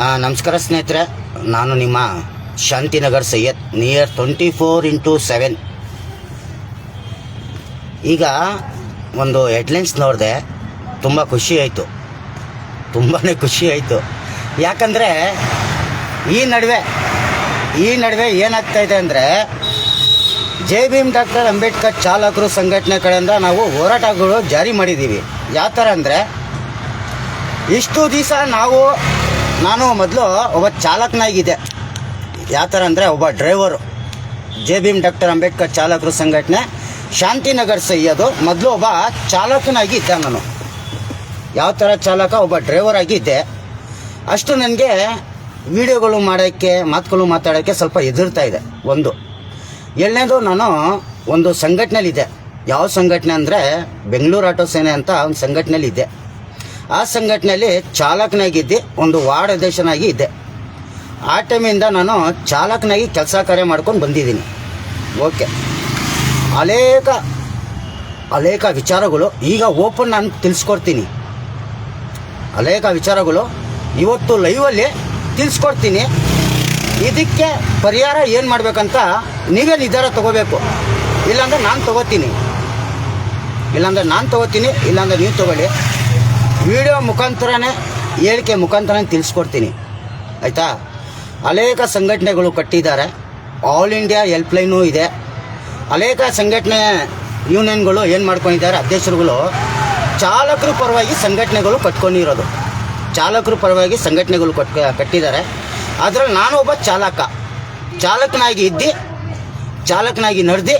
ನಮಸ್ಕಾರ ಸ್ನೇಹಿತರೆ, ನಾನು ನಿಮ್ಮ ಶಾಂತಿನಗರ್ ಸೈಯದ್ ನಿಯರ್ 24x7. ಈಗ ಒಂದು ಹೆಡ್ಲೈನ್ಸ್ ನೋಡಿದೆ, ತುಂಬ ಖುಷಿ ಆಯಿತು, ತುಂಬಾ ಖುಷಿ ಆಯಿತು. ಯಾಕಂದರೆ ಈ ನಡುವೆ ಏನಾಗ್ತಾಯಿದೆ ಅಂದರೆ, ಜೈ ಭೀಮ್ ಡಾಕ್ಟರ್ ಅಂಬೇಡ್ಕರ್ ಚಾಲಕರು ಸಂಘಟನೆ ಕಡೆಯಿಂದ ನಾವು ಹೋರಾಟಗಳು ಜಾರಿ ಮಾಡಿದ್ದೀವಿ. ಯಾವ ಥರ ಅಂದರೆ, ಇಷ್ಟು ದಿವಸ ನಾನು ಮೊದಲು ಒಬ್ಬ ಚಾಲಕನಾಗಿದ್ದೆ. ಯಾವ ಥರ ಅಂದರೆ, ಒಬ್ಬ ಡ್ರೈವರು, ಜೈ ಭೀಮ್ ಡಾಕ್ಟರ್ ಅಂಬೇಡ್ಕರ್ ಚಾಲಕರು ಸಂಘಟನೆ ಶಾಂತಿನಗರ್ ಸೈಯದು ಮೊದಲು ಒಬ್ಬ ಚಾಲಕನಾಗಿ ಇದ್ದೆ ನಾನು. ಯಾವ ಥರ ಚಾಲಕ, ಒಬ್ಬ ಡ್ರೈವರ್ ಆಗಿ ಇದ್ದೆ. ಅಷ್ಟು ನನಗೆ ವಿಡಿಯೋಗಳು ಮಾಡೋಕ್ಕೆ, ಮಾತುಗಳು ಮಾತಾಡೋಕ್ಕೆ ಸ್ವಲ್ಪ ಹೆದರ್ತಾ ಇದೆ. ಎರಡನೇದು, ನಾನು ಒಂದು ಸಂಘಟನೆಯಲ್ಲಿದ್ದೆ. ಯಾವ ಸಂಘಟನೆ ಅಂದರೆ, ಬೆಂಗಳೂರು ಆಟೋ ಸೇನೆ ಅಂತ ಒಂದು ಸಂಘಟನೆಯಲ್ಲಿದ್ದೆ. ಆ ಸಂಘಟನೆಯಲ್ಲಿ ಚಾಲಕನಾಗಿದ್ದೆ, ಒಂದು ವಾರ್ಡ್ ಅಧ್ಯಕ್ಷನಾಗಿ ಇದ್ದೆ. ಆ ಟೈಮಿಂದ ನಾನು ಚಾಲಕನಾಗಿ ಕೆಲಸ ಕಾರ್ಯ ಮಾಡ್ಕೊಂಡು ಬಂದಿದ್ದೀನಿ. ಓಕೆ, ಅನೇಕ ವಿಚಾರಗಳು ಈಗ ಓಪನ್ ನಾನು ತಿಳಿಸ್ಕೊಡ್ತೀನಿ. ಅನೇಕ ವಿಚಾರಗಳು ಇವತ್ತು ಲೈವಲ್ಲಿ ತಿಳಿಸ್ಕೊಡ್ತೀನಿ. ಇದಕ್ಕೆ ಪರಿಹಾರ ಏನು ಮಾಡಬೇಕಂತ ನೀವೇ ನಿರ್ಧಾರ ತಗೋಬೇಕು. ಇಲ್ಲಾಂದರೆ ನಾನು ತಗೋತೀನಿ, ಇಲ್ಲಾಂದರೆ ನೀವು ತಗೊಳ್ಳಿ. ವಿಡಿಯೋ ಮುಖಾಂತರನೇ, ಹೇಳಿಕೆ ಮುಖಾಂತರನೇ ತಿಳಿಸ್ಕೊಡ್ತೀನಿ, ಆಯಿತಾ? ಅನೇಕ ಸಂಘಟನೆಗಳು ಕಟ್ಟಿದ್ದಾರೆ. ಆಲ್ ಇಂಡಿಯಾ ಹೆಲ್ಪ್ಲೈನು ಇದೆ. ಅನೇಕ ಸಂಘಟನೆ ಯೂನಿಯನ್ಗಳು ಏನು ಮಾಡ್ಕೊಂಡಿದ್ದಾರೆ, ಅಧ್ಯಕ್ಷರುಗಳು ಚಾಲಕರ ಪರವಾಗಿ ಸಂಘಟನೆಗಳು ಕಟ್ಕೊಂಡಿರೋದು. ಚಾಲಕರ ಪರವಾಗಿ ಸಂಘಟನೆಗಳು ಕಟ್ಟಿದ್ದಾರೆ. ಅದರಲ್ಲಿ ನಾನು ಒಬ್ಬ ಚಾಲಕನಾಗಿ ನಡೆದು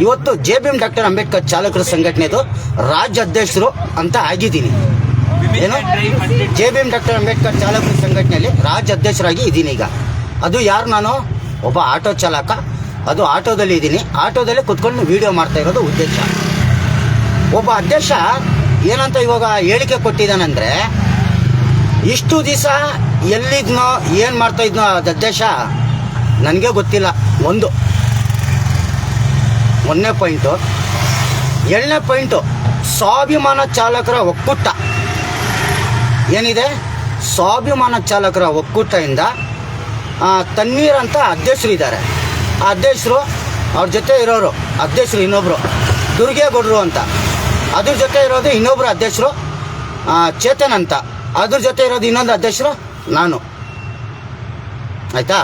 ಇವತ್ತು ಜೈ ಭೀಮ್ ಡಾಕ್ಟರ್ ಅಂಬೇಡ್ಕರ್ ಚಾಲಕರ ಸಂಘಟನೆದು ರಾಜ್ಯ ಅಧ್ಯಕ್ಷರು ಅಂತ ಆಗಿದ್ದೀನಿ. ಏನು, ಜೈ ಭೀಮ್ ಡಾಕ್ಟರ್ ಅಂಬೇಡ್ಕರ್ ಚಾಲಕರ ಸಂಘಟನೆಯಲ್ಲಿ ರಾಜ್ಯ ಅಧ್ಯಕ್ಷರಾಗಿ ಇದ್ದೀನಿ ಈಗ. ಅದು ಯಾರು, ನಾನು ಒಬ್ಬ ಆಟೋ ಚಾಲಕ. ಅದು ಆಟೋದಲ್ಲಿ ಇದ್ದೀನಿ. ಆಟೋದಲ್ಲಿ ಕುತ್ಕೊಂಡು ವಿಡಿಯೋ ಮಾಡ್ತಾ ಇರೋದು ಉದ್ದೇಶ. ಒಬ್ಬ ಅಧ್ಯಕ್ಷ ಏನಂತ ಇವಾಗ ಹೇಳಿಕೆ ಕೊಟ್ಟಿದ್ದಾನಂದರೆ, ಇಷ್ಟು ದಿವಸ ಎಲ್ಲಿದ್ನೋ, ಏನು ಮಾಡ್ತಾ ಇದ್ನೋ ಅದು ಅಧ್ಯಕ್ಷ ನನಗೆ ಗೊತ್ತಿಲ್ಲ. ಒಂದನೇ ಪಾಯಿಂಟು. ಎರಡನೇ ಪಾಯಿಂಟು, ಸ್ವಾಭಿಮಾನ ಚಾಲಕರ ಒಕ್ಕೂಟ ಏನಿದೆ, ಸ್ವಾಭಿಮಾನ ಚಾಲಕರ ಒಕ್ಕೂಟದಿಂದ ತಣ್ಣೀರ್ ಅಂತ ಅಧ್ಯಕ್ಷರು ಇದ್ದಾರೆ. ಆ ಅಧ್ಯಕ್ಷರು, ಅವ್ರ ಜೊತೆ ಇರೋರು ಅಧ್ಯಕ್ಷರು ಇನ್ನೊಬ್ಬರು ದುರ್ಗೇಗೌಡರು ಅಂತ, ಅದ್ರ ಜೊತೆ ಇರೋದು ಇನ್ನೊಬ್ಬರು ಅಧ್ಯಕ್ಷರು ಚೇತನ್ ಅಂತ, ಅದ್ರ ಜೊತೆ ಇರೋದು ಇನ್ನೊಂದು ಅಧ್ಯಕ್ಷರು ನಾನು, ಆಯಿತಾ?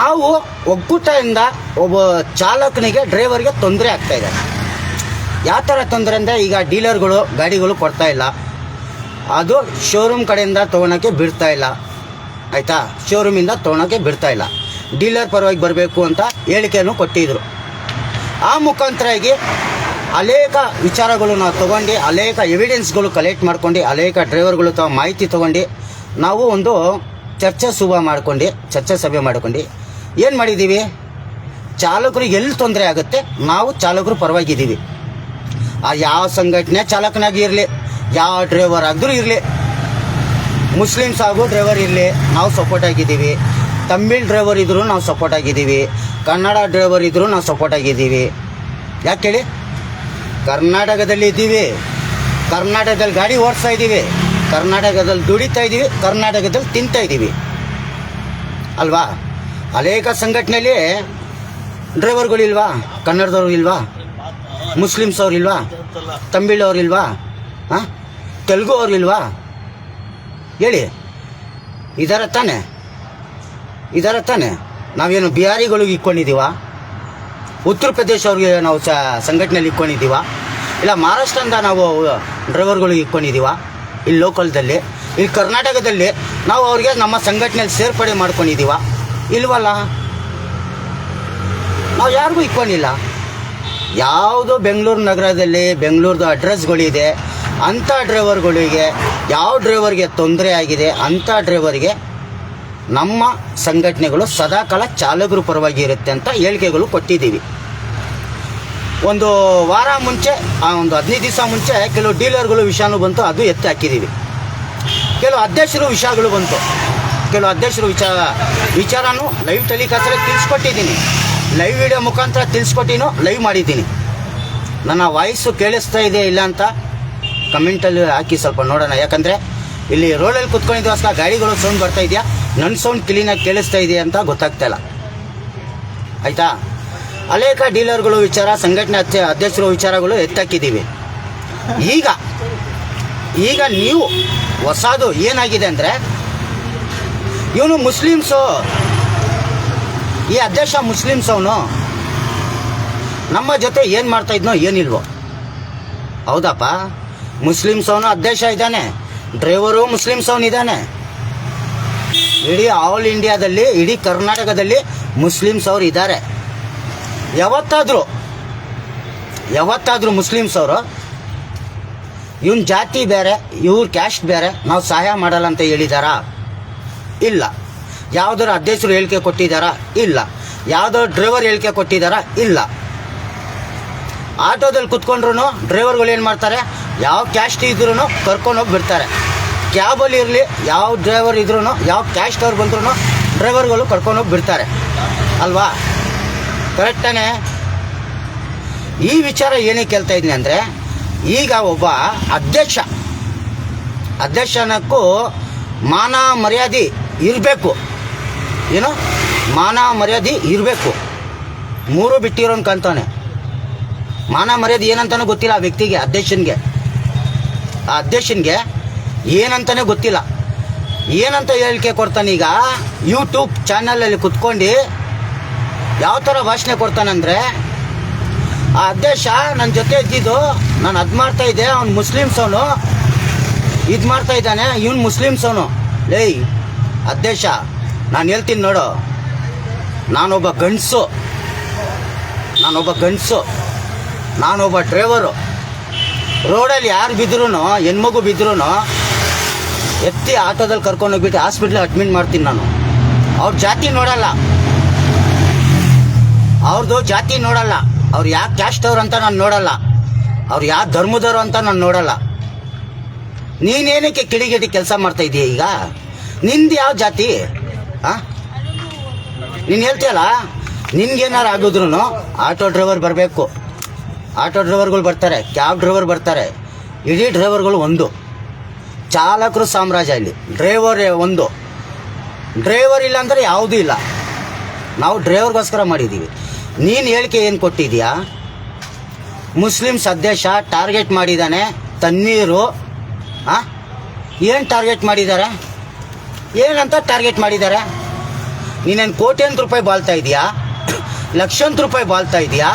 ನಾವು ಒಕ್ಕೂಟದಿಂದ ಒಬ್ಬ ಚಾಲಕನಿಗೆ, ಡ್ರೈವರ್ಗೆ ತೊಂದರೆ ಆಗ್ತಾಯಿದೆ. ಯಾವ ಥರ ತೊಂದರೆ ಅಂದರೆ, ಈಗ ಡೀಲರ್ಗಳು ಗಾಡಿಗಳು ಕೊಡ್ತಾ ಇಲ್ಲ, ಅದು ಶೋರೂಮ್ ಕಡೆಯಿಂದ ತೊಗೊಳಕ್ಕೆ ಬಿಡ್ತಾ ಇಲ್ಲ, ಆಯಿತಾ? ಶೋರೂಮಿಂದ ತೊಗೊಳಕ್ಕೆ ಬಿಡ್ತಾ ಇಲ್ಲ. ಡೀಲರ್ ಪರವಾಗಿ ಬರಬೇಕು ಅಂತ ಹೇಳಿಕೆಯನ್ನು ಕೊಟ್ಟಿದ್ದರು. ಆ ಮುಖಾಂತರಾಗಿ ಅನೇಕ ವಿಚಾರಗಳು ನಾವು ತೊಗೊಂಡು, ಅನೇಕ ಎವಿಡೆನ್ಸ್ಗಳು ಕಲೆಕ್ಟ್ ಮಾಡ್ಕೊಂಡು, ಅನೇಕ ಡ್ರೈವರ್ಗಳು ಮಾಹಿತಿ ತೊಗೊಂಡು ನಾವು ಒಂದು ಚರ್ಚೆ ಸಭೆ ಮಾಡ್ಕೊಂಡು ಏನು ಮಾಡಿದ್ದೀವಿ, ಚಾಲಕರಿಗೆ ಎಲ್ಲಿ ತೊಂದರೆ ಆಗುತ್ತೆ ನಾವು ಚಾಲಕರು ಪರವಾಗಿದ್ದೀವಿ. ಆ ಯಾವ ಸಂಘಟನೆ ಚಾಲಕನಾಗಿ ಇರಲಿ, ಯಾವ ಡ್ರೈವರ್ ಆದರೂ ಇರಲಿ, ಮುಸ್ಲಿಮ್ಸ್ ಆಗೋ ಡ್ರೈವರ್ ಇರಲಿ, ನಾವು ಸಪೋರ್ಟ್ ಆಗಿದ್ದೀವಿ. ತಮಿಳ್ ಡ್ರೈವರ್ ಇದ್ದರೂ ನಾವು ಸಪೋರ್ಟ್ ಆಗಿದ್ದೀವಿ. ಕನ್ನಡ ಡ್ರೈವರ್ ಇದ್ದರೂ ನಾವು ಸಪೋರ್ಟ್ ಆಗಿದ್ದೀವಿ. ಯಾಕೆ ಹೇಳಿ, ಕರ್ನಾಟಕದಲ್ಲಿ ಇದ್ದೀವಿ, ಕರ್ನಾಟಕದಲ್ಲಿ ಗಾಡಿ ಓಡಿಸ್ತಾ ಇದ್ದೀವಿ, ಕರ್ನಾಟಕದಲ್ಲಿ ದುಡಿತಾ ಇದ್ದೀವಿ, ಕರ್ನಾಟಕದಲ್ಲಿ ತಿಂತಾ ಇದ್ದೀವಿ ಅಲ್ವಾ? ಅನೇಕ ಸಂಘಟನೆಯಲ್ಲಿ ಡ್ರೈವರ್ಗಳು ಇಲ್ವಾ? ಕನ್ನಡದವ್ರು ಇಲ್ವಾ? ಮುಸ್ಲಿಮ್ಸ್ ಅವ್ರು ಇಲ್ವಾ? ತಮಿಳ್ ಅವ್ರು ಇಲ್ವಾ? ತೆಲುಗು ಅವ್ರು ಇಲ್ವಾ? ಹೇಳಿ, ಇದಾರ ತಾನೆ? ನಾವೇನು ಬಿಹಾರಿಗಳಿಗೆ ಇಕ್ಕೊಂಡಿದ್ದೀವ? ಉತ್ತರ ಪ್ರದೇಶ ಅವ್ರಿಗೆ ನಾವು ಸಂಘಟನೆಯಲ್ಲಿ ಇಕ್ಕೊಂಡಿದ್ದೀವ? ಇಲ್ಲ ಮಹಾರಾಷ್ಟ್ರದಿಂದ ನಾವು ಡ್ರೈವರ್ಗಳಿಗೆ ಇಕ್ಕೊಂಡಿದ್ದೀವ? ಇಲ್ಲಿ ಲೋಕಲ್ದಲ್ಲಿ, ಇಲ್ಲಿ ಕರ್ನಾಟಕದಲ್ಲಿ ನಾವು ಅವ್ರಿಗೆ ನಮ್ಮ ಸಂಘಟನೆಯಲ್ಲಿ ಸೇರ್ಪಡೆ ಮಾಡ್ಕೊಂಡಿದ್ದೀವ? ಇಲ್ವಲ್ಲ, ನಾವು ಯಾರಿಗೂ ಇಕ್ಕೊಂಡಿಲ್ಲ. ಯಾವುದು ಬೆಂಗಳೂರು ನಗರದಲ್ಲಿ ಬೆಂಗಳೂರದು ಅಡ್ರೆಸ್ಗಳಿದೆ ಅಂಥ ಡ್ರೈವರ್ಗಳಿಗೆ, ಯಾವ ಡ್ರೈವರ್ಗೆ ತೊಂದರೆ ಆಗಿದೆ ಅಂಥ ಡ್ರೈವರ್ಗೆ ನಮ್ಮ ಸಂಘಟನೆಗಳು ಸದಾಕಾಲ ಚಾಲಕರು ಪರವಾಗಿ ಇರುತ್ತೆ ಅಂತ ಹೇಳಿಕೆಗಳು ಕೊಟ್ಟಿದ್ದೀವಿ. ಒಂದು ವಾರ ಮುಂಚೆ, ಒಂದು 15 ದಿವಸ ಮುಂಚೆ ಕೆಲವು ಡೀಲರ್ಗಳು ವಿಷಯನೂ ಬಂತು, ಅದು ಎತ್ತಿ ಹಾಕಿದ್ದೀವಿ. ಕೆಲವು ಅಧ್ಯಕ್ಷರು ವಿಷಯಗಳು ಬಂತು, ಕೆಲವು ಅಧ್ಯಕ್ಷರು ವಿಚಾರನೂ ಲೈವ್ ಟೆಲಿಕಾಸ್ಟ್ರಲ್ಲಿ ತಿಳಿಸ್ಕೊಟ್ಟಿದ್ದೀನಿ. ಲೈವ್ ವಿಡಿಯೋ ಮುಖಾಂತರ ತಿಳಿಸ್ಕೊಟ್ಟಿನೋ ಲೈವ್ ಮಾಡಿದ್ದೀನಿ. ನನ್ನ ವಾಯ್ಸು ಕೇಳಿಸ್ತಾ ಇದೆ ಇಲ್ಲ ಅಂತ ಕಮೆಂಟಲ್ಲಿ ಹಾಕಿ ಸ್ವಲ್ಪ ನೋಡೋಣ. ಯಾಕಂದರೆ ಇಲ್ಲಿ ರೋಡಲ್ಲಿ ಕುತ್ಕೊಂಡಿದ್ದೋಸ್ಕರ ಗಾಡಿಗಳು ಸೌಂಡ್ ಬರ್ತಾ ಇದೆಯಾ, ನನ್ನ ಸೌಂಡ್ ಕ್ಲೀನಾಗಿ ಕೇಳಿಸ್ತಾ ಇದೆಯಾ ಅಂತ ಗೊತ್ತಾಗ್ತಾ ಇಲ್ಲ. ಆಯಿತಾ? ಅನೇಕ ಡೀಲರ್ಗಳು ವಿಚಾರ, ಸಂಘಟನೆ ಅಧ್ಯಕ್ಷರು ವಿಚಾರಗಳು ಎತ್ತಾಕಿದ್ದೀವಿ. ಈಗ ನೀವು ಹೊಸದು ಏನಾಗಿದೆ ಅಂದರೆ, ಇವನು ಮುಸ್ಲಿಮ್ಸು, ಈ ಅಧ್ಯಕ್ಷ ಮುಸ್ಲಿಮ್ಸ್, ಅವನು ನಮ್ಮ ಜೊತೆ ಏನು ಮಾಡ್ತಾ ಇದ್ನೋ ಏನಿಲ್ವೋ. ಹೌದಪ್ಪ, ಮುಸ್ಲಿಮ್ಸ್ ಅವನು ಅಧ್ಯಕ್ಷ ಇದ್ದಾನೆ, ಡ್ರೈವರು ಮುಸ್ಲಿಮ್ಸ್ ಅವನಿದ್ದಾನೆ. ಇಡೀ ಆಲ್ ಇಂಡಿಯಾದಲ್ಲಿ, ಇಡೀ ಕರ್ನಾಟಕದಲ್ಲಿ ಮುಸ್ಲಿಮ್ಸ್ ಅವರು ಇದ್ದಾರೆ. ಯಾವತ್ತಾದರೂ ಮುಸ್ಲಿಮ್ಸ್ ಅವರು ಇವನ್ ಜಾತಿ ಬೇರೆ, ಇವ್ರ ಕ್ಯಾಸ್ಟ್ ಬೇರೆ, ನಾವು ಸಹಾಯ ಮಾಡಲ್ಲ ಅಂತ ಹೇಳಿದಾರಾ? ಇಲ್ಲ. ಯಾವುದಾದ್ರು ಅಧ್ಯಕ್ಷರು ಹೇಳಿಕೆ ಕೊಟ್ಟಿದ್ದಾರಾ? ಇಲ್ಲ. ಯಾವುದಾದ್ರು ಡ್ರೈವರ್ ಹೇಳಿಕೆ ಕೊಟ್ಟಿದ್ದಾರಾ? ಇಲ್ಲ. ಆಟೋದಲ್ಲಿ ಕುತ್ಕೊಂಡ್ರು ಡ್ರೈವರ್ಗಳು ಏನು ಮಾಡ್ತಾರೆ, ಯಾವ ಕ್ಯಾಸ್ಟ್ ಇದ್ರೂ ಕರ್ಕೊಂಡೋಗಿ ಬಿಡ್ತಾರೆ. ಕ್ಯಾಬಲ್ಲಿ ಇರಲಿ, ಯಾವ ಡ್ರೈವರ್ ಇದ್ರೂ, ಯಾವ ಕ್ಯಾಸ್ಟ್ ಅವ್ರು ಬಂದ್ರೂ ಡ್ರೈವರ್ಗಳು ಕರ್ಕೊಂಡೋಗಿ ಬಿಡ್ತಾರೆ ಅಲ್ವಾ? ಕರೆಕ್ಟಾನೆ. ಈ ವಿಚಾರ ಏನಕ್ಕೆ ಕೇಳ್ತಾ ಇದ್ದೀನಿ ಅಂದರೆ, ಈಗ ಒಬ್ಬ ಅಧ್ಯಕ್ಷನಕ್ಕೂ ಮಾನ ಮರ್ಯಾದೆ ಇರಬೇಕು. ಏನು ಮಾನ ಮರ್ಯಾದೆ ಇರಬೇಕು. ಮೂರು ಬಿಟ್ಟಿರೋನ್ ಕಂತಾನೆ. ಮಾನ ಮರ್ಯಾದೆ ಏನಂತಾನೂ ಗೊತ್ತಿಲ್ಲ ಆ ವ್ಯಕ್ತಿಗೆ, ಅಧ್ಯಕ್ಷನ್ಗೆ ಏನಂತಾನೆ ಗೊತ್ತಿಲ್ಲ. ಏನಂತ ಹೇಳಿಕೆ ಕೊಡ್ತಾನೆ ಈಗ ಯೂಟ್ಯೂಬ್ ಚಾನಲಲ್ಲಿ ಕುತ್ಕೊಂಡು ಯಾವ ಥರ ಭಾಷಣ ಕೊಡ್ತಾನಂದರೆ, ಆ ಅಧ್ಯಕ್ಷ ನನ್ನ ಜೊತೆ ಇದ್ದಿದ್ದು, ನಾನು ಅದು ಮಾಡ್ತಾ ಇದ್ದೆ, ಅವ್ನು ಮುಸ್ಲಿಮ್ಸ್, ಅವನು ಇದು ಮಾಡ್ತಾ ಇದ್ದಾನೆ, ಇವನು ಮುಸ್ಲಿಮ್ಸ್ ಅವನು. ಲೇಯ್ ಅಧ್ಯಕ್ಷ, ನಾನು ಹೇಳ್ತೀನಿ ನೋಡು, ನಾನೊಬ್ಬ ಗಂಡಸು, ನಾನೊಬ್ಬ ಡ್ರೈವರು. ರೋಡಲ್ಲಿ ಯಾರು ಬಿದ್ದರೂ, ಹೆಣ್ಮಗು ಬಿದ್ದರೂ ಎತ್ತಿ ಆಟೋದಲ್ಲಿ ಕರ್ಕೊಂಡೋಗ್ಬಿಟ್ಟು ಹಾಸ್ಪಿಟ್ಲಿಗೆ ಅಡ್ಮಿಟ್ ಮಾಡ್ತೀನಿ ನಾನು. ಅವ್ರ ಜಾತಿ ನೋಡಲ್ಲ, ಅವ್ರದ್ದು ಜಾತಿ ನೋಡಲ್ಲ, ಅವ್ರು ಯಾವ ಕ್ಯಾಸ್ಟ್ ಅವ್ರು ಅಂತ ನಾನು ನೋಡಲ್ಲ, ಅವ್ರು ಯಾವ ಧರ್ಮದವರು ಅಂತ ನಾನು ನೋಡಲ್ಲ. ನೀನೇನಕ್ಕೆ ಕಿಡಿಗೇಡಿ ಕೆಲಸ ಮಾಡ್ತಾ ಇದೀಯ? ಈಗ ನಿಂದು ಯಾವ ಜಾತಿ? ನೀನು ಹೇಳ್ತೀಯಲ್ಲ, ನಿನ್ಗೇನಾರು ಆಗಿದ್ರು ಆಟೋ ಡ್ರೈವರ್ ಬರಬೇಕು, ಆಟೋ ಡ್ರೈವರ್ಗಳು ಬರ್ತಾರೆ, ಕ್ಯಾಬ್ ಡ್ರೈವರ್ ಬರ್ತಾರೆ, ಇಡೀ ಡ್ರೈವರ್ಗಳು ಒಂದು. ಚಾಲಕರು ಸಾಮ್ರಾಜ್ಯ, ಇಲ್ಲಿ ಡ್ರೈವರ್ ಒಂದು. ಡ್ರೈವರ್ ಇಲ್ಲ ಅಂದರೆ ಯಾವುದೂ ಇಲ್ಲ. ನಾವು ಡ್ರೈವರ್ಗೋಸ್ಕರ ಮಾಡಿದ್ದೀವಿ. ನೀನು ಹೇಳಿಕೆ ಏನು ಕೊಟ್ಟಿದೀಯಾ? ಮುಸ್ಲಿಮ್ಸ್ ಅಧ್ಯಕ್ಷ ಟಾರ್ಗೆಟ್ ಮಾಡಿದ್ದಾನೆ, ತಣ್ಣೀರು. ಏನು ಟಾರ್ಗೆಟ್ ಮಾಡಿದ್ದಾರೆ? ಏನಂತ ಟಾರ್ಗೆಟ್ ಮಾಡಿದ್ದಾರೆ? ನೀನೇನು ಕೋಟ್ಯಾಂತರ ರೂಪಾಯಿ ಬಾಳ್ತಾ ಇದೆಯಾ? ಲಕ್ಷಾಂತರ ರೂಪಾಯಿ ಬಾಳ್ತಾ ಇದೆಯಾ?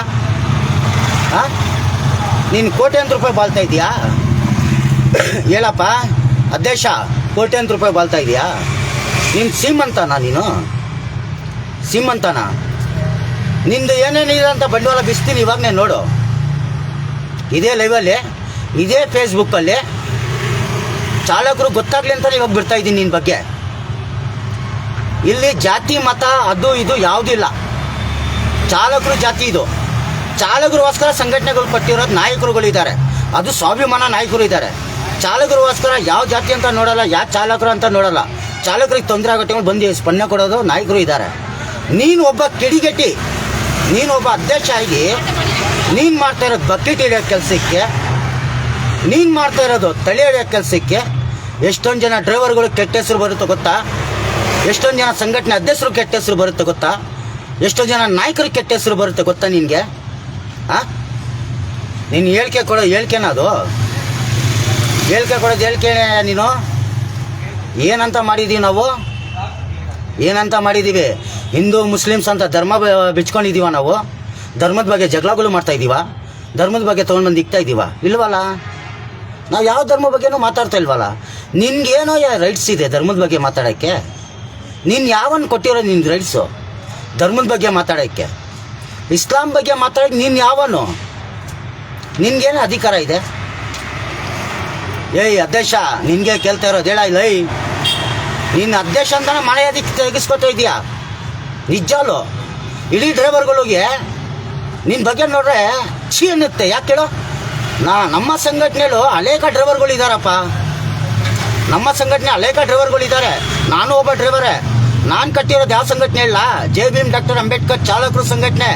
ನೀನು ಕೋಟ್ಯಾಂತರ ರೂಪಾಯಿ ಬಾಳ್ತಾ ಇದೆಯಾ? ಹೇಳಪ್ಪ ಅಧ್ಯಕ್ಷ, ಕೋಟ್ಯಾಂತರ ರೂಪಾಯಿ ಬಾಳ್ತಾ ಇದೆಯಾ? ನೀನು ಶ್ರೀಮಂತನಾ? ನೀನು ಶ್ರೀಮಂತನಾ? ನಿಂದು ಏನೇನಿದೆ ಅಂತ ಬಂಡವಾಳ ಬಿಸ್ತೀನಿ ಇವಾಗನೇ ನೋಡು. ಇದೇ ಲೈವಲ್ಲಿ, ಇದೇ ಫೇಸ್ಬುಕ್ಕಲ್ಲಿ ಚಾಲಕರು ಗೊತ್ತಾಗ್ಲಿ ಅಂತ ಇವಾಗ ಬಿಡ್ತಾ ಇದ್ದೀನಿ ನಿನ್ನ ಬಗ್ಗೆ. ಇಲ್ಲಿ ಜಾತಿ ಮತ ಅದು ಇದು ಯಾವುದೂ ಇಲ್ಲ. ಚಾಲಕರು ಜಾತಿ ಇದು. ಚಾಲಕರಿಗೋಸ್ಕರ ಸಂಘಟನೆಗಳು ಕೊಟ್ಟಿರೋದು ನಾಯಕರುಗಳಿದ್ದಾರೆ, ಅದು ಸ್ವಾಭಿಮಾನ ನಾಯಕರು ಇದ್ದಾರೆ. ಚಾಲಕರಿಗೋಸ್ಕರ ಯಾವ ಜಾತಿ ಅಂತ ನೋಡಲ್ಲ, ಯಾವ ಚಾಲಕರು ಅಂತ ನೋಡಲ್ಲ. ಚಾಲಕರಿಗೆ ತೊಂದರೆ ಆಗೋ ಟೈಮಲ್ಲಿ ಬಂದು ಸ್ಪಂದನೆ ಕೊಡೋದು ನಾಯಕರು ಇದ್ದಾರೆ. ನೀನು ಒಬ್ಬ ಕಿಡಿಗಟ್ಟಿ, ನೀನೊಬ್ಬ ಅಧ್ಯಕ್ಷ ಆಗಿ ನೀನು ಮಾಡ್ತಾ ಇರೋದು ಬಕೆಟ್ ಹಿಡಿಯೋ ಕೆಲಸಕ್ಕೆ, ನೀನು ಮಾಡ್ತಾ ಇರೋದು ತಲೆ ಹಿಡಿಯೋ ಕೆಲಸಕ್ಕೆ ಎಷ್ಟೊಂದು ಜನ ಡ್ರೈವರ್ಗಳು ಕೆಟ್ಟ ಹೆಸರು ಬರುತ್ತೆ ಗೊತ್ತಾ? ಎಷ್ಟೊಂದು ಜನ ಸಂಘಟನೆ ಅಧ್ಯಕ್ಷರು ಕೆಟ್ಟ ಹೆಸರು ಬರುತ್ತೆ ಗೊತ್ತಾ? ಎಷ್ಟೊಂದು ಜನ ನಾಯಕರು ಕೆಟ್ಟ ಹೆಸರು ಬರುತ್ತೆ ಗೊತ್ತಾ ನಿನಗೆ? ನೀನು ಹೇಳಿಕೆ ಕೊಡೋದು ಹೇಳಿಕೆನದು? ಹೇಳಿಕೆ ಕೊಡೋದು ಹೇಳಿಕೆ. ನೀನು ಏನಂತ ಮಾಡಿದ್ದೀವಿ ನಾವು? ಏನಂತ ಮಾಡಿದ್ದೀವಿ? ಹಿಂದೂ ಮುಸ್ಲಿಮ್ಸ್ ಅಂತ ಧರ್ಮ ಬಿಚ್ಕೊಂಡಿದ್ದೀವ ನಾವು? ಧರ್ಮದ ಬಗ್ಗೆ ಜಗಳಗಳು ಮಾಡ್ತಾ ಇದ್ದೀವ? ಧರ್ಮದ ಬಗ್ಗೆ ತೊಗೊಂಡ್ಬಂದು ಇಕ್ತಾ ಇದ್ದೀವ? ಇಲ್ವಲ್ಲ. ನಾವು ಯಾವ ಧರ್ಮ ಬಗ್ಗೆನೂ ಮಾತಾಡ್ತಾ ಇಲ್ವಲ್ಲ. ನಿನ್ಗೇನೋ ರೈಟ್ಸ್ ಇದೆ ಧರ್ಮದ ಬಗ್ಗೆ ಮಾತಾಡೋಕ್ಕೆ? ನೀನು ಯಾವನ್ನು ಕೊಟ್ಟಿರೋ ನಿನ್ನ ರೈಟ್ಸು ಧರ್ಮದ ಬಗ್ಗೆ ಮಾತಾಡೋಕ್ಕೆ? ಇಸ್ಲಾಂ ಬಗ್ಗೆ ಮಾತಾಡೋಕ್ಕೆ ನೀನು ಯಾವನು? ನಿನ್ಗೇನು ಅಧಿಕಾರ ಇದೆ? ಏಯ್ ಅಧ್ಯಕ್ಷ, ನಿನಗೆ ಕೇಳ್ತಾ ಇರೋದು ಹೇಳ ಇಲ್ಲ. ನೀನು ಅಧ್ಯಕ್ಷ ಅಂತಾನೆ ಮನೆಯಾದಿ ತೆಗಿಸ್ಕೊತಾ ಇದೀಯಾ? ನಿಜಾಲು ಇಡೀ ಡ್ರೈವರ್ಗಳಿಗೆ ನಿನ್ನ ಬಗ್ಗೆ ನೋಡ್ರೆ ಛೀ ಅನ್ನುತ್ತೆ. ಯಾಕೆ ಹೇಳೋ? ನಮ್ಮ ಸಂಘಟನೆಯಲ್ಲೂ ಅನೇಕ ಡ್ರೈವರ್ಗಳು ಇದ್ದಾರಪ್ಪ. ನಮ್ಮ ಸಂಘಟನೆ ಅನೇಕ ಡ್ರೈವರ್ಗಳು ಇದ್ದಾರೆ. ನಾನು ಒಬ್ಬ ಡ್ರೈವರೇ. ನಾನು ಕಟ್ಟಿರೋದು ಯಾವ ಸಂಘಟನೆ ಇಲ್ಲ? ಜೆ ಭೀಮ್ ಡಾಕ್ಟರ್ ಅಂಬೇಡ್ಕರ್ ಚಾಲಕರು ಸಂಘಟನೆ.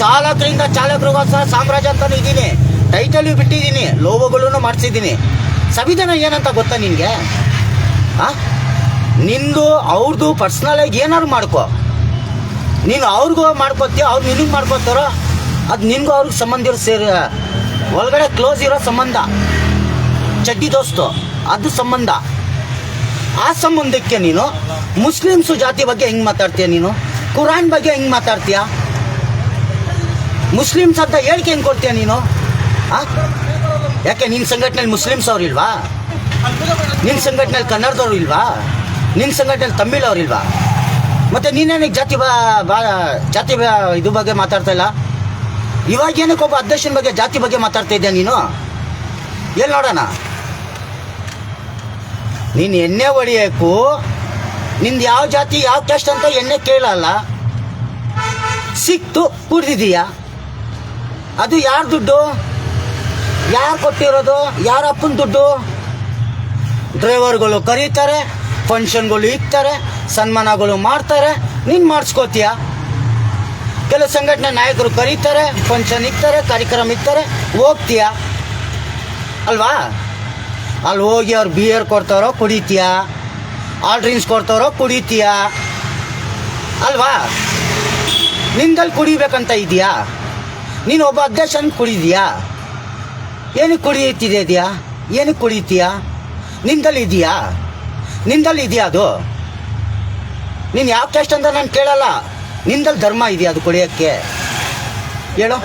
ಚಾಲಕರಿಂದ ಚಾಲಕರಿಗೋಸ್ಕರ ಸಾಮ್ರಾಜ್ಯ ಅಂತಾನು ಇದ್ದೀನಿ, ಟೈಟಲ್ ಬಿಟ್ಟಿದ್ದೀನಿ, ಲೋಗೋಗಳನ್ನು ಮಾಡಿಸಿದ್ದೀನಿ. ಸಂವಿಧಾನ ಏನಂತ ಗೊತ್ತಾ ನಿನಗೆ? ನಿಂದು ಅವ್ರದ್ದು ಪರ್ಸ್ನಲಾಗಿ ಏನಾದ್ರು ಮಾಡ್ಕೋ, ನೀನು ಅವ್ರಿಗೂ ಮಾಡ್ಕೋತೀಯ, ಅವ್ರು ನಿನಗೆ ಮಾಡ್ಕೋತಾರೋ ಅದು ನಿನಗೂ ಅವ್ರಿಗೆ ಸಂಬಂಧ ಇರೋ ಒಳಗಡೆ ಕ್ಲೋಸ್ ಇರೋ ಸಂಬಂಧ, ಚಡ್ಡಿ ದೋಸ್ತು ಅದು ಸಂಬಂಧ. ಆ ಸಂಬಂಧಕ್ಕೆ ನೀನು ಮುಸ್ಲಿಮ್ಸು ಜಾತಿ ಬಗ್ಗೆ ಹೆಂಗೆ ಮಾತಾಡ್ತೀಯ, ನೀನು ಕುರಾನ್ ಬಗ್ಗೆ ಹೆಂಗೆ ಮಾತಾಡ್ತೀಯ, ಮುಸ್ಲಿಮ್ಸ್ ಅಂತ ಹೇಳಿಕೆ ಹೆಂಗೆ ಕೊಡ್ತೀಯ ನೀನು? ಯಾಕೆ ನಿನ್ನ ಸಂಘಟನೆಯಲ್ಲಿ ಮುಸ್ಲಿಮ್ಸ್ ಅವ್ರು ಇಲ್ವಾ? ನಿನ್ನ ಸಂಘಟನೆಯಲ್ಲಿ ಕನ್ನಡದವ್ರು ಇಲ್ವಾ? ನಿನ್ನ ಸಂಘಟನೆಯಲ್ಲಿ ತಮಿಳ್ ಅವ್ರು ಇಲ್ವಾ? ಮತ್ತು ನೀನೇನಕ್ಕೆ ಜಾತಿ ಇದು ಬಗ್ಗೆ ಮಾತಾಡ್ತಾ ಇಲ್ಲ? ಇವಾಗ ಏನಕ್ಕೆ ಒಬ್ಬ ಅಧ್ಯಕ್ಷನ ಬಗ್ಗೆ ಜಾತಿ ಬಗ್ಗೆ ಮಾತಾಡ್ತಾ ಇದ್ಯಾ ನೀನು? ಎಲ್ಲಿ ನೋಡೋಣ? ನೀನು ಎಣ್ಣೆ ಹೊಡಿಯೋಕ್ಕೂ ನಿಂದು ಯಾವ ಜಾತಿ ಯಾವ ಕ್ಯಾಸ್ಟ್ ಅಂತ ಎಣ್ಣೆ ಕೇಳಲ್ಲ, ಸಿಕ್ತು ಕುಡ್ದಿದೀಯ. ಅದು ಯಾರ ದುಡ್ಡು? ಯಾರು ಕೊಟ್ಟಿರೋದು? ಯಾರ ಅಪ್ಪನ ದುಡ್ಡು? ಡ್ರೈವರ್ಗಳು ಕರೀತಾರೆ, ಫಂಕ್ಷನ್ಗಳು ಇಕ್ತಾರೆ, ಸನ್ಮಾನಗಳು ಮಾಡ್ತಾರೆ, ನೀನು ಮಾಡಿಸ್ಕೋತೀಯ. ಕೆಲವು ಸಂಘಟನೆ ನಾಯಕರು ಕರೀತಾರೆ, ಫಂಕ್ಷನ್ ಇಕ್ತಾರೆ, ಕಾರ್ಯಕ್ರಮ ಇಕ್ತಾರೆ, ಹೋಗ್ತೀಯ ಅಲ್ವಾ? ಅಲ್ಲಿ ಹೋಗಿ ಅವ್ರು ಬಿಯರ್ ಕೊಡ್ತಾರೋ ಕುಡಿತೀಯ, ಆಲ್ ಡ್ರಿಂಕ್ಸ್ ಕೊಡ್ತಾರೋ ಕುಡಿತೀಯ ಅಲ್ವಾ? ನಿಂದಲ್ಲಿ ಕುಡಿಬೇಕಂತ ಇದೆಯಾ? ನೀನು ಒಬ್ಬ ಅಧ್ಯಕ್ಷನ ಕುಡಿದೀಯಾ? ಏನಕ್ಕೆ ಕುಡಿಯುತ್ತಿದೆಯಾ? ಏನಕ್ಕೆ ಕುಡಿತೀಯ? ನಿಂದಲ್ಲಿ ಇದೆಯಾ? ನಿಂದಲ್ಲಿ ಇದೆಯಾ ಅದು? ನೀನು ಯಾವ ಕ್ಯಾಸ್ಟ್ ಅಂತ ನಾನು ಕೇಳಲ್ಲ, ನಿಂದಲ್ಲಿ ಧರ್ಮ ಇದೆಯಾ ಅದು ಕುಡಿಯೋಕ್ಕೆ? ಹೇಳು.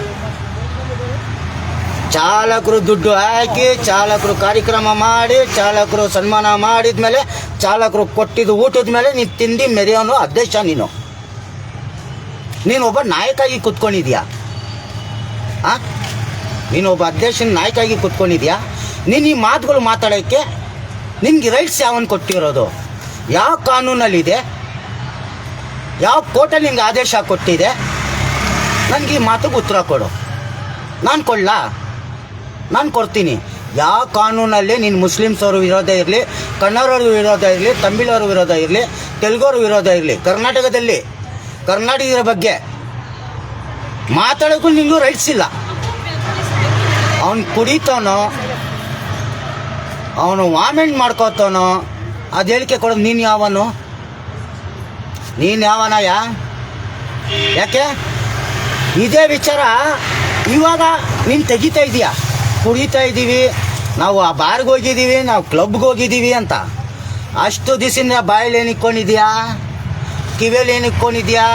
ಚಾಲಕರು ದುಡ್ಡು ಹಾಕಿ, ಚಾಲಕರು ಕಾರ್ಯಕ್ರಮ ಮಾಡಿ, ಚಾಲಕರು ಸನ್ಮಾನ ಮಾಡಿದ ಮೇಲೆ, ಚಾಲಕರು ಕೊಟ್ಟಿದ್ದು ಊಟದ ಮೇಲೆ ನೀನು ತಿಂದು ಮೆರೆಯೋನು ಅಧ್ಯಕ್ಷ ನೀನು. ನೀನೊಬ್ಬ ನಾಯಕಾಗಿ ಕೂತ್ಕೊಂಡಿದ್ಯಾ? ನೀನೊಬ್ಬ ಅಧ್ಯಕ್ಷನ ನಾಯಕಾಗಿ ಕೂತ್ಕೊಂಡಿದ್ಯಾ? ನೀನು ಈ ಮಾತುಗಳು ಮಾತಾಡೋಕ್ಕೆ ನಿನಗೆ ರೈಟ್ಸ್ ಯಾವನು ಕೊಟ್ಟಿರೋದು? ಯಾವ ಕಾನೂನಲ್ಲಿದೆ? ಯಾವ ಕೋರ್ಟಲ್ಲಿ ನಿಂಗೆ ಆದೇಶ ಕೊಟ್ಟಿದೆ? ನನಗೆ ಈ ಮಾತಿಗೆ ಉತ್ತರ ಕೊಡು. ನಾನು ಕೊಡಲಾ? ನಾನು ಕೊಡ್ತೀನಿ. ಯಾವ ಕಾನೂನಲ್ಲಿ ನೀನು ಮುಸ್ಲಿಮ್ಸ್ ಅವರು ವಿರೋಧ ಇರಲಿ, ಕನ್ನಡವ್ರ ವಿರೋಧ ಇರಲಿ, ತಮಿಳವ್ರ ವಿರೋಧ ಇರಲಿ, ತೆಲುಗವ್ರ ವಿರೋಧ ಇರಲಿ, ಕರ್ನಾಟಕದ ಬಗ್ಗೆ ಮಾತಾಡೋಕ್ಕೂ ನಿಂಗೂ ರೈಟ್ಸ್ ಇಲ್ಲ. ಅವನು ಕುಡಿತಾನೋ, ಅವನು ವಾಮೆಂಟ್ ಮಾಡ್ಕೋತಾನೋ, ಅದು ಹೇಳಿಕೆ ಕೊಡೋದು ನೀನು ಯಾವನು? ನೀನು ಯಾವನಯ್ಯ? ಯಾಕೆ ಇದೇ ವಿಚಾರ ಇವಾಗ ನೀನು ತೆಗಿತಾ ಇದೀಯ? ಕುಡಿತಾ ಇದ್ದೀವಿ ನಾವು, ಆ ಬಾರ್ಗೆ ಹೋಗಿದ್ದೀವಿ, ನಾವು ಕ್ಲಬ್ಗೆ ಹೋಗಿದ್ದೀವಿ ಅಂತ. ಅಷ್ಟು ದಿವಸದಿಂದ ಬಾಯಲ್ಲಿ ಏನು ಇಕ್ಕೊಂಡಿದ್ಯಾ? ಕಿವಿಯಲ್ಲಿ ಏನು ಇಕ್ಕೊಂಡಿದ್ಯಾ?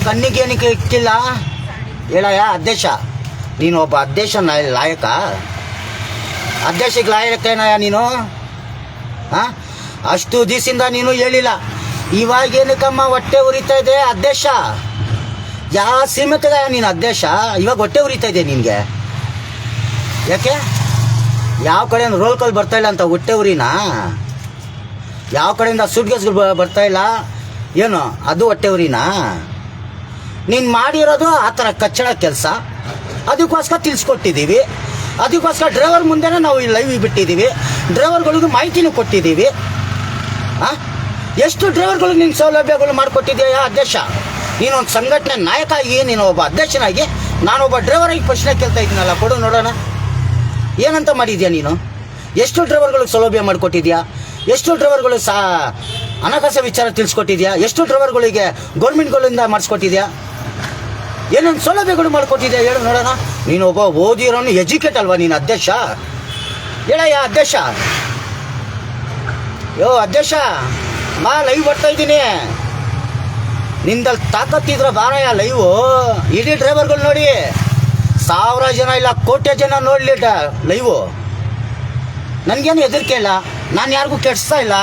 ಕಣ್ಣಿಗೆ ಏನಕ್ಕೆ ಇಕ್ಕಿಲ್ಲ? ಹೇಳಯ್ಯ ಅಧ್ಯಕ್ಷ, ನೀನು ಒಬ್ಬ ಅಧ್ಯಕ್ಷ ಲಾಯಕ? ಅಧ್ಯಕ್ಷಕ್ಕೆ ಲಾಯಕೇನಯ್ಯ ನೀನು? ಅಷ್ಟು ದಿವಸದಿಂದ ನೀನು ಹೇಳಿಲ್ಲ. ಇವಾಗ ಏನಕ್ಕಮ್ಮ ಹೊಟ್ಟೆ ಉರಿತಾ ಇದೆ ಅಧ್ಯಕ್ಷ? ಯಾವ ಸೀಮಿತದ ನೀನು ಅಧ್ಯಕ್ಷ? ಇವಾಗ ಹೊಟ್ಟೆ ಉರಿತಾ ಇದೆ ನಿನಗೆ? ಯಾಕೆ? ಯಾವ ಕಡೆಯಿಂದ ರೋಲ್ ಕಾಲ್ ಬರ್ತಾಯಿಲ್ಲ ಅಂತ ಹೊಟ್ಟೆ ಉರಿನಾ? ಯಾವ ಕಡೆಯಿಂದ ಸೂಟ್ಕೇಸ್ಗಳು ಬರ್ತಾಯಿಲ್ಲ ಏನು ಅದು ಹೊಟ್ಟೆ ಉರಿನಾ? ನೀನು ಮಾಡಿರೋದು ಆ ಥರ ಕಚ್ಚಡ ಕೆಲಸ. ಅದಕ್ಕೋಸ್ಕರ ತಿಳಿಸ್ಕೊಟ್ಟಿದ್ದೀವಿ, ಅದಕ್ಕೋಸ್ಕರ ಡ್ರೈವರ್ ಮುಂದೆನೇ ನಾವು ಈ ಲೈವ್ ಬಿಟ್ಟಿದ್ದೀವಿ, ಡ್ರೈವರ್ಗಳಿಗೂ ಮಾಹಿತಿನೂ ಕೊಟ್ಟಿದ್ದೀವಿ. ಎಷ್ಟು ಡ್ರೈವರ್ಗಳಿಗೆ ನಿನ್ನ ಸೌಲಭ್ಯಗಳು ಮಾಡಿಕೊಟ್ಟಿದೆಯಾ ಅಧ್ಯಕ್ಷ? ನೀನೊಂದು ಸಂಘಟನೆ ನಾಯಕ ಆಗಿ, ನೀನು ಒಬ್ಬ ಅಧ್ಯಕ್ಷನಾಗಿ, ನಾನೊಬ್ಬ ಡ್ರೈವರಾಗಿ ಪ್ರಶ್ನೆ ಕೇಳ್ತಾ ಇದ್ದೀನಲ್ಲ, ಕೊಡು ನೋಡೋಣ. ಏನಂತ ಮಾಡಿದ್ಯಾ ನೀನು? ಎಷ್ಟು ಡ್ರೈವರ್ಗಳಿಗೆ ಸೌಲಭ್ಯ ಮಾಡಿಕೊಟ್ಟಿದ್ಯಾ? ಎಷ್ಟು ಡ್ರೈವರ್ಗಳು ಹಣಕಾಸು ವಿಚಾರ ತಿಳಿಸ್ಕೊಟ್ಟಿದ್ಯಾ? ಎಷ್ಟು ಡ್ರೈವರ್ಗಳಿಗೆ ಗೌರ್ಮೆಂಟ್ಗಳಿಂದ ಮಾಡಿಸ್ಕೊಟ್ಟಿದ್ಯಾ? ಏನೇನು ಸೌಲಭ್ಯಗಳು ಮಾಡಿಕೊಟ್ಟಿದ್ಯಾ ಹೇಳು ನೋಡೋಣ. ನೀನು ಒಬ್ಬ ಓದಿರೋನು, ಎಜುಕೇಟ್ ಅಲ್ವಾ ನೀನು ಅಧ್ಯಕ್ಷ? ಹೇಳಯ್ಯ ಅಧ್ಯಕ್ಷ. ಅಧ್ಯಕ್ಷ ಬಾ, ಲೈವ್ ಬರ್ತಾ ಇದ್ದೀನಿ. ನಿಂದಲ್ಲಿ ತಾಕತ್ತಿದ್ರೆ ಬಾರಯ್ಯ ಲೈವು. ಇಡೀ ಡ್ರೈವರ್ಗಳು ನೋಡಿ, 1000 ಜನ ಇಲ್ಲ ಕೋಟಿ ಜನ ನೋಡಲಿ ಲೈವು. ನನಗೇನು ಹೆದರಿಕೆ ಇಲ್ಲ, ನಾನು ಯಾರಿಗೂ ಕೆಡಿಸ್ತಾ ಇಲ್ಲ,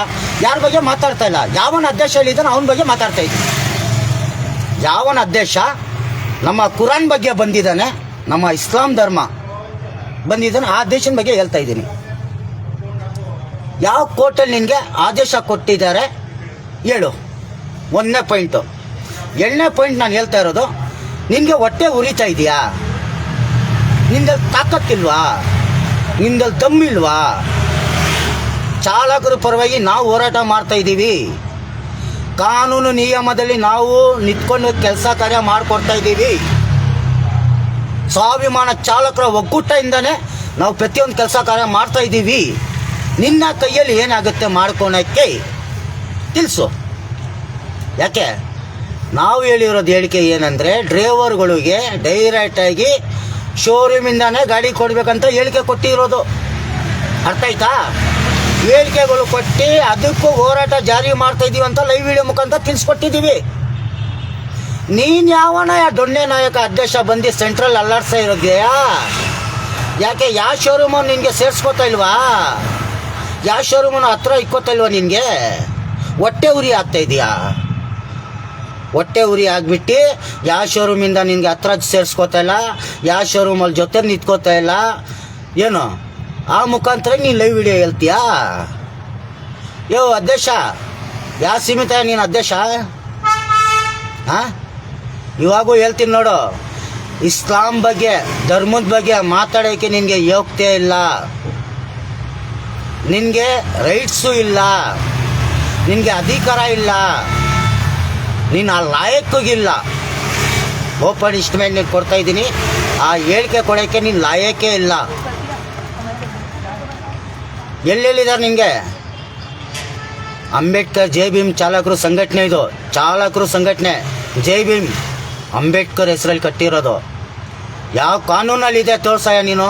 ಯಾರ ಬಗ್ಗೆ ಮಾತಾಡ್ತಾ ಇಲ್ಲ. ಯಾವನ ಅಧ್ಯಕ್ಷ ಹೇಳಿದ್ದಾನೆ ಅವನ ಬಗ್ಗೆ ಮಾತಾಡ್ತಾ ಇದ್ದೀನಿ. ಯಾವನ ಅಧ್ಯಕ್ಷ ನಮ್ಮ ಕುರಾನ್ ಬಗ್ಗೆ ಬಂದಿದ್ದಾನೆ, ನಮ್ಮ ಇಸ್ಲಾಂ ಧರ್ಮ ಬಂದಿದ್ದಾನೆ, ಆ ದೇಶದ ಬಗ್ಗೆ ಹೇಳ್ತಾ ಇದ್ದೀನಿ. ಯಾವ ಕೋರ್ಟಲ್ಲಿ ನಿನಗೆ ಆದೇಶ ಕೊಟ್ಟಿದ್ದಾರೆ ಹೇಳು. 1ನೇ ಪಾಯಿಂಟು. 2ನೇ ಪಾಯಿಂಟ್ ನಾನು ಹೇಳ್ತಾ ಇರೋದು, ನಿನಗೆ ಹೊಟ್ಟೆ ಉರಿತಾ ಇದೆಯಾ? ನಿಂದಲ್ಲಿ ತಾಕತ್ತಿಲ್ವಾ? ನಿಂದಲ್ಲಿ ದಮ್ಮಿಲ್ವಾ? ಚಾಲಕರ ಪರವಾಗಿ ನಾವು ಹೋರಾಟ ಮಾಡ್ತಾ ಇದ್ದೀವಿ. ಕಾನೂನು ನಿಯಮದಲ್ಲಿ ನಾವು ನಿಂತ್ಕೊಂಡು ಕೆಲಸ ಕಾರ್ಯ ಮಾಡಿಕೊಡ್ತಾ ಇದ್ದೀವಿ. ಸ್ವಾಭಿಮಾನ ಚಾಲಕರ ಒಕ್ಕೂಟದಿಂದನೇ ನಾವು ಪ್ರತಿಯೊಂದು ಕೆಲಸ ಕಾರ್ಯ ಮಾಡ್ತಾ ಇದ್ದೀವಿ. ನಿನ್ನ ಕೈಯಲ್ಲಿ ಏನಾಗುತ್ತೆ ಮಾಡ್ಕೊಳಕ್ಕೆ ತಿಳಿಸು. ಯಾಕೆ ನಾವು ಹೇಳಿರೋದು ಹೇಳಿಕೆ ಏನಂದರೆ, ಡ್ರೈವರ್ಗಳಿಗೆ ಡೈರೆಕ್ಟಾಗಿ ಶೋರೂಮಿಂದಾನೇ ಗಾಡಿ ಕೊಡಬೇಕಂತ ಹೇಳಿಕೆ ಕೊಟ್ಟಿರೋದು. ಅರ್ಥ ಆಯ್ತಾ? ಹೇಳಿಕೆಗಳು ಕೊಟ್ಟು ಅದಕ್ಕೂ ಹೋರಾಟ ಜಾರಿ ಮಾಡ್ತಾಯಿದ್ದೀವಿ ಅಂತ ಲೈವ್ ವಿಡಿಯೋ ಮುಖಾಂತರ ತಿಳಿಸ್ಕೊಟ್ಟಿದ್ದೀವಿ. ನೀನು ಯಾವನ ದೊಣ್ಣೆ ನಾಯಕ ಅಧ್ಯಕ್ಷ ಬಂದು ಸೆಂಟ್ರಲ್ ಅಲ್ಲಾಡ್ಸ್ತಾ ಇರೋದ್ಯಾ? ಯಾಕೆ ಯಾವ ಶೋರೂಮು ನಿನಗೆ ಸೇರಿಸ್ಕೊತಾ ಇಲ್ವಾ? ಯಾವ ಶೋರೂಮನ್ನು ಹತ್ರ ಇಕ್ಕೋತಾ ಇಲ್ವಾ ನಿನಗೆ? ಹೊಟ್ಟೆ ಉರಿ ಆಗ್ತಾ ಇದೆಯಾ? ಹೊಟ್ಟೆ ಉರಿ ಆಗಿಬಿಟ್ಟು ಯಾವ ಶೋರೂಮಿಂದ ನಿನಗೆ ಹತ್ರ ಸೇರಿಸ್ಕೋತಾ ಇಲ್ಲ, ಯಾವ ಶೋರೂಮಲ್ಲಿ ಜೊತೆ ನಿಂತ್ಕೋತಾ ಇಲ್ಲ, ಏನು ಆ ಮುಖಾಂತರ ನೀನು ಲೈವ್ ವಿಡಿಯೋ ಹೇಳ್ತೀಯಾ? ಅಧ್ಯಕ್ಷ ಯಾವ ಸೀಮಿತ ನೀನು ಅಧ್ಯಕ್ಷ? ಹಾಂ, ಇವಾಗೂ ಹೇಳ್ತೀನಿ ನೋಡು, ಇಸ್ಲಾಂ ಬಗ್ಗೆ ಧರ್ಮದ ಬಗ್ಗೆ ಮಾತಾಡೋಕ್ಕೆ ನಿನಗೆ ಯೋಗ್ಯತೆ ಇಲ್ಲ, ನಿನಗೆ ರೈಟ್ಸು ಇಲ್ಲ, ನಿನಗೆ ಅಧಿಕಾರ ಇಲ್ಲ, ನೀನು ಆ ಲಾಯಕ್ಕಿಲ್ಲ. ಓಪನ್ ಇಷ್ಟಮೇಲೆ ನೀನು ಕೊಡ್ತಾಯಿದ್ದೀನಿ, ಆ ಹೇಳಿಕೆ ಕೊಡೋಕ್ಕೆ ನೀನು ಲಾಯಕ್ಕೇ ಇಲ್ಲ. ಎಲ್ಲೆಲ್ಲಿದ್ದಾರೆ ನಿನಗೆ? ಅಂಬೇಡ್ಕರ್ ಜೈ ಭೀಮ್ ಚಾಲಕರು ಸಂಘಟನೆ, ಇದು ಚಾಲಕರು ಸಂಘಟನೆ ಜೈ ಭೀಮ್ ಅಂಬೇಡ್ಕರ್ ಹೆಸರಲ್ಲಿ ಕಟ್ಟಿರೋದು. ಯಾವ ಕಾನೂನಲ್ಲಿದೆ ತೋರ್ಸಯ್ಯ ನೀನು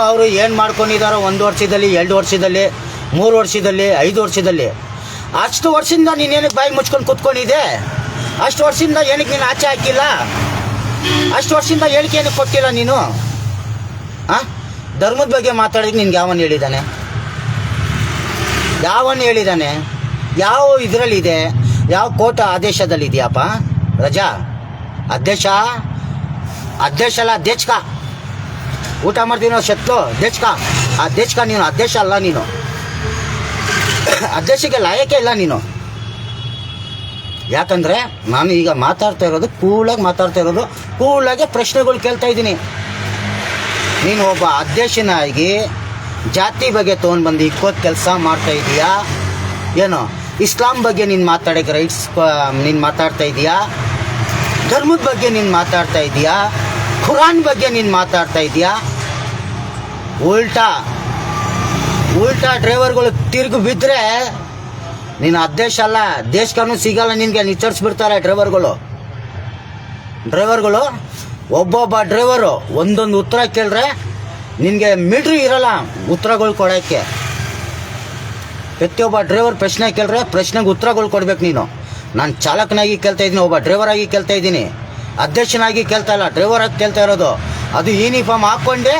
ಅವರು ಏನು ಮಾಡ್ಕೊಂಡಿದ್ದಾರೋ 1 ವರ್ಷದಲ್ಲಿ, 2 ವರ್ಷದಲ್ಲಿ, 3 ವರ್ಷದಲ್ಲಿ, 5 ವರ್ಷದಲ್ಲಿ, ಅಷ್ಟು ವರ್ಷದಿಂದ ನೀನೇನಕ್ಕೆ ಬಾಯಿ ಮುಚ್ಕೊಂಡು ಕೂತ್ಕೊಂಡಿದ್ದೆ? ಅಷ್ಟು ವರ್ಷದಿಂದ ಏನಕ್ಕೆ ನೀನು ಆಚೆ ಹಾಕಿಲ್ಲ? ಅಷ್ಟು ವರ್ಷದಿಂದ ಹೇಳಿಕೆ ಏನಕ್ಕೆ ಕೊಟ್ಟಿಲ್ಲ ನೀನು? ಹಾಂ, ಧರ್ಮದ ಬಗ್ಗೆ ಮಾತಾಡೋಕ್ಕೆ ನಿನ್ಗೆ ಯಾವನು ಹೇಳಿದ್ದಾನೆ? ಯಾವ ಇದರಲ್ಲಿದೆ? ಯಾವ ಕೋರ್ಟ್ ಆದೇಶದಲ್ಲಿ ಇದೆಯಪ್ಪ? ರಜಾ ಅಧ್ಯಕ್ಷ ಅಲ್ಲ, ಅಧ್ಯಕ್ಷ ಊಟ ಮಾಡ್ತೀನೋ ಶತ್ರು ಅಧ್ಯಕ್ಷ. ಅಧ್ಯಕ್ಷ ನೀನು ಅಧ್ಯಕ್ಷ ಅಲ್ಲ, ನೀನು ಅಧ್ಯಕ್ಷಕ್ಕೆ ಲಾಯಕ್ಕೆ ಇಲ್ಲ ನೀನು. ಯಾಕಂದರೆ ನಾನು ಈಗ ಮಾತಾಡ್ತಾ ಇರೋದು ಕೂಲಾಗಿ ಪ್ರಶ್ನೆಗಳು ಕೇಳ್ತಾ ಇದ್ದೀನಿ. ನೀನು ಒಬ್ಬ ಅಧ್ಯಕ್ಷನಾಗಿ ಜಾತಿ ಬಗ್ಗೆ ತೊಗೊಂಡ್ಬಂದು ಇಕ್ಕೋದು ಕೆಲಸ ಮಾಡ್ತಾ ಇದೀಯಾ? ಏನು ಇಸ್ಲಾಂ ಬಗ್ಗೆ ನೀನು ಮಾತಾಡೋಕ್ಕೆ ರೈಟ್ಸ್ ನೀನು ಮಾತಾಡ್ತಾ ಇದೀಯಾ? ಧರ್ಮದ ಬಗ್ಗೆ ನೀನು ಮಾತಾಡ್ತಾ ಇದೀಯಾ? ಖುರಾನ್ ಬಗ್ಗೆ ನೀನು ಮಾತಾಡ್ತಾ ಇದೀಯಾ? ಉಲ್ಟಾ ಡ್ರೈವರ್ಗಳು ತಿರುಗಿ ಬಿದ್ದರೆ ನೀನು ಅಧ್ಯಕ್ಷ ಅಲ್ಲ, ದೇಶಕ್ಕೂ ಸಿಗಲ್ಲ ನಿನಗೆ, ನಿಚ್ಚರಿಸ್ಬಿಡ್ತಾರೆ ಡ್ರೈವರ್ಗಳು. ಒಬ್ಬೊಬ್ಬ ಡ್ರೈವರು ಒಂದೊಂದು ಉತ್ತರ ಕೇಳಿದ್ರೆ ನಿನಗೆ ಮಿಡ್ರಿ ಇರಲ್ಲ ಉತ್ತರಗಳು ಕೊಡೋಕ್ಕೆ. ಪ್ರತಿಯೊಬ್ಬ ಡ್ರೈವರ್ ಪ್ರಶ್ನೆ ಕೇಳಿದ್ರೆ ಪ್ರಶ್ನೆಗೆ ಉತ್ತರಗಳು ಕೊಡ್ಬೇಕು ನೀನು. ನಾನು ಚಾಲಕನಾಗಿ ಕೇಳ್ತಾ ಇದ್ದೀನಿ, ಒಬ್ಬ ಡ್ರೈವರಾಗಿ ಕೇಳ್ತಾ ಇದ್ದೀನಿ, ಅಧ್ಯಕ್ಷನಾಗಿ ಕೇಳ್ತಾ ಇಲ್ಲ, ಡ್ರೈವರಾಗಿ ಕೇಳ್ತಾ ಇರೋದು. ಅದು ಯೂನಿಫಾರ್ಮ್ ಹಾಕ್ಕೊಂಡೆ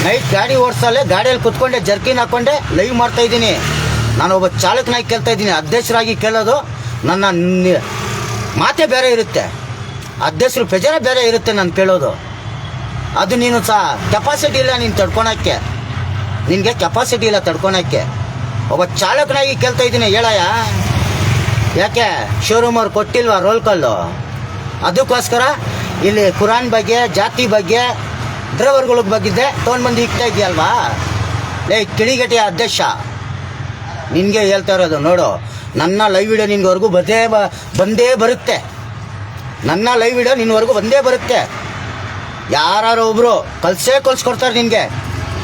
ನೈಟ್ ಗಾಡಿ ಓಡಿಸಲ್ಲೇ ಗಾಡಿಯಲ್ಲಿ ಕುತ್ಕೊಂಡೆ ಜರ್ಕಿನ್ ಹಾಕ್ಕೊಂಡೆ ಲೈವ್ ಮಾಡ್ತಾಯಿದ್ದೀನಿ. ನಾನು ಒಬ್ಬ ಚಾಲಕನಾಗಿ ಕೇಳ್ತಾ ಇದ್ದೀನಿ. ಅಧ್ಯಕ್ಷರಾಗಿ ಕೇಳೋದು ನನ್ನ ಮಾತೇ ಬೇರೆ ಇರುತ್ತೆ, ಅಧ್ಯಕ್ಷರು ಪ್ರೆಜರೇ ಬೇರೆ ಇರುತ್ತೆ ನಾನು ಕೇಳೋದು. ಅದು ನೀನು ಕೆಪಾಸಿಟಿ ಇಲ್ಲ ನೀನು ತಡ್ಕೊಳಕ್ಕೆ, ನಿನಗೆ ಕೆಪಾಸಿಟಿ ಇಲ್ಲ ತಡ್ಕೊಳಕ್ಕೆ. ಒಬ್ಬ ಚಾಲಕನಾಗಿ ಕೇಳ್ತಾ ಇದ್ದೀನಿ, ಹೇಳಯ್ಯ ಯಾಕೆ ಶೋರೂಮವ್ರು ಕೊಟ್ಟಿಲ್ವಾ ರೋಲ್ ಕಾಲು? ಅದಕ್ಕೋಸ್ಕರ ಇಲ್ಲಿ ಕುರಾನ್ ಬಗ್ಗೆ ಜಾತಿ ಬಗ್ಗೆ ಡ್ರೈವರ್ಗಳ ಬಗ್ಗೆ ತೊಗೊಂಡ್ಬಂದು ಇಕ್ತಾ ಇದೆಯಲ್ವಾ? ಕಿಡಿಗಟ್ಟಿಯ ಅಧ್ಯಕ್ಷ ನಿನಗೆ ಹೇಳ್ತಾ ಇರೋದು ನೋಡು. ನನ್ನ ಲೈವ್ ವಿಡಿಯೋ ನಿನ್ವರೆಗೂ ಬಂದೇ ಬರುತ್ತೆ. ನನ್ನ ಲೈವ್ ವಿಡಿಯೋ ನಿನ್ನವರೆಗೂ ಬಂದೇ ಬರುತ್ತೆ. ಯಾರು ಒಬ್ಬರು ಕಲ್ಸ್ಕೊಡ್ತಾರೆ ನಿನಗೆ.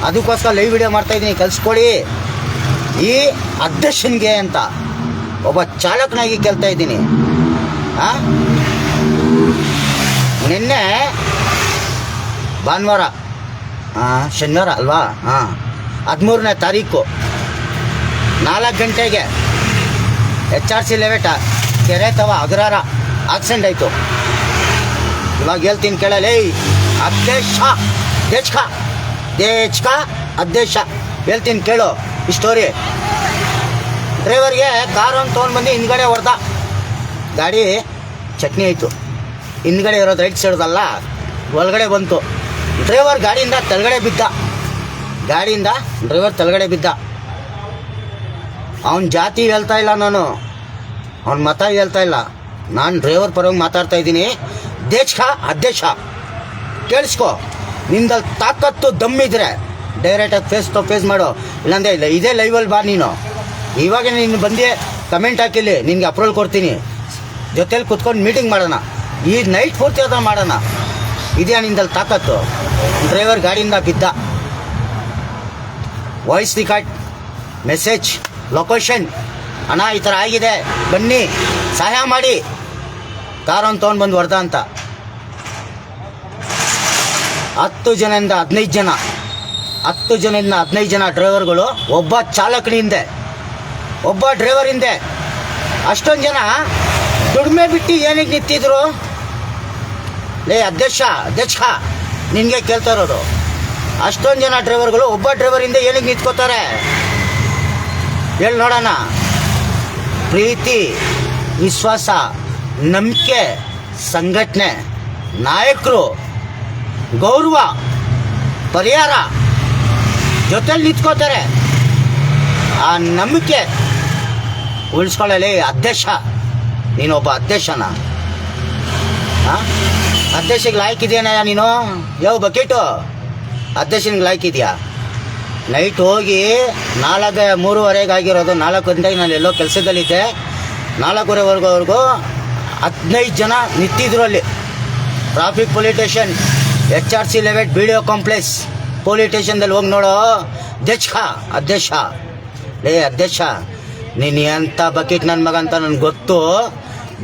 ಅದಕ್ಕೋಸ್ಕರ ಲೈವ್ ವಿಡಿಯೋ ಮಾಡ್ತಾಯಿದ್ದೀನಿ, ಕಲಿಸ್ಕೊಡಿ ಈ ಅಧ್ಯಕ್ಷನಿಗೆ ಅಂತ ಒಬ್ಬ ಚಾಲಕನಾಗಿ ಕೇಳ್ತಾ ಇದ್ದೀನಿ. ನಿನ್ನೆ ಭಾನುವಾರ ಶನಿವಾರ ಅಲ್ವಾ? 13ನೇ ತಾರೀಕು 4 ಗಂಟೆಗೆ HRC ಲೆವೆಟ ಕೆರೆ ಅಗ್ರಹಾರ ಆಕ್ಸಿಡೆಂಟ್ ಆಯಿತು. ಇವಾಗ ಹೇಳ್ತೀನಿ ಕೇಳಲೇ, ಅಧ್ಯಕ್ಷ ಅಧ್ಯಕ್ಷ ಹೇಳ್ತೀನಿ ಕೇಳು ಈ ಸ್ಟೋರಿ. ಡ್ರೈವರ್ಗೆ ಕಾರನ್ನು ತೊಗೊಂಡ್ಬಂದು ಹಿಂದ್ಗಡೆ ಹೊಡೆದ, ಗಾಡಿ ಚಟ್ನಿ ಆಯಿತು. ಹಿಂದ್ಗಡೆ ಇರೋದು ರೈಟ್ ಸೈಡ್ದಲ್ಲ, ಒಳಗಡೆ ಬಂತು. ಡ್ರೈವರ್ ಗಾಡಿಯಿಂದ ತಳಗಡೆ ಬಿದ್ದ. ಅವನ ಜಾತಿ ಹೇಳ್ತಾ ಇಲ್ಲ ನಾನು, ಅವನ ಮತ ಹೇಳ್ತಾ ಇಲ್ಲ, ನಾನು ಡ್ರೈವರ್ ಪರವಾಗಿ ಮಾತಾಡ್ತಾ ಇದ್ದೀನಿ. ಅಧ್ಯಕ್ಷ ಕೇಳಿಸ್ಕೊ, ನಿಂದಲ್ಲಿ ತಾಕತ್ತು ದಮ್ಮಿದ್ರೆ ಡೈರೆಕ್ಟಾಗಿ ಫೇಸ್ ಟು ಫೇಸ್ ಮಾಡು, ಇಲ್ಲಾಂದರೆ ಇಲ್ಲ ಇದೇ ಲೈವಲ್ಲಿ ಬಾ ನೀನು. ಇವಾಗ ನೀನು ಬಂದು ಕಮೆಂಟ್ ಹಾಕಿಲ್ಲಿ, ನಿನಗೆ ಅಪ್ರೂವಲ್ ಕೊಡ್ತೀನಿ. ಜೊತೇಲಿ ಕುತ್ಕೊಂಡು ಮೀಟಿಂಗ್ ಮಾಡೋಣ, ಈ ನೈಟ್ ಪೂರ್ತಿ ಅದ ಮಾಡೋಣ. ಇದೆಯಾ ನಿಂದಲ್ಲಿ ತಾಕತ್ತು? ಡ್ರೈವರ್ ಗಾಡಿಯಿಂದ ಬಿದ್ದ, ವಾಯ್ಸ್ ರಿಕಾರ್ಡ್, ಮೆಸೇಜ್, ಲೊಕೇಶನ್, ಅಣ್ಣ ಈ ಥರ ಆಗಿದೆ ಬನ್ನಿ ಸಹಾಯ ಮಾಡಿ, ಕಾರನ್ನು ತೊಗೊಂಡು ಬಂದು ವರ್ಧ ಅಂತ. 10 ಜನದಿಂದ 15 ಜನ 10 ಜನದಿಂದ 15 ಜನ ಡ್ರೈವರ್ಗಳು, ಒಬ್ಬ ಚಾಲಕನ ಹಿಂದೆ, ಒಬ್ಬ ಡ್ರೈವರ್ ಹಿಂದೆ. ಅಷ್ಟೊಂದು ಜನ ದುಡಿಮೆ ಬಿಟ್ಟು ಏನಕ್ಕೆ ನಿಂತಿದ್ರು? ಲೇ ಅಧ್ಯಕ್ಷ ನಿನಗೆ ಕೇಳ್ತಾ ಇರೋದು. ಅಷ್ಟೊಂದು ಜನ ಡ್ರೈವರ್ಗಳು ಒಬ್ಬ ಡ್ರೈವರ್ ಹಿಂದೆ ಏನಕ್ಕೆ ನಿಂತ್ಕೋತಾರೆ ಹೇಳಿ ನೋಡೋಣ. ಪ್ರೀತಿ, ವಿಶ್ವಾಸ, ನಂಬಿಕೆ, ಸಂಘಟನೆ, ನಾಯಕರು, ಗೌರವ, ಪರಿಹಾರ ಜೊತೆಲಿ ನಿಂತ್ಕೋತಾರೆ. ಆ ನಂಬಿಕೆ ಉಳಿಸ್ಕೊಳ್ಳಲಿ. ಅಧ್ಯಕ್ಷ, ನೀನೊಬ್ಬ ಅಧ್ಯಕ್ಷನ? ಅಧ್ಯಕ್ಷಗೆ ಲಾಯ್ಕಿದೆಯಾ ನೀನು? ಯಾವ ಬಕೆಟು ಅಧ್ಯಕ್ಷನಿಗೆ ಲಾಯ್ಕಿದ್ಯಾ? ನೈಟ್ ಹೋಗಿ 3:30 ಆಗಿರೋದು, 4 ಗಂಟೆಗೆ ನಾನು ಎಲ್ಲೋ ಕೆಲಸದಲ್ಲಿದ್ದೆ. 4:15 15 ಜನ ನಿಂತಿದ್ರು ಅಲ್ಲಿ. ಟ್ರಾಫಿಕ್ ಪೊಲೀಸ್ ಸ್ಟೇಷನ್, HRC ಲೆವೆಟ್ BDO ಕಾಂಪ್ಲೆಕ್ಸ್ ಪೊಲೀಸ್ ಸ್ಟೇಷನ್ದಲ್ಲಿ ಹೋಗಿ ನೋಡೋ. ಅಧ್ಯಕ್ಷ ಲೇ ಅಧ್ಯಕ್ಷ, ನೀನು ಎಂಥ ಬಕೆಟ್ ನನ್ನ ಮಗ ಅಂತ ನನಗೆ ಗೊತ್ತು.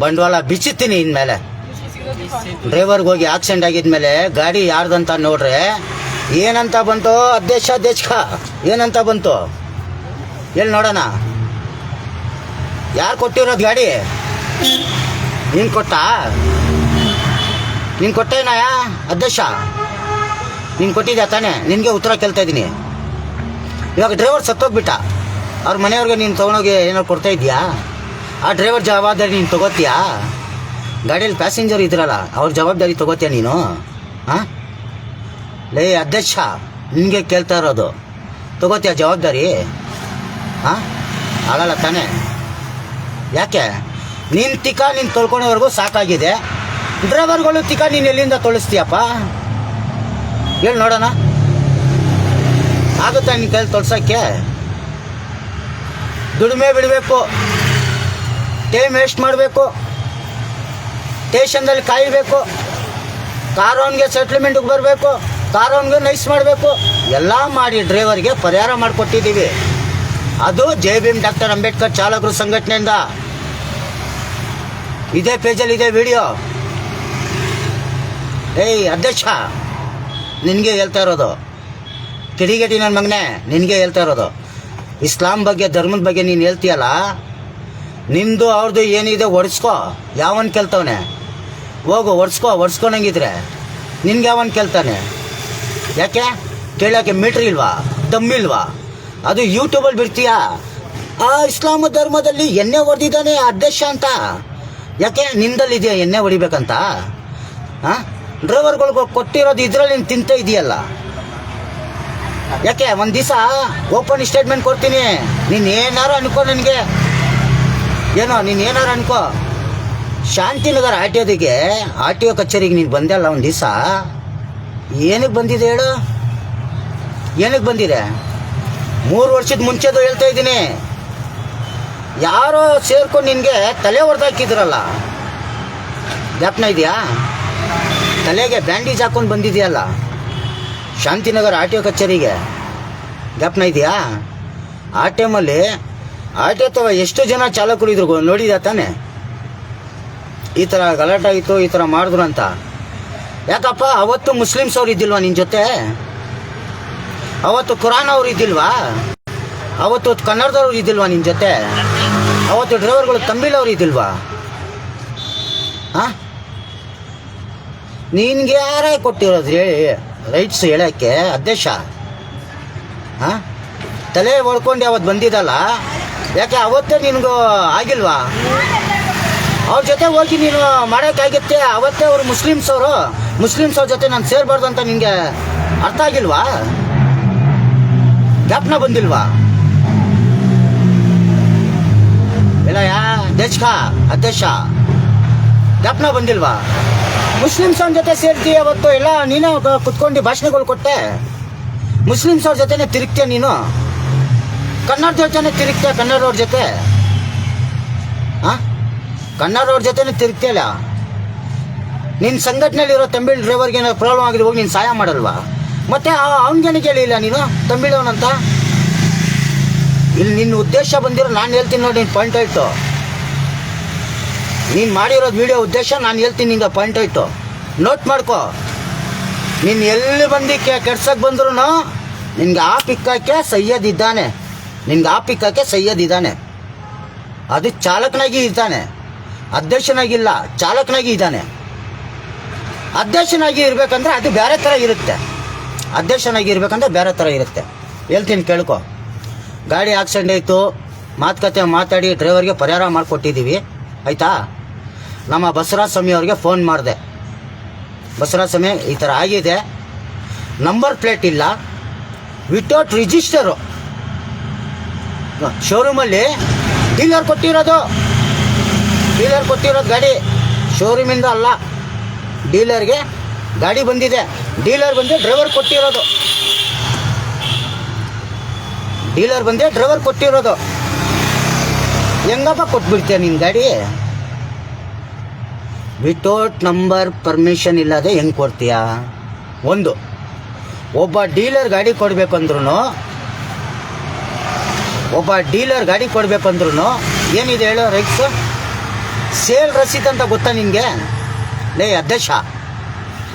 ಬಂಡವಾಳ ಬಿಚ್ಚುತ್ತೀನಿ ಇನ್ಮೇಲೆ. ಡ್ರೈವರ್ಗೆ ಹೋಗಿ ಆಕ್ಸಿಡೆಂಟ್ ಆಗಿದ್ಮೇಲೆ ಗಾಡಿ ಯಾರ್ದಂತ ನೋಡ್ರೆ ಏನಂತ ಬಂತು? ಅಧ್ಯಕ್ಷ ಏನಂತ ಬಂತು ಎಲ್ಲಿ ನೋಡೋಣ. ಯಾರು ಕೊಟ್ಟಿರೋದು ಗಾಡಿ? ನೀನು ಕೊಟ್ಟೇನಾಯ ಅಧ್ಯಕ್ಷ? ನೀನು ಕೊಟ್ಟಿದ್ಯಾ ತಾನೇ? ನಿನಗೆ ಉತ್ತರ ಕೇಳ್ತಾ ಇದ್ದೀನಿ. ಇವಾಗ ಡ್ರೈವರ್ ಸತ್ತೋಗ್ಬಿಟ್ಟ, ಅವ್ರ ಮನೆಯವ್ರಿಗೆ ನೀನು ತೊಗೊಂಡೋಗಿ ಏನೋ ಕೊಡ್ತಾ ಇದೆಯಾ? ಆ ಡ್ರೈವರ್ ಜವಾಬ್ದಾರಿ ನೀನು ತೊಗೋತೀಯಾ? ಗಾಡಿಯಲ್ಲಿ ಪ್ಯಾಸೆಂಜರ್ ಇದ್ರಲ್ಲ, ಅವ್ರ ಜವಾಬ್ದಾರಿ ತೊಗೋತೀಯ ನೀನು? ಹಾಂ ಲೇ ಅಧ್ಯಕ್ಷ, ನಿನಗೆ ಕೇಳ್ತಾ ಇರೋದು. ತೊಗೋತೀಯ ಜವಾಬ್ದಾರಿ? ಹಾಂ ಆಗಲ್ಲ ತಾನೇ? ಯಾಕೆ? ನೀನು ನೀನು ತೊಳ್ಕೊಳೋವರೆಗೂ ಸಾಕಾಗಿದೆ. ಡ್ರೈವರ್ಗಳು ನೀನು ಎಲ್ಲಿಂದ ತೊಳಿಸ್ತೀಯಪ್ಪ ಹೇಳಿ ನೋಡೋಣ. ಆಗುತ್ತಾ ನಿನ್ನ ಕೈಲಿ ತೊಳ್ಸೋಕ್ಕೆ? ದುಡಿಮೆ ಬಿಡಬೇಕು, ಟೈಮ್ ವೇಸ್ಟ್ ಮಾಡಬೇಕು, ಸ್ಟೇಷನ್ದಲ್ಲಿ ಕಾಯಬೇಕು, ಕಾರೋನ್ಗೆ ಸೆಟ್ಲ್ಮೆಂಟ್ಗೆ ಬರಬೇಕು, ಕಾರೋನ್ಗೆ ನೈಸ್ ಮಾಡಬೇಕು, ಎಲ್ಲ ಮಾಡಿ ಡ್ರೈವರ್ಗೆ ಪರಿಹಾರ ಮಾಡಿಕೊಟ್ಟಿದ್ದೀವಿ. ಅದು ಜೈ ಭೀಮ್ ಡಾಕ್ಟರ್ ಅಂಬೇಡ್ಕರ್ ಚಾಲಕರು ಸಂಘಟನೆಯಿಂದ. ಇದೇ ಪೇಜಲ್ಲಿ ಇದೆ ವಿಡಿಯೋ. ಏಯ್ ಅಧ್ಯಕ್ಷ, ನಿನಗೆ ಹೇಳ್ತಾ ಇರೋದು. ಕಿಡಿಗೇಟಿ ನನ್ನ ಮಗನೇ, ನಿನಗೆ ಹೇಳ್ತಾ ಇರೋದು. ಇಸ್ಲಾಂ ಬಗ್ಗೆ, ಧರ್ಮದ ಬಗ್ಗೆ ನೀನು ಹೇಳ್ತೀಯಲ್ಲ, ನಿಂದು ಅವ್ರದ್ದು ಏನಿದೆ ಒಡ್ಸ್ಕೋ. ಯಾವನ್ ಕೇಳ್ತವನೆ? ಹೋಗು ಒಡ್ಸ್ಕೊನಂಗಿದ್ರೆ ನಿನ್ಗೆ ಯಾವನ್ ಕೇಳ್ತಾನೆ? ಯಾಕೆ ಕೇಳೋಕ್ಕೆ ಮೀಟ್ರ್ ಇಲ್ವಾ? ದಮ್ಮಿಲ್ವಾ? ಅದು ಯೂಟ್ಯೂಬಲ್ಲಿ ಬಿಡ್ತೀಯಾ? ಆ ಇಸ್ಲಾಂ ಧರ್ಮದಲ್ಲಿ ಎಣ್ಣೆ ಹೊಡೆದಿದ್ದಾನೆ ಅಧ್ಯಕ್ಷ ಅಂತ. ಯಾಕೆ ನಿಂದಲ್ಲಿದೆಯಾ ಎಣ್ಣೆ ಹೊಡಿಬೇಕಂತ? ಹಾಂ ಡ್ರೈವರ್ಗಳಿಗೆ ಕೊಟ್ಟಿರೋದು ಇದರಲ್ಲಿ ನೀನು ತಿಂತ ಇದೆಯಲ್ಲ. ಯಾಕೆ ಒಂದು ದಿವಸ ಓಪನ್ ಸ್ಟೇಟ್ಮೆಂಟ್ ಕೊಡ್ತೀನಿ. ನೀನು ಏನಾರು ಅನ್ಕೋ, ನನಗೆ ಏನೋ ನೀನು ಏನಾರು ಅನ್ಕೋ. ಶಾಂತಿನಗರ ಆರ್ ಟಿ ಒ ಕಚೇರಿಗೆ ನೀನು ಬಂದಲ್ಲ ಒಂದು ದಿವಸ. ಏನಕ್ಕೆ ಬಂದಿದೆ ಹೇಳು? ಏನಕ್ಕೆ ಬಂದಿದೆ? 3 ವರ್ಷದ ಮುಂಚೆದು ಹೇಳ್ತಾ ಇದ್ದೀನಿ. ಯಾರೋ ಸೇರ್ಕೊಂಡು ನಿನಗೆ ತಲೆ ಹೊಡೆದಾಕಿದ್ರಲ್ಲ, ಜ್ಞಾಪನ ಇದೆಯಾ? ತಲೆಗೆ ಬ್ಯಾಂಡೇಜ್ ಹಾಕೊಂಡು ಬಂದಿದೆಯಲ್ಲ ಶಾಂತಿನಗರ ಆರ್ ಟಿ ಒ ಕಚೇರಿಗೆ, ಜ್ಞಾಪನ ಇದೆಯಾ? ಆ ಟೈಮಲ್ಲಿ ಆರ್ ಟಿ ಒ ಎಷ್ಟು ಜನ ಚಾಲಕರು ಇದ್ರು ನೋಡಿದ ತಾನೆ? ಈ ಥರ ಗಲಾಟೆ ಆಯಿತು, ಈ ಥರ ಮಾಡಿದ್ರು ಅಂತ. ಯಾಕಪ್ಪ ಅವತ್ತು ಮುಸ್ಲಿಮ್ಸ್ ಅವ್ರು ಇದ್ದಿಲ್ವಾ ನಿನ್ನ ಜೊತೆ? ಅವತ್ತು ಕುರಾನ್ ಅವ್ರು ಇದ್ದಿಲ್ವಾ? ಅವತ್ತು ಕನ್ನಡದವ್ರು ಇದ್ದಿಲ್ವಾ ನಿನ್ನ ಜೊತೆ? ಅವತ್ತು ಡ್ರೈವರ್ಗಳು ತಮಿಳ್ ಅವ್ರು ಇದ್ದಿಲ್ವಾ? ಹಾಂ ನಿನ್ಗೆ ಯಾರೇ ಕೊಟ್ಟಿರೋದು ಹೇಳಿ ರೈಟ್ಸ್ ಹೇಳೋಕ್ಕೆ ಅಧ್ಯಕ್ಷ? ಹಾಂ ತಲೆ ಹೊಡ್ಕೊಂಡು ಅವತ್ತು ಬಂದಿದ್ದಲ್ಲ, ಯಾಕೆ ಅವತ್ತೇ ನಿನಗೂ ಆಗಿಲ್ವಾ? ಅವ್ರ ಜೊತೆ ಹೋಗಿ ನೀನು ಮಾಡೋಕ್ಕಾಗುತ್ತೆ. ಅವತ್ತೇ ಅವರು ಮುಸ್ಲಿಮ್ಸ್ ಅವ್ರ ಜೊತೆ ನಾನು ಸೇರಬಾರ್ದು ಅಂತ ನಿನಗೆ ಅರ್ಥ ಆಗಿಲ್ವಾ? ಜ್ಞಾಪನ ಬಂದಿಲ್ವಾ? ಇಲ್ಲ ಅಧ್ಯಕ್ಷ ಜ್ಞಾಪನ ಬಂದಿಲ್ವಾ? ಮುಸ್ಲಿಮ್ಸ್ ಅವ್ರ ಜೊತೆ ಸೇರ್ತೀಯ ಅವತ್ತು ಎಲ್ಲ ನೀನು ಕುತ್ಕೊಂಡು ಭಾಷಣಗಳು ಕೊಟ್ಟೆ. ಮುಸ್ಲಿಮ್ಸ್ ಅವ್ರ ಜೊತೆನೆ ತಿರುಗ್ತೀಯ ನೀನು, ಕನ್ನಡದ ಜೊತೆನೆ ತಿರುಗ್ತೀಯ. ಕನ್ನಡವ್ರ ಜೊತೆ ಕನ್ನಡವ್ರ ಜೊತೆನೆ ತಿರುಗ್ತೀಯಲ್ಲ. ನಿನ್ನ ಸಂಘಟನೆಯಲ್ಲಿರೋ ತಮಿಳ್ ಡ್ರೈವರ್ಗೆ ಏನಾದ್ರು ಪ್ರಾಬ್ಲಮ್ ಆಗಿದೆ ಹೋಗಿ ನೀನು ಸಹಾಯ ಮಾಡಲ್ವಾ? ಮತ್ತೆ ಅವ್ನಿಗೇನೆ ಕೇಳಿಲ್ಲ ನೀನು ತಮಿಳವನಂತ? ಇಲ್ಲಿ ನಿನ್ನ ಉದ್ದೇಶ ಬಂದಿರೋ ನಾನು ಹೇಳ್ತೀನಿ ನೋಡಿ, ನಿನ್ನ ಪಾಯಿಂಟ್ ಆಯಿತು. ನೀನು ಮಾಡಿರೋದು ವಿಡಿಯೋ ಉದ್ದೇಶ ನಾನು ಹೇಳ್ತೀನಿ, ನಿಂಗೆ ಪಾಯಿಂಟ್ ಆಯಿತು. ನೋಟ್ ಮಾಡ್ಕೊ. ನೀನು ಎಲ್ಲಿ ಬಂದು ಕೆಡ್ಸಕ್ಕೆ ಬಂದ್ರು ನಿನ್ಗೆ ಆ ಪಿಕ್ಕಕ್ಕೆ ಸೈಯದ್ ಇದ್ದಾನೆ, ನಿನ್ಗೆ ಆ ಪಿಕ್ಕಕ್ಕೆ ಸೈಯದ್ ಇದ್ದಾನೆ. ಅದು ಚಾಲಕನಾಗಿ ಇದ್ದಾನೆ, ಅಧ್ಯಕ್ಷನಾಗಿಲ್ಲ, ಚಾಲಕನಾಗಿ ಇದ್ದಾನೆ. ಅಧ್ಯಕ್ಷನಾಗಿ ಇರಬೇಕಂದ್ರೆ ಅದು ಬೇರೆ ಥರ ಇರುತ್ತೆ. ಅಧ್ಯಕ್ಷನಾಗಿ ಇರಬೇಕಂದ್ರೆ ಬೇರೆ ಥರ ಇರುತ್ತೆ. ಹೇಳ್ತೀನಿ ಕೇಳ್ಕೊ. ಗಾಡಿ ಆಕ್ಸಿಡೆಂಟ್ ಆಯಿತು, ಮಾತುಕತೆ ಮಾತಾಡಿ ಡ್ರೈವರ್ಗೆ ಪರಿಹಾರ ಮಾಡಿಕೊಟ್ಟಿದ್ದೀವಿ, ಆಯಿತಾ. ನಮ್ಮ ಬಸವರಾಜ ಸ್ವಾಮಿ ಅವ್ರಿಗೆ ಫೋನ್ ಮಾಡಿದೆ. ಬಸವರಾಜ ಸ್ವಾಮಿ ಈ ಥರ ಆಗಿದೆ, ನಂಬರ್ ಪ್ಲೇಟ್ ಇಲ್ಲ, ವಿತೌಟ್ ರಿಜಿಸ್ಟರು, ಶೋರೂಮಲ್ಲಿ ಡೀಲರ್ ಕೊಟ್ಟಿರೋದು ಗಾಡಿ, ಶೋರೂಮಿಂದ ಅಲ್ಲ, ಡೀಲರ್ಗೆ ಗಾಡಿ ಬಂದಿದೆ. ಡೀಲರ್ ಬಂದು ಡ್ರೈವರ್ ಕೊಟ್ಟಿರೋದು, ಹೆಂಗಪ್ಪ ಕೊಟ್ಬಿಡ್ತೀಯ ನಿನ್ನ ಗಾಡಿ? ವಿತೌಟ್ ನಂಬರ್ ಪರ್ಮಿಷನ್ ಇಲ್ಲದೆ ಹೆಂಗೆ ಕೊಡ್ತೀಯ? ಒಂದು, ಒಬ್ಬ ಡೀಲರ್ ಗಾಡಿ ಕೊಡಬೇಕಂದ್ರೂ ಏನಿದೆ ಹೇಳೋ ರೈಟ್ಸು? ಸೇಲ್ ರಸೀದ್ ಅಂತ ಗೊತ್ತಾ ನಿನಗೆ? ಲೇ ಅಧ್ಯಕ್ಷ,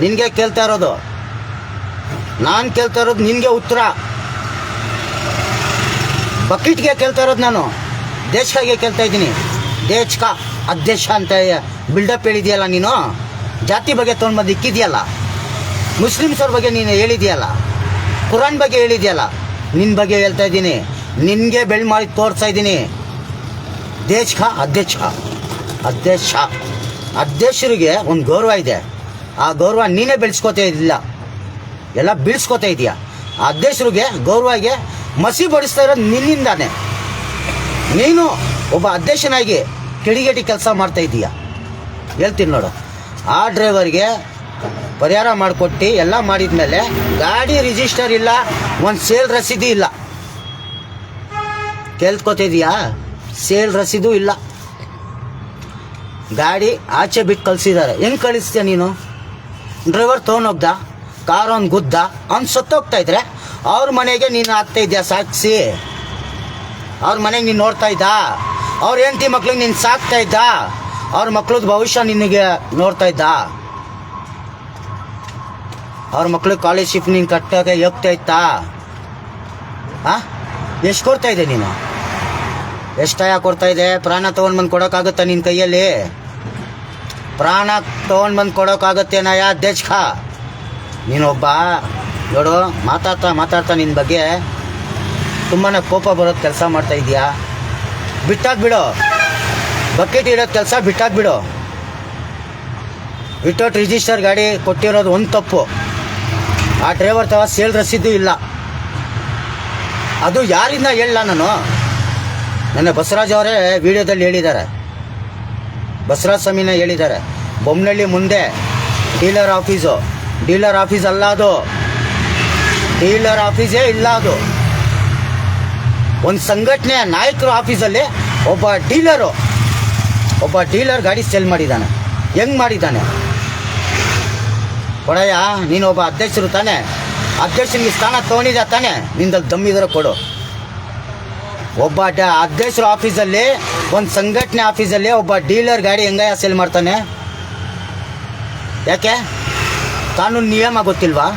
ನಿನಗೆ ಕೇಳ್ತಾ ಇರೋದು, ನಾನು ಕೇಳ್ತಾ ಇರೋದು ನಿನಗೆ ಉತ್ತರ. ಬಕೆಟ್ಗೆ ಕೇಳ್ತಾ ಇರೋದು ನಾನು, ದೇಶಕಾಗೆ ಕೇಳ್ತಾ ಇದ್ದೀನಿ. ದೇಶಕ ಅಧ್ಯಕ್ಷ ಅಂತ ಬಿಲ್ಡಪ್ ಹೇಳಿದೆಯಲ್ಲ ನೀನು, ಜಾತಿ ಬಗ್ಗೆ ತೊಗೊಂಡು ಬಂದು ಇಕ್ಕಿದೆಯಲ್ಲ, ಮುಸ್ಲಿಮ್ಸವ್ರ ಬಗ್ಗೆ ನೀನು ಹೇಳಿದೆಯಲ್ಲ, ಕುರಾನ್ ಬಗ್ಗೆ ಹೇಳಿದೆಯಲ್ಲ, ನಿನ್ನ ಬಗ್ಗೆ ಹೇಳ್ತಾ ಇದ್ದೀನಿ, ನಿನಗೆ ಬೆಳ್ ಮಾಡಿ ತೋರಿಸ್ತಾ ಇದ್ದೀನಿ. ದೇಶಕ ಅಧ್ಯಕ್ಷರಿಗೆ ಒಂದು ಗೌರವ ಇದೆ, ಆ ಗೌರವ ನೀನೇ ಬೆಳೆಸ್ಕೋತಾ ಇದ್ದಿಲ್ಲ, ಎಲ್ಲ ಬೀಳ್ಸ್ಕೋತಾ ಇದೆಯಾ. ಆ ಅಧ್ಯಕ್ಷರಿಗೆ ಗೌರವಗೆ ಮಸಿ ಬಡಿಸ್ತಾ ಇರೋದು ನಿನ್ನಿಂದಾನೆ. ನೀನು ಒಬ್ಬ ಅಧ್ಯಕ್ಷನಾಗಿ ಕಿಡಿಗೇಡಿ ಕೆಲಸ ಮಾಡ್ತಾ ಇದ್ದೀಯ. ಹೇಳ್ತೀನಿ ನೋಡು, ಆ ಡ್ರೈವರ್ಗೆ ಪರಿಹಾರ ಮಾಡಿಕೊಟ್ಟು ಎಲ್ಲ ಮಾಡಿದ್ಮೇಲೆ ಗಾಡಿ ರಿಜಿಸ್ಟರ್ ಇಲ್ಲ, ಒಂದು ಸೇಲ್ ರಸೀದಿ ಇಲ್ಲ. ಕೇಳ್ಕೊತಿದೀಯಾ? ಸೇಲ್ ರಸೀದು ಇಲ್ಲ. ಗಾಡಿ ಆಚೆ ಬಿಟ್ಟು ಕಳಿಸಿದ್ದಾರೆ. ಹೆಂಗೆ ಕಳಿಸ್ತೀಯ ನೀನು? ಡ್ರೈವರ್ ತೊಗೊಂಡೋಗ್ದ, ಕಾರ್ ಅವ್ನು ಗುದ್ದ, ಅವ್ನು ಸತ್ತೋಗ್ತಾ ಇದ್ರೆ ಅವ್ರ ಮನೆಗೆ ನೀನು ಆಗ್ತಾ ಇದೆಯಾ ಸಾಕ್ಷಿ? ಅವ್ರ ಮನೆಗೆ ನೀನು ನೋಡ್ತಾ ಇದ್ದ, ಅವ್ರ ಹೆಂಡತಿ ಮಕ್ಳಿಗೆ ನೀನು ಸಾಕ್ತಾ ಇದ್ದ, ಅವ್ರ ಮಕ್ಳದ್ದು ಭವಿಷ್ಯ ನಿನಗೆ ನೋಡ್ತಾ ಇದ್ದ, ಅವ್ರ ಮಕ್ಳಿಗೆ ಸ್ಕಾಲರ್ಶಿಪ್ ನೀನು ಕಟ್ಟೋಕೆ ಹೋಗ್ತಾ ಇತ್ತಾ? ಎಷ್ಟು ಕೊಡ್ತಾ ಇದೆ ನೀನು? ಎಷ್ಟಯ ಕೊಡ್ತಾ ಇದೆ? ಪ್ರಾಣ ತೊಗೊಂಡು ಬಂದು ಕೊಡೋಕ್ಕಾಗುತ್ತಾ ನಿನ್ನ ಕೈಯಲ್ಲಿ? ಪ್ರಾಣ ತೊಗೊಂಡು ಬಂದು ಕೊಡೋಕ್ಕಾಗತ್ತೇನಯ್ಯ ದೇಶಕ? ನೀನೊಬ್ಬ ನೋಡು, ಮಾತಾಡ್ತಾ ನಿನ್ನ ಬಗ್ಗೆ ತುಂಬಾ ಕೋಪ ಬರೋದು ಕೆಲಸ ಮಾಡ್ತಾ ಇದೀಯಾ. ಬಿಟ್ಟಾಕ್ಬಿಡು, ಬಕೆಟ್ ಇಡೋದು ಕೆಲಸ ಬಿಟ್ಟಾಕ್ಬಿಡು. ವಿತೌಟ್ ರಿಜಿಸ್ಟರ್ ಗಾಡಿ ಕೊಟ್ಟಿರೋದು ಒಂದು ತಪ್ಪು. ಆ ಡ್ರೈವರ್ ತವ ಸೇಲ್ ರಸೀದು ಇಲ್ಲ. ಅದು ಯಾರಿಂದ ಹೇಳಲ್ಲ ನಾನು, ನನ್ನ ಬಸವರಾಜ್ ಅವರೇ ವಿಡಿಯೋದಲ್ಲಿ ಹೇಳಿದ್ದಾರೆ, ಬಸವರಾಜ ಸ್ವಾಮಿನ ಹೇಳಿದ್ದಾರೆ. ಬೊಮ್ಮನಹಳ್ಳಿ ಮುಂದೆ ಡೀಲರ್ ಆಫೀಸ್ ಅಲ್ಲ ಅದು, ಡೀಲರ್ ಆಫೀಸೇ ಇಲ್ಲ ಅದು. ಒಂದು ಸಂಘಟನೆಯ ನಾಯಕರು ಆಫೀಸಲ್ಲಿ ಒಬ್ಬ ಡೀಲರ್ ಗಾಡಿ ಸೇಲ್ ಮಾಡಿದ್ದಾನೆ. ಹೆಂಗೆ ಮಾಡಿದ್ದಾನೆ? ಕೊಡಯ್ಯ, ನೀನು ಒಬ್ಬ ಅಧ್ಯಕ್ಷರು ತಾನೆ, ಅಧ್ಯಕ್ಷನಿಗೆ ಸ್ಥಾನ ತೊಗೊಂಡಿದ್ದ ತಾನೆ, ನಿಂದಲ್ಲಿ ದಮ್ಮಿದ್ರೆ ಕೊಡು. ಒಬ್ಬ ಅಧ್ಯಕ್ಷರ ಆಫೀಸಲ್ಲಿ, ಒಂದು ಸಂಘಟನೆ ಆಫೀಸಲ್ಲಿ ಒಬ್ಬ ಡೀಲರ್ ಗಾಡಿ ಹೆಂಗಯ್ಯ ಸೇಲ್ ಮಾಡ್ತಾನೆ? ಯಾಕೆ? ಕಾನೂನು ನಿಯಮ ಗೊತ್ತಿಲ್ವಾ?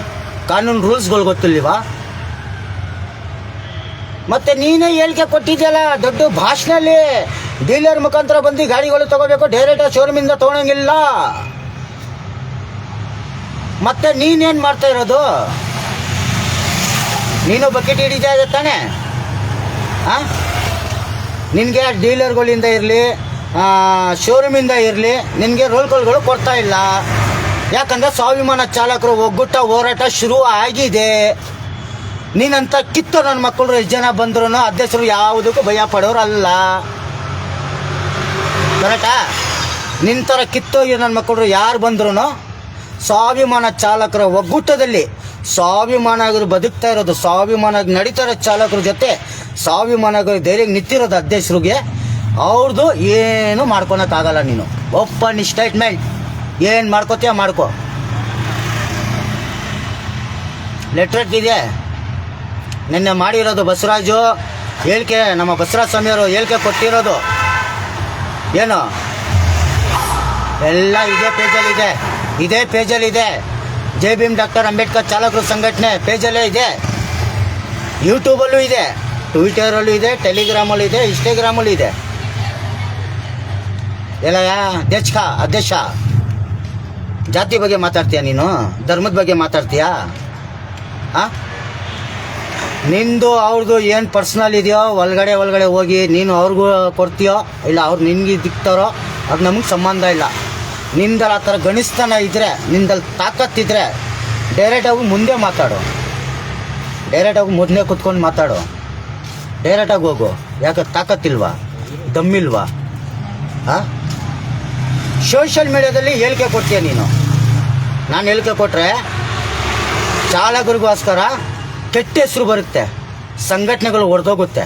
ಕಾನೂನು ರೂಲ್ಸ್ಗಳು ಗೊತ್ತಿಲ್ವಾ? ಮತ್ತೆ ನೀನೇ ಹೇಳಿಕೆ ಕೊಟ್ಟಿದ್ಯಲ್ಲ ದೊಡ್ಡ ಭಾಷಣಲ್ಲಿ, ಡೀಲರ್ ಮುಖಾಂತರ ಬಂದು ಗಾಡಿಗಳು ತಗೋಬೇಕು, ಡೈರೆಕ್ಟ್ ಶೋರೂಮಿಂದ ತೊಗೊಳಂಗಿಲ್ಲ. ಮತ್ತೆ ನೀನೇನು ಮಾಡ್ತಾ ಇರೋದು? ನೀನು ಬಕೆಟ್ ಹಿಡಿತಾ ಇದೆ ತಾನೆ? ನಿನಗೆ ಡೀಲರ್ಗಳಿಂದ ಇರಲಿ, ಶೋರೂಮಿಂದ ಇರಲಿ, ನಿನಗೆ ರೋಲ್ಗಳು ಕೊಡ್ತಾ ಇಲ್ಲ. ಯಾಕಂದರೆ ಸ್ವಾಭಿಮಾನ ಚಾಲಕರು ಒಗ್ಗೂಟ ಹೋರಾಟ ಶುರು ಆಗಿದೆ. ನೀನಂತ ಕಿತ್ತು ನನ್ನ ಮಕ್ಕಳು ಎಷ್ಟು ಜನ ಬಂದ್ರು ಅಧ್ಯಕ್ಷರು ಯಾವುದಕ್ಕೂ ಭಯ ಪಡೋರಲ್ಲ. ಕರೆಕ್ಟಾ? ನಿನ್ನ ಥರ ಕಿತ್ತು ನನ್ನ ಮಕ್ಕಳು ಯಾರು ಬಂದ್ರು ಸ್ವಾಭಿಮಾನ ಚಾಲಕರ ಒಗ್ಗೂಟದಲ್ಲಿ ಸ್ವಾಭಿಮಾನಗಳು ಬದುಕ್ತಾ ಇರೋದು, ಸ್ವಾಭಿಮಾನ ನಡೀತಾ ಇರೋ ಚಾಲಕರ ಜೊತೆ ಸ್ವಾಭಿಮಾನಗಳು ಧೈರ್ಯ ನಿಂತಿರೋದು ಅಧ್ಯಕ್ಷರಿಗೆ. ಅವ್ರದ್ದು ಏನು ಮಾಡ್ಕೊಳಕ್ಕಾಗಲ್ಲ. ನೀನು ಓಪನ್ ಸ್ಟೇಟ್ಮೆಂಟ್ ಏನು ಮಾಡ್ಕೋತೀಯ ಮಾಡ್ಕೊ. ಲೆಟ್ರ್ ಇದೆ ನಿನ್ನೆ ಮಾಡಿರೋದು ಬಸವರಾಜು, ಹೇಳಿಕೆ ನಮ್ಮ ಬಸವರಾಜ ಸ್ವಾಮಿಯವರು ಹೇಳಿಕೆ ಕೊಟ್ಟಿರೋದು ಏನು ಎಲ್ಲ ಇದೇ ಪೇಜಲ್ಲಿದೆ ಜೈ ಭೀಮ್ ಡಾಕ್ಟರ್ ಅಂಬೇಡ್ಕರ್ ಚಾಲಕರು ಸಂಘಟನೆ ಪೇಜಲ್ಲೇ ಇದೆ, ಯೂಟ್ಯೂಬಲ್ಲೂ ಇದೆ, ಟ್ವಿಟರಲ್ಲೂ ಇದೆ, ಟೆಲಿಗ್ರಾಮಲ್ಲೂ ಇದೆ, ಇನ್ಸ್ಟಾಗ್ರಾಮಲ್ಲೂ ಇದೆ. ಎಲ್ಲ ಅಧ್ಯಕ್ಷ ಜಾತಿ ಬಗ್ಗೆ ಮಾತಾಡ್ತೀಯ ನೀನು? ಧರ್ಮದ ಬಗ್ಗೆ ಮಾತಾಡ್ತೀಯಾ? ನಿಂದು ಅವ್ರದ್ದು ಏನು ಪರ್ಸ್ನಲ್ ಇದೆಯೋ ಒಳಗಡೆ ಹೋಗಿ ನೀನು ಅವ್ರಿಗೂ ಕೊಡ್ತೀಯೋ ಇಲ್ಲ ಅವ್ರು ನಿನ್ಗೆ ದಿಕ್ತಾರೋ ಅದು ನಮಗೆ ಸಂಬಂಧ ಇಲ್ಲ. ನಿಂದಲ್ಲಿ ಆ ಥರ ಗಣಿಸ್ತಾನ ಇದ್ದರೆ, ನಿಂದಲ್ಲಿ ತಾಕತ್ತಿದ್ರೆ ಡೈರೆಕ್ಟಾಗಿ ಮುಂದೆ ಮಾತಾಡು, ಡೈರೆಕ್ಟಾಗಿ ಮುಂದೆ ಕುತ್ಕೊಂಡು ಮಾತಾಡು, ಡೈರೆಕ್ಟಾಗಿ ಹೋಗು. ಯಾಕೆ ತಾಕತ್ತಿಲ್ವಾ? ದಮ್ಮಿಲ್ವಾ? ಸೋಷಿಯಲ್ ಮೀಡಿಯಾದಲ್ಲಿ ಹೇಳಿಕೆ ಕೊಡ್ತೀಯ ನೀನು. ನಾನು ಹೇಳಿಕೆ ಕೊಟ್ಟರೆ ಚಾಲಕರಿಗೋಸ್ಕರ ಕೆಟ್ಟ ಹೆಸರು ಬರುತ್ತೆ, ಸಂಘಟನೆಗಳು ಹೊಡೆದೋಗುತ್ತೆ,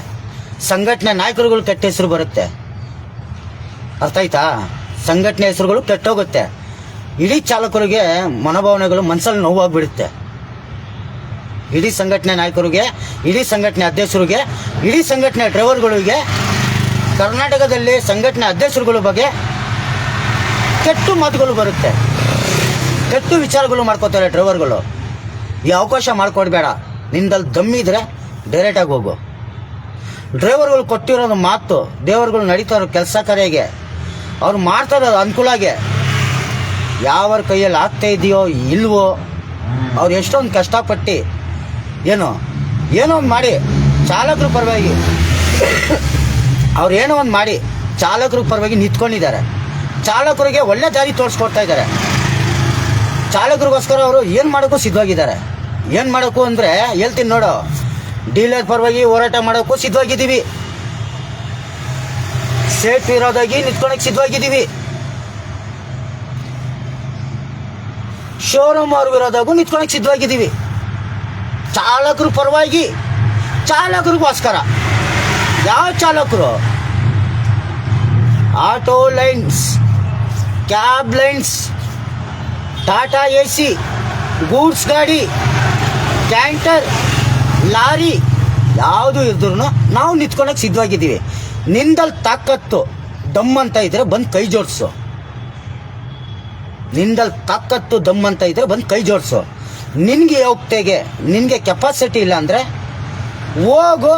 ಸಂಘಟನೆ ನಾಯಕರುಗಳು ಕೆಟ್ಟ ಹೆಸರು ಬರುತ್ತೆ. ಅರ್ಥ ಆಯ್ತಾ? ಸಂಘಟನೆ ಹೆಸರುಗಳು ಕೆಟ್ಟೋಗುತ್ತೆ. ಇಡೀ ಚಾಲಕರಿಗೆ ಮನೋಭಾವನೆಗಳು ಮನಸ್ಸಲ್ಲಿ ನೋವಾಗ್ಬಿಡುತ್ತೆ. ಇಡೀ ಸಂಘಟನೆ ನಾಯಕರಿಗೆ, ಇಡೀ ಸಂಘಟನೆ ಅಧ್ಯಕ್ಷರಿಗೆ, ಇಡೀ ಸಂಘಟನೆ ಡ್ರೈವರ್ಗಳಿಗೆ, ಕರ್ನಾಟಕದಲ್ಲಿ ಸಂಘಟನೆ ಅಧ್ಯಕ್ಷರುಗಳ ಬಗ್ಗೆ ಕೆಟ್ಟ ಮಾತುಗಳು ಬರುತ್ತೆ, ಕೆಟ್ಟ ವಿಚಾರಗಳು ಮಾಡ್ಕೋತಾರೆ ಡ್ರೈವರ್ಗಳು. ಈ ಅವಕಾಶ ಮಾಡಿಕೊಡ್ಬೇಡ. ನಿಂದಲ್ಲಿ ದಮ್ಮಿದ್ರೆ ಡೈರೆಕ್ಟಾಗಿ ಹೋಗು. ಡ್ರೈವರ್ಗಳು ಕೊಟ್ಟಿರೋದು ಮಾತು, ದೇವರುಗಳು ನಡೀತಾ ಇರೋ ಕೆಲಸ ಕಾರ್ಯಗೆ, ಅವ್ರು ಮಾಡ್ತಾ ಇರೋದು ಅನುಕೂಲಾಗೆ, ಯಾವರ ಕೈಯಲ್ಲಿ ಆಗ್ತಾ ಇದೆಯೋ ಇಲ್ವೋ, ಅವ್ರು ಎಷ್ಟೊಂದು ಕಷ್ಟಪಟ್ಟು ಏನೋ ಒಂದು ಮಾಡಿ ಚಾಲಕರ ಪರವಾಗಿ ಅವ್ರು ಏನೋ ಒಂದು ಮಾಡಿ ಚಾಲಕರ ಪರವಾಗಿ ನಿಂತ್ಕೊಂಡಿದ್ದಾರೆ. ಚಾಲಕರಿಗೆ ಒಳ್ಳೆ ದಾರಿ ತೋರಿಸ್ಕೊಡ್ತಾ ಇದ್ದಾರೆ. ಚಾಲಕರಿಗೋಸ್ಕರ ಅವರು ಏನು ಮಾಡೋಕ್ಕೂ ಸಿದ್ಧವಾಗಿದ್ದಾರೆ. ಏನು ಮಾಡೋಕ್ಕೂ ಅಂದರೆ ಹೇಳ್ತೀನಿ ನೋಡು, ಡೀಲರ್ ಪರವಾಗಿ ಹೋರಾಟ ಮಾಡೋಕ್ಕೂ ಸಿದ್ಧವಾಗಿದ್ದೀವಿ, ಸೇಫ್ ವಿರೋಧಾಗಿ ನಿಂತ್ಕೊಳಕ್ಕೆ ಸಿದ್ಧವಾಗಿದ್ದೀವಿ, ಶೋರೂಮ್ ಅವ್ರ ವಿರೋಧಾಗೂ ನಿಂತ್ಕೊಳಕ್ಕೆ ಸಿದ್ಧವಾಗಿದ್ದೀವಿ. ಚಾಲಕರ ಪರವಾಗಿ, ಚಾಲಕರಿಗೋಸ್ಕರ. ಯಾವ ಚಾಲಕರು? Auto lines, cab lines, Tata AC, goods ಗಾಡಿ, ಕ್ಯಾಂಟರ್, ಲಾರಿ ಯಾವುದು ಇದ್ರೂ ನಾವು ನಿಂತ್ಕೊಳಕ್ಕೆ ಸಿದ್ಧವಾಗಿದ್ದೀವಿ. ನಿಂದಲ್ಲಿ ತಾಕತ್ತು ದಮ್ಮಂತ ಇದ್ರೆ ಬಂದು ಕೈ ಜೋಡಿಸು. ನಿಂದಲ್ಲಿ ತಾಕತ್ತು ದಮ್ಮಂತ ಇದ್ರೆ ಬಂದು ಕೈ ಜೋಡಿಸು. ನಿನಗೆ ಹೋಗ್ತೆಗೆ ನಿನಗೆ ಕೆಪಾಸಿಟಿ ಇಲ್ಲ ಅಂದರೆ ಹೋಗು.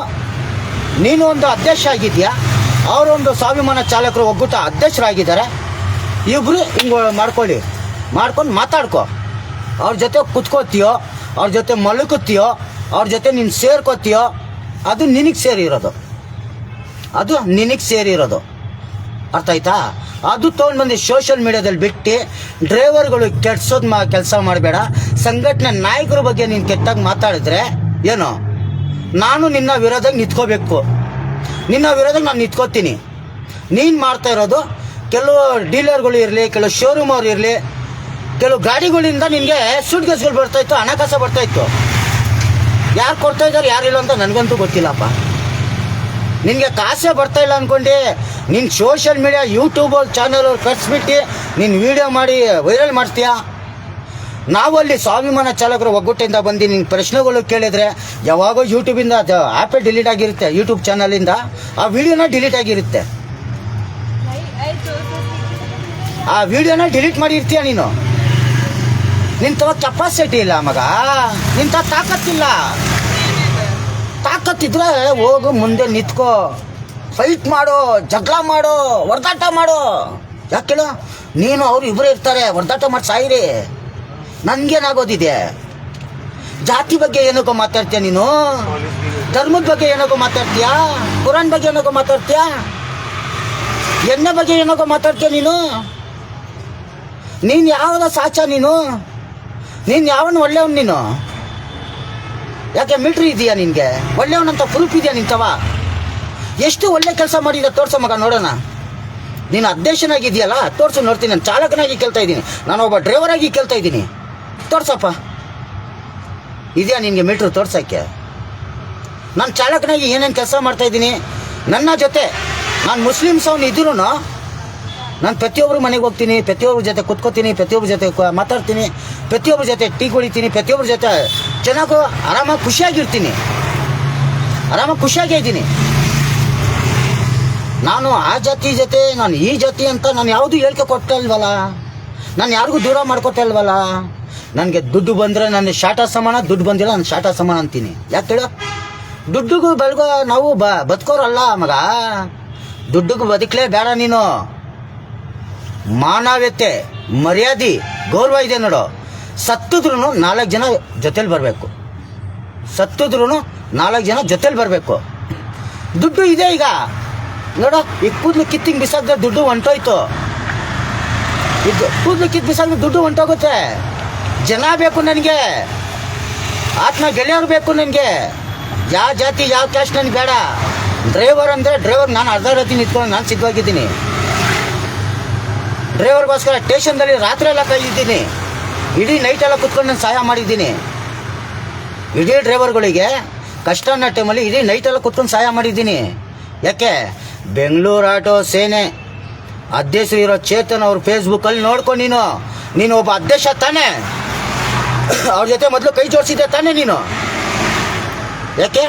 ನೀನು ಒಂದು ಅಧ್ಯಕ್ಷ ಆಗಿದೆಯಾ, ಅವರೊಂದು ಸ್ವಾಭಿಮಾನ ಚಾಲಕರು ಒಗ್ಗೂಟ ಅಧ್ಯಕ್ಷರಾಗಿದ್ದಾರೆ. ಇಬ್ಬರು ಹಿಂಗೆ ಮಾಡ್ಕೊಂಡು ಮಾತಾಡ್ಕೊ. ಅವ್ರ ಜೊತೆ ಕುತ್ಕೋತೀಯೋ, ಅವ್ರ ಜೊತೆ ಮಲಗುತ್ತೀಯೋ, ಅವ್ರ ಜೊತೆ ನೀನು ಸೇರ್ಕೋತೀಯೋ, ಅದು ನಿನಗೆ ಸೇರಿರೋದು. ಅರ್ಥ ಆಯ್ತಾ? ಅದು ತೊಗೊಂಡು ಬಂದು ಸೋಷಿಯಲ್ ಮೀಡಿಯಾದಲ್ಲಿ ಬಿಟ್ಟು ಡ್ರೈವರ್ಗಳು ಕೆಡ್ಸೋದು ಕೆಲಸ ಮಾಡಬೇಡ. ಸಂಘಟನೆ ನಾಯಕರ ಬಗ್ಗೆ ನೀನು ಕೆಟ್ಟಾಗಿ ಮಾತಾಡಿದ್ರೆ ಏನು, ನಾನು ನಿನ್ನ ವಿರೋಧಕ್ಕೆ ನಿಂತ್ಕೋಬೇಕು. ನಿನ್ನ ವಿರೋಧಕ್ಕೆ ನಾನು ನಿಂತ್ಕೋತೀನಿ. ನೀನು ಮಾಡ್ತಾ ಇರೋದು ಕೆಲವು ಡೀಲರ್ಗಳು ಇರಲಿ, ಕೆಲವು ಶೋರೂಮ್ ಅವ್ರು ಇರಲಿ, ಕೆಲವು ಗಾಡಿಗಳಿಂದ ನಿನಗೆ ಸೂಟ್ ಕೇಸ್ಗಳು ಬರ್ತಾಯಿತ್ತು, ಹಣಕಾಸು ಬರ್ತಾಯಿತ್ತು. ಯಾರು ಕೊಡ್ತಾ ಇದ್ದಾರೆ ಯಾರಿಲ್ಲ ಅಂತ ನನಗಂತೂ ಗೊತ್ತಿಲ್ಲಪ್ಪ. ನಿನಗೆ ಕಾಸೇ ಬರ್ತಾಯಿಲ್ಲ ಅಂದ್ಕೊಂಡು ನೀನು ಸೋಷಿಯಲ್ ಮೀಡಿಯಾ ಯೂಟ್ಯೂಬ್ ಚಾನಲ್ ಅವ್ರು ಕರ್ಸ್ಬಿಟ್ಟು ನೀನು ವೀಡಿಯೋ ಮಾಡಿ ವೈರಲ್ ಮಾಡ್ತೀಯಾ? ನಾವು ಅಲ್ಲಿ ಸ್ವಾಭಿಮಾನ ಚಾಲಕರ ಒಗ್ಗಟ್ಟಿಂದ ಬಂದು ನಿನ್ನ ಪ್ರಶ್ನೆಗಳು ಕೇಳಿದರೆ ಯಾವಾಗೋ ಯೂಟ್ಯೂಬಿಂದ ಅದು ಆ್ಯಪೇ ಡಿಲೀಟ್ ಆಗಿರುತ್ತೆ, ಯೂಟ್ಯೂಬ್ ಚಾನಲಿಂದ ಆ ವಿಡಿಯೋನ ಡಿಲೀಟ್ ಆಗಿರುತ್ತೆ. ಆ ವಿಡಿಯೋನ ಡಿಲೀಟ್ ಮಾಡಿರ್ತೀಯ ನೀನು. ನಿಂತ ಕೆಪಾಸಿಟಿ ಇಲ್ಲ ಮಗ, ನಿಂತ ತಾಕತ್ತಿಲ್ಲ. ತಾಕತ್ತಿದ್ರೆ ಹೋಗು, ಮುಂದೆ ನಿಂತ್ಕೋ, ಫೈಟ್ ಮಾಡು, ಜಗಳ ಮಾಡು, ಹೊಡೆದಾಟ ಮಾಡು. ಯಾಕೇಳು, ನೀನು ಅವರು ಇಬ್ಬರೇ ಇರ್ತಾರೆ, ಹೊಡೆದಾಟ ಮಾಡಿ ಸಾಯಿರಿ. ನನಗೇನಾಗೋದಿದೆ? ಜಾತಿ ಬಗ್ಗೆ ಏನಕ್ಕೋ ಮಾತಾಡ್ತೀಯ ನೀನು, ಧರ್ಮದ ಬಗ್ಗೆ ಏನಕ್ಕೋ ಮಾತಾಡ್ತೀಯ, ಕುರಾನ್ ಬಗ್ಗೆ ಏನಕ್ಕೋ ಮಾತಾಡ್ತೀಯ, ಎಣ್ಣೆ ಬಗ್ಗೆ ಏನಕ್ಕೋ ಮಾತಾಡ್ತೀಯ ನೀನು ಯಾವನ ಸಾಚ ನೀನು ಯಾವನು ಒಳ್ಳೆಯವನು ನೀನು? ಯಾಕೆ ಮಿಲ್ಟ್ರಿ ಇದೆಯಾ ನಿನಗೆ? ಒಳ್ಳೆಯವನಂತ ಪ್ರೂಫ್ ಇದೆಯಾ ನಿಂತವ? ಎಷ್ಟು ಒಳ್ಳೆ ಕೆಲಸ ಮಾಡಿದ ತೋರ್ಸೋ ಮಗ ನೋಡೋಣ. ನೀನು ಅಧ್ಯಕ್ಷನಾಗಿದೆಯಲ್ಲ, ತೋರಿಸು ನೋಡ್ತೀನಿ. ನಾನು ಚಾಲಕನಾಗಿ ಕೇಳ್ತಾ ಇದ್ದೀನಿ, ನಾನು ಒಬ್ಬ ಡ್ರೈವರಾಗಿ ಕೇಳ್ತಾ ಇದ್ದೀನಿ. ತೋರ್ಸಪ್ಪ, ಇದೆಯಾ ನಿನಗೆ ಮೀಟ್ರು ತೋರ್ಸೋಕ್ಕೆ? ನಾನು ಚಾಲಕನಾಗಿ ಏನೇನು ಕೆಲಸ ಮಾಡ್ತಾಯಿದ್ದೀನಿ, ನನ್ನ ಜೊತೆ ನಾನು ಮುಸ್ಲಿಮ್ಸ್ ಅವನು ಇದ್ರೂ ನಾನು ಪ್ರತಿಯೊಬ್ಬರು ಮನೆಗೆ ಹೋಗ್ತೀನಿ, ಪ್ರತಿಯೊಬ್ಬರ ಜೊತೆ ಕುತ್ಕೋತೀನಿ, ಪ್ರತಿಯೊಬ್ಬರ ಜೊತೆ ಮಾತಾಡ್ತೀನಿ, ಪ್ರತಿಯೊಬ್ಬರ ಜೊತೆ ಟೀ ಕುಡಿತೀನಿ, ಪ್ರತಿಯೊಬ್ಬರ ಜೊತೆ ಚೆನ್ನಾಗಿ ಆರಾಮಾಗಿ ಖುಷಿಯಾಗಿರ್ತೀನಿ, ಖುಷಿಯಾಗೇ ಇದ್ದೀನಿ. ನಾನು ಆ ಜಾತಿ ಜೊತೆ ನಾನು ಈ ಜಾತಿ ಅಂತ ನಾನು ಯಾವುದು ಹೇಳಿಕೆ ಕೊಡ್ತಾ ಇಲ್ವಲ್ಲ, ನಾನು ಯಾರಿಗೂ ದೂರ ಮಾಡ್ಕೊತಾ ಇಲ್ವಲ್ಲ. ನನಗೆ ದುಡ್ಡು ಬಂದರೆ ನನ್ನ ಶಾಟ ಸಮಾನ, ದುಡ್ಡು ಬಂದಿಲ್ಲ ನನ್ನ ಶಾಟ ಸಮಾನ ಅಂತೀನಿ. ಯಾಕೆ ಹೇಳು? ದುಡ್ಡಿಗೂ ಬೆಳಗೋ ನಾವು ಬದುಕೋರಲ್ಲ ಮಗ. ದುಡ್ಡಿಗೂ ಬದುಕಲೇ ಬೇಡ ನೀನು. ಮಾನವೀಯತೆ, ಮರ್ಯಾದೆ, ಗೌರವ ಇದೆ ನೋಡು. ಸತ್ತಿದ್ರು 4 ಜನ ಜೊತೆಲಿ ಬರಬೇಕು. ಸತ್ತಿದ್ರು 4 ಜನ ಜೊತೆಲಿ ಬರಬೇಕು. ದುಡ್ಡು ಇದೆ ಈಗ ನೋಡು. ಈ ಕೂದಲು ಕಿತ್ತಿಂಗ್ ಬಿಸಾಕಿದ್ರೆ ದುಡ್ಡು ಹೊಂಟೋಯ್ತು. ಇದು ಕೂದಲು ಕಿತ್ತು ಬಿಸಾಕಿದ್ರೆ ದುಡ್ಡು ಹೊಂಟೋಗುತ್ತೆ. ಜನ ಬೇಕು ನನಗೆ, ಆತ್ಮ ಗೆಳೆಯರು ಬೇಕು ನನಗೆ. ಯಾವ ಜಾತಿ ಯಾವ ಕ್ಯಾಸ್ಟ್ ನನಗೆ ಬೇಡ. ಡ್ರೈವರ್ ಅಂದರೆ ಡ್ರೈವರ್ ನಾನು ಅರ್ಧ ರಾತ್ರಿ ನಿಂತ್ಕೊಂಡು ನಾನು ಸಿದ್ಧವಾಗಿದ್ದೀನಿ. ಡ್ರೈವರ್ಗೋಸ್ಕರ ಸ್ಟೇಷನ್ದಲ್ಲಿ ರಾತ್ರಿ ಎಲ್ಲ ಕಾಯ್ದಿದ್ದೀನಿ. ಇಡೀ ನೈಟೆಲ್ಲ ಕುತ್ಕೊಂಡು ನಾನು ಸಹಾಯ ಮಾಡಿದ್ದೀನಿ. ಇಡೀ ಡ್ರೈವರ್ಗಳಿಗೆ ಕಷ್ಟ ಅನ್ನೋ ಟೈಮಲ್ಲಿ ಇಡೀ ನೈಟೆಲ್ಲ ಕುತ್ಕೊಂಡು ಸಹಾಯ ಮಾಡಿದ್ದೀನಿ. ಯಾಕೆ? ಬೆಂಗಳೂರು ಆಟೋ ಸೇನೆ ಅಧ್ಯಕ್ಷರು ಇರೋ ಚೇತನ್ ಅವ್ರ ಫೇಸ್ಬುಕ್ಕಲ್ಲಿ ನೋಡ್ಕೊಂಡು ನೀನು ಒಬ್ಬ ಅಧ್ಯಕ್ಷ ತಾನೇ, ಅವ್ರ ಜೊತೆ ಮೊದಲು ಕೈ ಜೋಡಿಸಿದ್ದೆ ತಾನೇ ನೀನು. ಯಾಕೆ?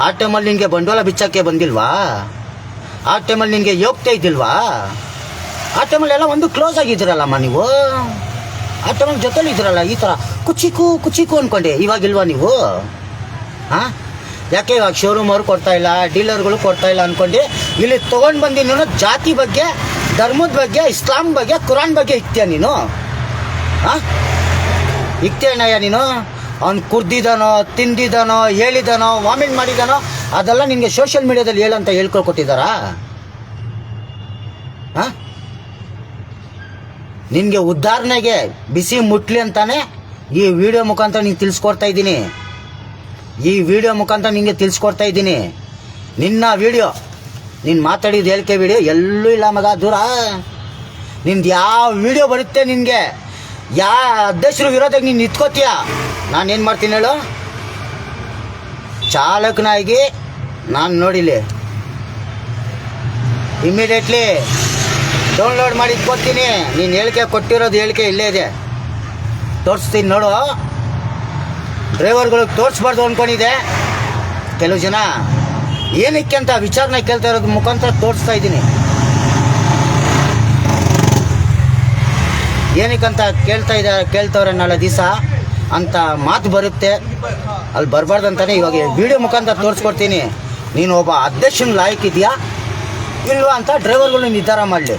ಆ ಟೈಮಲ್ಲಿ ನಿನಗೆ ಬಂಡವಾಳ ಬಿಚ್ಚಕ್ಕೆ ಬಂದಿಲ್ವಾ? ಆ ಟೈಮಲ್ಲಿ ನಿನಗೆ ಯೋಗ್ಯತೆ ಇದ್ದಿಲ್ವಾ? ಆ ಟೈಮಲ್ಲಿ ಎಲ್ಲ ಒಂದು ಕ್ಲೋಸ್ ಆಗಿದ್ದೀರಲ್ಲಮ್ಮ ನೀವು. ಆ ಟೈಮಲ್ಲಿ ಜೊತೆಲಿ ಇದ್ದೀರಲ್ಲ, ಈ ಥರ ಕುಚಿಕು ಅಂದ್ಕೊಂಡೆ. ಇವಾಗಿಲ್ವಾ ನೀವು? ಹಾಂ, ಯಾಕೆ ಇವಾಗ ಶೋರೂಮ್ ಅವ್ರು ಕೊಡ್ತಾ ಇಲ್ಲ, ಡೀಲರ್ಗಳು ಕೊಡ್ತಾ ಇಲ್ಲ ಅಂದ್ಕೊಂಡು ಇಲ್ಲಿ ತೊಗೊಂಡು ಬಂದು ನೀನು ಜಾತಿ ಬಗ್ಗೆ, ಧರ್ಮದ ಬಗ್ಗೆ, ಇಸ್ಲಾಂ ಬಗ್ಗೆ, ಕುರಾನ್ ಬಗ್ಗೆ ಇಕ್ತೀಯ ನೀನು. ಹಾಂ, ಇಕ್ತೇನಯ್ಯ ನೀನು. ಅವ್ನು ಕುಡ್ದಿದ್ದಾನೋ, ತಿಂದಿದ್ದಾನೋ, ಹೇಳಿದಾನೋ, ವಾಮಿಟ್ ಮಾಡಿದಾನೋ ಅದೆಲ್ಲ ನಿನಗೆ ಸೋಷಿಯಲ್ ಮೀಡಿಯಾದಲ್ಲಿ ಹೇಳಂತ ಹೇಳ್ಕೊಟ್ಟಿದ್ದಾರಾ? ಹಾಂ, ನಿನಗೆ ಉದಾಹರಣೆಗೆ ಬಿಸಿ ಮುಟ್ಲಿ ಅಂತಾನೆ ಈ ವಿಡಿಯೋ ಮುಖಾಂತರ ನಿಂಗೆ ತಿಳಿಸ್ಕೊಡ್ತಾ ಇದ್ದೀನಿ. ಈ ವಿಡಿಯೋ ಮುಖಾಂತರ ನಿನಗೆ ತಿಳಿಸ್ಕೊಡ್ತಾ ಇದ್ದೀನಿ. ನಿನ್ನ ವಿಡಿಯೋ, ನೀನು ಮಾತಾಡಿದ ಹೇಳಿಕೆ ವಿಡಿಯೋ ಎಲ್ಲೂ ಇಲ್ಲ ಮಗ, ದೂರ. ನಿಂದು ಯಾವ ವಿಡಿಯೋ ಬರುತ್ತೆ ನಿನಗೆ, ಯಾವ ಅಧ್ಯಕ್ಷರು ವಿರೋಧಕ್ಕೆ ನೀನು ನಿಂತ್ಕೋತೀಯ, ನಾನೇನು ಮಾಡ್ತೀನಿ ಹೇಳು? ಚಾಲಕನಾಗಿ ನಾನು ನೋಡಿಲಿ ಇಮ್ಮಿಡಿಯೇಟ್ಲಿ ಡೌನ್ಲೋಡ್ ಮಾಡಿ ಇಟ್ಕೊತೀನಿ. ನೀನು ಹೇಳಿಕೆ ಕೊಟ್ಟಿರೋದು ಹೇಳಿಕೆ ಇಲ್ಲೇ ಇದೆ, ತೋರಿಸ್ತೀನಿ ನೋಡು. ಡ್ರೈವರ್ಗಳಿಗೆ ತೋರಿಸ್ಬಾರ್ದು ಅಂದ್ಕೊಂಡಿದ್ದೆ. ಕೆಲವು ಜನ ಏನಕ್ಕೆ ಅಂತ ವಿಚಾರಣೆ ಕೇಳ್ತಾ ಇರೋದು ಮುಖಾಂತರ ತೋರಿಸ್ತಾ ಇದ್ದೀನಿ. ಏನಕ್ಕಂತ ಕೇಳ್ತವ್ರೆ ನಾಳೆ ದಿವಸ ಅಂತ ಮಾತು ಬರುತ್ತೆ. ಅಲ್ಲಿ ಬರಬಾರ್ದಂತಾನೆ ಇವಾಗ ವಿಡಿಯೋ ಮುಖಾಂತರ ತೋರಿಸ್ಕೊಡ್ತೀನಿ. ನೀನು ಒಬ್ಬ ಅಧ್ಯಕ್ಷನ ಲಾಯಕ್ಕಿದೆಯಾ ಇಲ್ವಾ ಅಂತ ಡ್ರೈವರ್ಗಳು ನಿರ್ಧಾರ ಮಾಡಲಿ.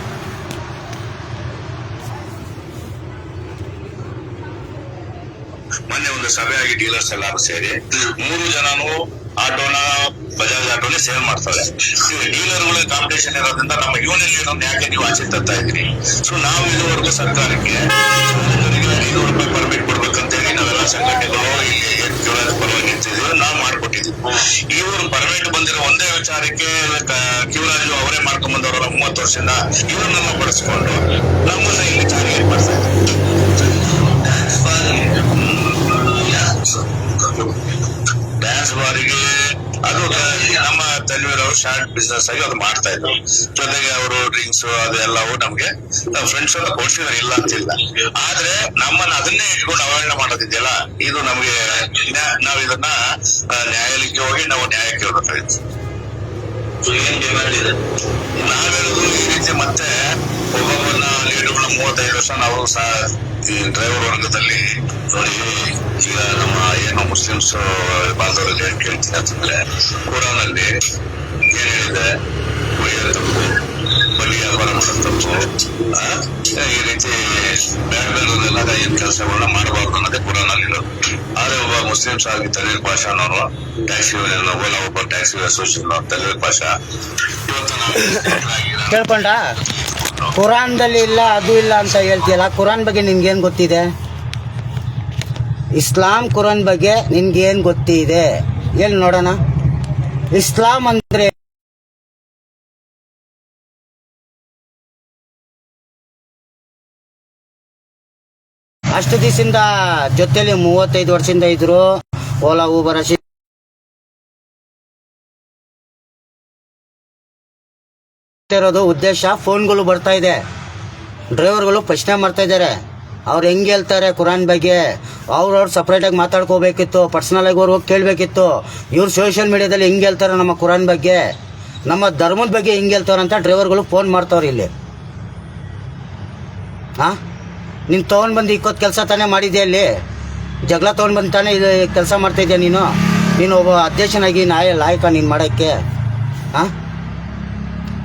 ಮೊನ್ನೆ ಒಂದು ಸಭೆ ಆಗಿ ಡೀಲರ್ಸ್ ಎಲ್ಲಾರು ಸೇರಿ 3 ಜನನು ಆಟೋನ ಬಜಾಜ್ ಆಟೋನೇ ಸೇಲ್ ಮಾಡ್ತಾರೆ. ಡೀಲರ್ಗಳ ಕಾಂಪಿಟೇಷನ್ ಇರೋದ್ರಿಂದ ನಮ್ಮ ಯೂನಿಯನ್ ಏನೊಂದು ಯಾಕೆ ನೀವು ಆಚೆ ತರ್ತಾ ಇದ್ರಿ? ಸೊ ನಾವು ಇದುವರೆಗೂ ಸರ್ಕಾರಕ್ಕೆ 500 ರೂಪಾಯಿ ಪರ್ಮಿಟ್ ಕೊಡ್ಬೇಕಂತ ಹೇಳಿ ನಾವೆಲ್ಲ ಸಂಘಟನೆಗಳು ಇಲ್ಲಿ ಪರವಾಗಿ ನಿಂತಿದ್ದೀವಿ, ನಾವು ಮಾಡ್ಕೊಟ್ಟಿದ್ವಿ. ಇವರು ಪರ್ಮಿಟ್ ಬಂದಿರೋ ಒಂದೇ ವಿಚಾರಕ್ಕೆ ಕಿವರಾಜು ಅವರೇ ಮಾಡ್ಕೊಂಡ್ ಬಂದವರು 30 ವರ್ಷದಿಂದ ಇವ್ರನ್ನೆಲ್ಲ ಬಳಸ್ಕೊಂಡು ನಮ್ಮನ್ನ ಇಲ್ಲಿ ಟಾರ್ಗೆಟ್ ಮಾಡ್ತಾ ಇದ್ದಾರೆ. ಡ್ಯಾನ್ಸ್ ಬಾರಿಗೆ ಅದು ನಮ್ಮ ತನ್ವೀರ್ ಅವರು ಶಾರ್ಟ್ ಬಿಸ್ನೆಸ್ ಆಗಿ ಅದು ಮಾಡ್ತಾ ಇದ್ರು. ಜೊತೆಗೆ ಅವರು ಡ್ರಿಂಕ್ಸ್ ಅದೆಲ್ಲವೂ ನಮ್ಗೆ ಫ್ರೆಂಡ್ಸ್ ಅಂತ ಕೊಡ್ಸಿದ್ರೆ ಇಲ್ಲ ಅಂತಿಲ್ಲ. ಆದ್ರೆ ನಮ್ಮನ್ನ ಅದನ್ನೇ ಇಟ್ಕೊಂಡು ಅವಹೇಳನ ಮಾಡೋದಿದೆಯಲ್ಲ, ಇದು ನಮ್ಗೆ ನಾವ್ ಇದನ್ನ ನ್ಯಾಯಾಲಯಕ್ಕೆ ಹೋಗಿ ನಾವು ನ್ಯಾಯಕ್ಕೆ ಹೋಗ್ಬೇಕಾಗಿತ್ತು. ನಾವೇಳುದು ಈ ರೀತಿ ಮತ್ತೆ ಒಬ್ಬೊಬ್ಬರನ್ನ ಲೀಡರ್ಗಳನ್ನ 35 ವರ್ಷ ನಾವು ಈ ಡ್ರೈವರ್ ವರ್ಗದಲ್ಲಿ ನೋಡಿ. ಈಗ ನಮ್ಮ ಏನು ಮುಸ್ಲಿಮ್ಸ್ ಬಾಂಧವರಲ್ಲಿ ಏನ್ ಕೇಳ್ತೀನಿ ಅಂತಂದ್ರೆ, ಕುರಾನಲ್ಲಿ ಏನ್ ಹೇಳಿದೆ? ಕುಡಿಯೋದು ತಪ್ಪು, ಬಲಿ ವ್ಯಾಪಾರ ಮಾಡೋದು ತಪ್ಪು, ಈ ರೀತಿ ಬೇರೆಲ್ಲ ಏನ್ ಕೆಲಸಗಳನ್ನ ಮಾಡಬಾರ್ದು ಅನ್ನೋದೇ ಕುರಾನಲ್ಲಿ ಇರೋದು. ಆದ್ರೆ ಒಬ್ಬ ಮುಸ್ಲಿಮ್ಸ್ ಆಗಿ ತಲೀರ್ ಪಾಷಾ ಅನ್ನೋರು, ಟ್ಯಾಕ್ಸಿ ಒಬ್ಬ ಟ್ಯಾಕ್ಸಿ ಅಸೋಸಿಯೇಷನ್ ತಲೀರ್ ಪಾಷಾ ಇವತ್ತು ನಾವು ಕೇಳ್ಕೊಂಡ ಕುರಾನ್ದಲ್ಲಿ ಇಲ್ಲ ಅದು ಇಲ್ಲ ಅಂತ ಹೇಳ್ತೀಯಲ್ಲ, ಕುರಾನ್ ಬಗ್ಗೆ ನಿನ್ಗೇನು ಗೊತ್ತಿದೆ? ಇಸ್ಲಾಂ ಕುರಾನ್ ಬಗ್ಗೆ ನಿನ್ಗೇನು ಗೊತ್ತಿದೆ ಹೇಳಿ ನೋಡೋಣ. ಇಸ್ಲಾಂ ಅಂದ್ರೆ ಅಷ್ಟು ದಿವಸದಿಂದ ಜೊತೆಲಿ 35 ವರ್ಷದಿಂದ ಇದ್ರು. ಓಲಾ ಊಬರ್ ಇರೋದು ಉದ್ದೇಶ. ಫೋನ್ಗಳು ಬರ್ತಾ ಇದೆ, ಡ್ರೈವರ್ಗಳು ಪ್ರಶ್ನೆ ಮಾಡ್ತಾ ಇದ್ದಾರೆ. ಅವ್ರು ಹೆಂಗೆ ಹೇಳ್ತಾರೆ ಕುರಾನ್ ಬಗ್ಗೆ, ಅವ್ರವ್ರು ಸಪ್ರೇಟಾಗಿ ಮಾತಾಡ್ಕೋಬೇಕಿತ್ತು, ಪರ್ಸನಲ್ ಆಗಿ ಅವ್ರು ಹೋಗಿ ಕೇಳಬೇಕಿತ್ತು. ಇವ್ರು ಸೋಷಿಯಲ್ ಮೀಡಿಯಾದಲ್ಲಿ ಹೆಂಗೆ ಹೇಳ್ತಾರೆ ನಮ್ಮ ಕುರಾನ್ ಬಗ್ಗೆ. ನಮ್ಮ ಧರ್ಮದ ಬಗ್ಗೆ ಹಿಂಗೆ ಹೇಳ್ತಾರಂತ ಡ್ರೈವರ್ಗಳು ಫೋನ್ ಮಾಡ್ತಾವ್ರಿ ಇಲ್ಲಿ. ಹಾಂ, ನೀನು ತೊಗೊಂಡು ಬಂದು ಇಕ್ಕೋದು ಕೆಲಸ ತಾನೇ ಮಾಡಿದ್ದೆ ಅಲ್ಲಿ, ಜಗಳ ತೊಗೊಂಡು ಬಂದು ತಾನೇ ಇದು ಕೆಲಸ ಮಾಡ್ತಾಯಿದ್ದೆ ನೀನು. ನೀನು ಒಬ್ಬ ಅಧ್ಯಕ್ಷನಾಗಿ ಲಾಯಕ ನೀನು ಮಾಡೋಕ್ಕೆ? ಹಾಂ,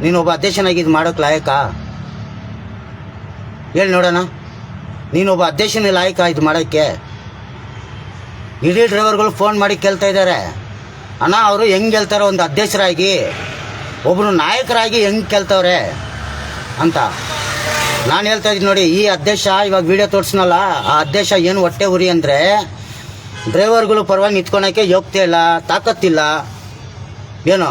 ನೀನು ಒಬ್ಬ ಅಧ್ಯಕ್ಷನಾಗಿ ಇದು ಮಾಡೋಕ್ಕೆ ಲಾಯಕ? ಹೇಳಿ ನೋಡೋಣ, ನೀನೊಬ್ಬ ಅಧ್ಯಕ್ಷನ ಲಾಯಕ ಇದು ಮಾಡೋಕ್ಕೆ? ಇಡೀ ಡ್ರೈವರ್ಗಳು ಫೋನ್ ಮಾಡಿ ಕೇಳ್ತಾ ಇದ್ದಾರೆ, ಅಣ್ಣ ಅವರು ಹೆಂಗೆ ಹೇಳ್ತಾರೆ ಒಂದು ಅಧ್ಯಕ್ಷರಾಗಿ, ಒಬ್ಬರು ನಾಯಕರಾಗಿ ಹೆಂಗೆ ಕೇಳ್ತವ್ರೆ ಅಂತ. ನಾನು ಹೇಳ್ತಾ ಇದ್ದೀನಿ ನೋಡಿ, ಈ ಅಧ್ಯಕ್ಷ ಇವಾಗ ವಿಡಿಯೋ ತೋರಿಸ್ನಲ್ಲ, ಆ ಅಧ್ಯಕ್ಷ ಏನು ಹೊಟ್ಟೆ ಉರಿ ಅಂದರೆ ಡ್ರೈವರ್ಗಳು ಪರವಾಗಿ ನಿಂತ್ಕೊಳಕ್ಕೆ ಯೋಗ್ಯತೆ ಇಲ್ಲ, ತಾಕತ್ತಿಲ್ಲ ಏನೋ.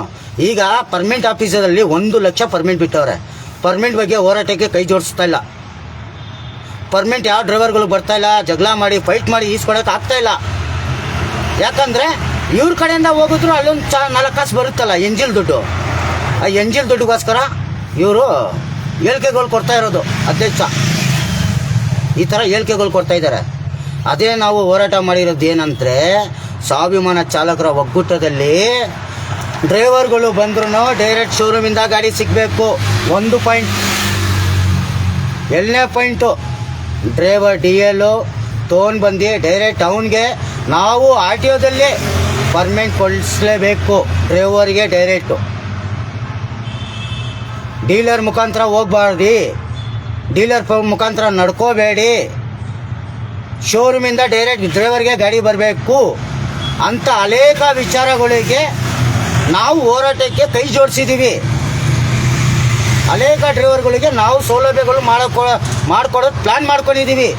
ಈಗ ಪರ್ಮನೆಂಟ್ ಆಫೀಸರಲ್ಲಿ 1 ಲಕ್ಷ ಪರ್ಮನೆಂಟ್ ಬಿಟ್ಟವ್ರೆ. ಪರ್ಮನೆಂಟ್ ಬಗ್ಗೆ ಹೋರಾಟಕ್ಕೆ ಕೈ ಜೋಡಿಸ್ತಾ ಇಲ್ಲ. ಪರ್ಮನೆಂಟ್ ಯಾವ ಡ್ರೈವರ್ಗಳು ಬರ್ತಾ ಇಲ್ಲ, ಜಗಳ ಮಾಡಿ ಫೈಟ್ ಮಾಡಿ ಈಸ್ಕೊಳಕ್ಕೆ ಆಗ್ತಾ ಇಲ್ಲ. ಯಾಕಂದರೆ ಇವ್ರ ಕಡೆಯಿಂದ ಹೋಗಿದ್ರು ಅಲ್ಲೊಂದು 4 ಕಾಸು ಬರುತ್ತಲ್ಲ ಎಂಜಿಲ್ ದುಡ್ಡು, ಆ ಎಂಜಿಲ್ ದುಡ್ಡುಗೋಸ್ಕರ ಇವರು ಹೇಳಿಕೆಗಳು ಕೊಡ್ತಾ ಇರೋದು. ಅಧ್ಯಕ್ಷ ಈ ಥರ ಹೇಳಿಕೆಗಳು ಕೊಡ್ತಾ ಇದ್ದಾರೆ. ಅದೇ ನಾವು ಹೋರಾಟ ಮಾಡಿರೋದು ಏನಂದರೆ, ಸ್ವಾಭಿಮಾನ ಚಾಲಕರ ಒಕ್ಕೂಟದಲ್ಲಿ ಡ್ರೈವರ್ಗಳು ಬಂದ್ರೂ ಡೈರೆಕ್ಟ್ ಶೋರೂಮಿಂದ ಗಾಡಿ ಸಿಗಬೇಕು. 1 ಪಾಯಿಂಟ್. 2ನೇ ಪಾಯಿಂಟು, ಡ್ರೈವರ್ DL ತೊಗೊಂಡು ಬಂದು ಡೈರೆಕ್ಟ್ ಟೌನ್ಗೆ ನಾವು RTO ಪರ್ಮನೆಂಟ್ ಕೊಡಿಸ್ಲೇಬೇಕು ಡ್ರೈವರ್ಗೆ. ಡೈರೆಕ್ಟು ಡೀಲರ್ ಮುಖಾಂತರ ಹೋಗ್ಬಾರ್ದು, ಡೀಲರ್ ಮುಖಾಂತರ ನಡ್ಕೋಬೇಡಿ, ಶೋರೂಮಿಂದ ಡೈರೆಕ್ಟ್ ಡ್ರೈವರ್ಗೆ ಗಾಡಿ ಬರಬೇಕು ಅಂತ ಅನೇಕ ವಿಚಾರಗಳಿಗೆ ನಾವು ಹೋರಾಟಕ್ಕೆ ಕೈ ಜೋಡಿಸಿದ್ದೀವಿ. ಅನೇಕ ಡ್ರೈವರ್ಗಳಿಗೆ ನಾವು ಸೌಲಭ್ಯಗಳು ಮಾಡಿಕೊಡೋದು ಪ್ಲ್ಯಾನ್ ಮಾಡ್ಕೊಂಡಿದ್ದೀವಿ.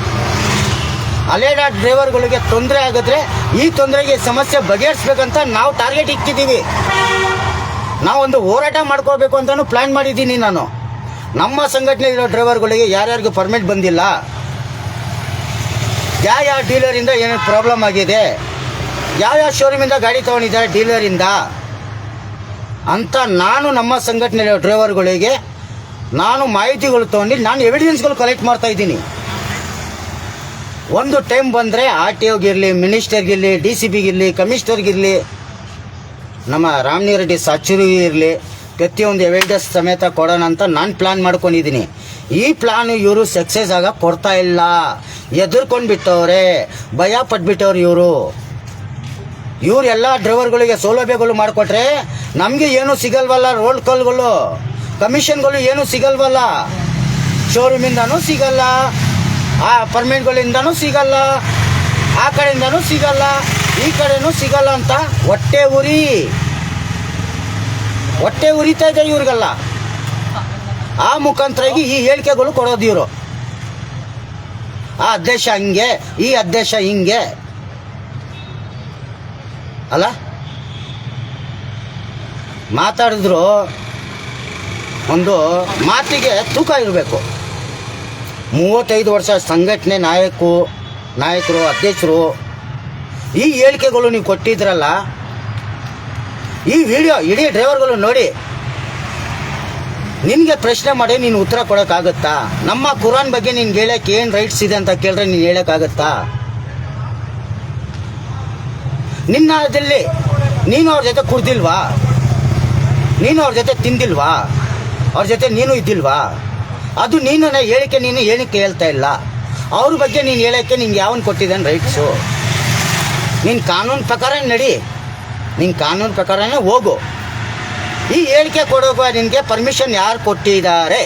ಅನೇಕ ಡ್ರೈವರ್ಗಳಿಗೆ ತೊಂದರೆ ಆಗಿದ್ರೆ ಈ ತೊಂದರೆಗೆ ಸಮಸ್ಯೆ ಬಗೆಹರಿಸ್ಬೇಕಂತ ನಾವು ಟಾರ್ಗೆಟ್ ಇಕ್ಕಿದ್ದೀವಿ. ನಾವೊಂದು ಹೋರಾಟ ಮಾಡ್ಕೋಬೇಕು ಅಂತಲೂ ಪ್ಲ್ಯಾನ್ ಮಾಡಿದ್ದೀನಿ ನಾನು. ನಮ್ಮ ಸಂಘಟನೆ ಇರೋ ಡ್ರೈವರ್ಗಳಿಗೆ ಯಾರ್ಯಾರಿಗೂ ಪರ್ಮಿಟ್ ಬಂದಿಲ್ಲ, ಯಾವ ಡೀಲರಿಂದ ಏನೇನು ಪ್ರಾಬ್ಲಮ್ ಆಗಿದೆ, ಯಾವ್ಯಾವ ಶೋರೂಮಿಂದ ಗಾಡಿ ತೊಗೊಂಡಿದ್ದಾರೆ ಡೀಲರಿಂದ ಅಂತ ನಾನು ನಮ್ಮ ಸಂಘಟನೆಯ ಡ್ರೈವರ್ಗಳಿಗೆ ನಾನು ಮಾಹಿತಿಗಳು ತೊಗೊಂಡು ನಾನು ಎವಿಡೆನ್ಸ್ಗಳು ಕಲೆಕ್ಟ್ ಮಾಡ್ತಾ ಇದ್ದೀನಿ. ಒಂದು ಟೈಮ್ ಬಂದರೆ RTOಗಿರಲಿ, ಮಿನಿಸ್ಟರ್ಗಿರಲಿ, DCPಗಿರಲಿ, ಕಮಿಷನರ್ಗಿರಲಿ, ನಮ್ಮ ರಾಮಲಿಂಗ ರೆಡ್ಡಿ ಸಚಿವರಿಗೆ ಇರಲಿ, ಪ್ರತಿಯೊಂದು ಎವಿಡೆನ್ಸ್ ಸಮೇತ ಕೊಡೋಣ ಅಂತ ನಾನು ಪ್ಲ್ಯಾನ್ ಮಾಡ್ಕೊಂಡಿದ್ದೀನಿ. ಈ ಪ್ಲ್ಯಾನು ಇವರು ಸಕ್ಸಸ್ ಆಗ ಕೊಡ್ತಾ ಇಲ್ಲ, ಎದುರ್ಕೊಂಡು ಬಿಟ್ಟವ್ರೆ, ಭಯ ಪಟ್ಬಿಟ್ಟವ್ರು ಇವರು. ಎಲ್ಲ ಡ್ರೈವರ್ಗಳಿಗೆ ಸೌಲಭ್ಯಗಳು ಮಾಡಿಕೊಟ್ರೆ ನಮಗೆ ಏನೂ ಸಿಗಲ್ವಲ್ಲ, ರೋಲ್ ಕಾಲ್ಗಳು ಕಮಿಷನ್ಗಳು ಏನೂ ಸಿಗಲ್ವಲ್ಲ, ಶೋರೂಮಿಂದನೂ ಸಿಗಲ್ಲ, ಆ ಪರ್ಮಿಟ್ಗಳಿಂದನೂ ಸಿಗಲ್ಲ, ಆ ಕಡೆಯಿಂದನೂ ಸಿಗಲ್ಲ, ಈ ಕಡೆನೂ ಸಿಗಲ್ಲ ಅಂತ ಹೊಟ್ಟೆ ಉರಿತಾ ಇದೆ ಇವ್ರಿಗೆಲ್ಲ. ಆ ಮುಖಾಂತರಾಗಿ ಈ ಹೇಳಿಕೆಗಳು ಕೊಡೋದು ಇವರು. ಆ ಅಧ್ಯಕ್ಷ ಹಂಗೆ, ಈ ಅಧ್ಯಕ್ಷ ಹಿಂಗೆ ಅಲ್ಲ. ಮಾತಾಡಿದ್ರು ಒಂದು ಮಾತಿಗೆ ತೂಕ ಇರಬೇಕು. 35 ವರ್ಷ ಸಂಘಟನೆ ನಾಯಕರು ಅಧ್ಯಕ್ಷರು ಈ ಹೇಳಿಕೆಗಳು ನೀವು ಕೊಟ್ಟಿದ್ರಲ್ಲ, ಈ ವಿಡಿಯೋ ಇಡೀ ಡ್ರೈವರ್ಗಳು ನೋಡಿ, ನಿನಗೆ ಪ್ರಶ್ನೆ ಮಾಡಿ ನೀನು ಉತ್ತರ ಕೊಡೋಕ್ಕಾಗತ್ತಾ? ನಮ್ಮ ಕುರಾನ್ ಬಗ್ಗೆ ನಿನ್ಗೆ ಹೇಳಕ್ಕೆ ಏನು ರೈಟ್ಸ್ ಇದೆ ಅಂತ ಕೇಳಿದ್ರೆ ನೀನು ಹೇಳೋಕ್ಕಾಗತ್ತಾ? ನಿನ್ನದಲ್ಲಿ ನೀನು ಅವ್ರ ಜೊತೆ ಕುಡ್ದಿಲ್ವಾ? ನೀನು ಅವ್ರ ಜೊತೆ ತಿಂದಿಲ್ವಾ? ಅವ್ರ ಜೊತೆ ನೀನು ಇದ್ದಿಲ್ವಾ? ಅದು ನೀನು ಹೇಳಿಕೆ ನೀನು ಏನಕ್ಕೆ ಹೇಳ್ತಾ ಇಲ್ಲ? ಅವ್ರ ಬಗ್ಗೆ ನೀನು ಹೇಳೋಕ್ಕೆ ನಿಂಗೆ ಯಾವನು ಕೊಟ್ಟಿದ್ದಾನೆ ರೈಟ್ಸು? ನೀನು ಕಾನೂನು ಪ್ರಕಾರ ನಡಿ, ನೀನು ಕಾನೂನು ಪ್ರಕಾರನೇ ಹೋಗು. ಈ ಹೇಳಿಕೆ ಕೊಡೋಕೆ ನಿನಗೆ ಪರ್ಮಿಷನ್ ಯಾರು ಕೊಟ್ಟಿದ್ದಾರೆ?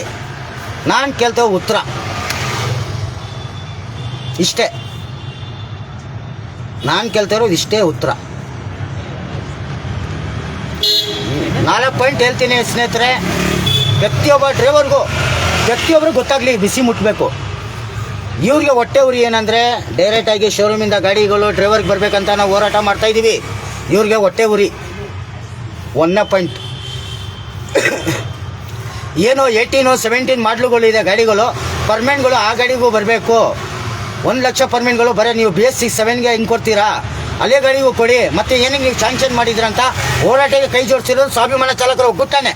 ನಾನು ಕೇಳ್ತೇವೆ ಉತ್ತರ ಇಷ್ಟೇ. ನಾನು ಕೇಳ್ತಿರೋದು ಇಷ್ಟೇ ಉತ್ತರ. 4 ಪಾಯಿಂಟ್ ಹೇಳ್ತೀನಿ ಸ್ನೇಹಿತರೆ. ಪ್ರತಿಯೊಬ್ಬ ಡ್ರೈವರ್ಗೂ ಗೊತ್ತಾಗಲಿ, ಬಿಸಿ ಮುಟ್ಟಬೇಕು. ಇವ್ರಿಗೆ ಹೊಟ್ಟೆ ಉರಿ ಏನಂದರೆ, ಡೈರೆಕ್ಟಾಗಿ ಶೋರೂಮಿಂದ ಗಾಡಿಗಳು ಡ್ರೈವರ್ಗೆ ಬರಬೇಕಂತ ನಾವು ಹೋರಾಟ ಮಾಡ್ತಾಯಿದ್ದೀವಿ. ಇವ್ರಿಗೆ ಹೊಟ್ಟೆ ಉರಿ 1ನೇ ಪಾಯಿಂಟ್. ಏನೋ 18, 17 ಮಾಡಲುಗಳಿದೆ ಗಾಡಿಗಳು, ಪರ್ಮೆಂಟ್ಗಳು ಆ ಗಾಡಿಗೂ ಬರಬೇಕು. 1 ಲಕ್ಷ ಪರ್ಮೆಂಟ್ಗಳು ಬರೀ ನೀವು BS6 7ಗೆ ಹಿಂಗೆ ಕೊಡ್ತೀರಾ? ಅಲ್ಲೇ ಗಾಡಿಗೂ ಕೊಡಿ. ಮತ್ತೆ ಏನಕ್ಕೆ ನೀವು ಸ್ಯಾಂಕ್ಷನ್ ಮಾಡಿದ್ರಂತ ಹೋರಾಟಕ್ಕೆ ಕೈ ಜೋಡಿಸಿರೋದು ಸ್ವಾಭಿಮಾನ ಚಾಲಕರು ಒಗ್ಗೂಟಾನೆ.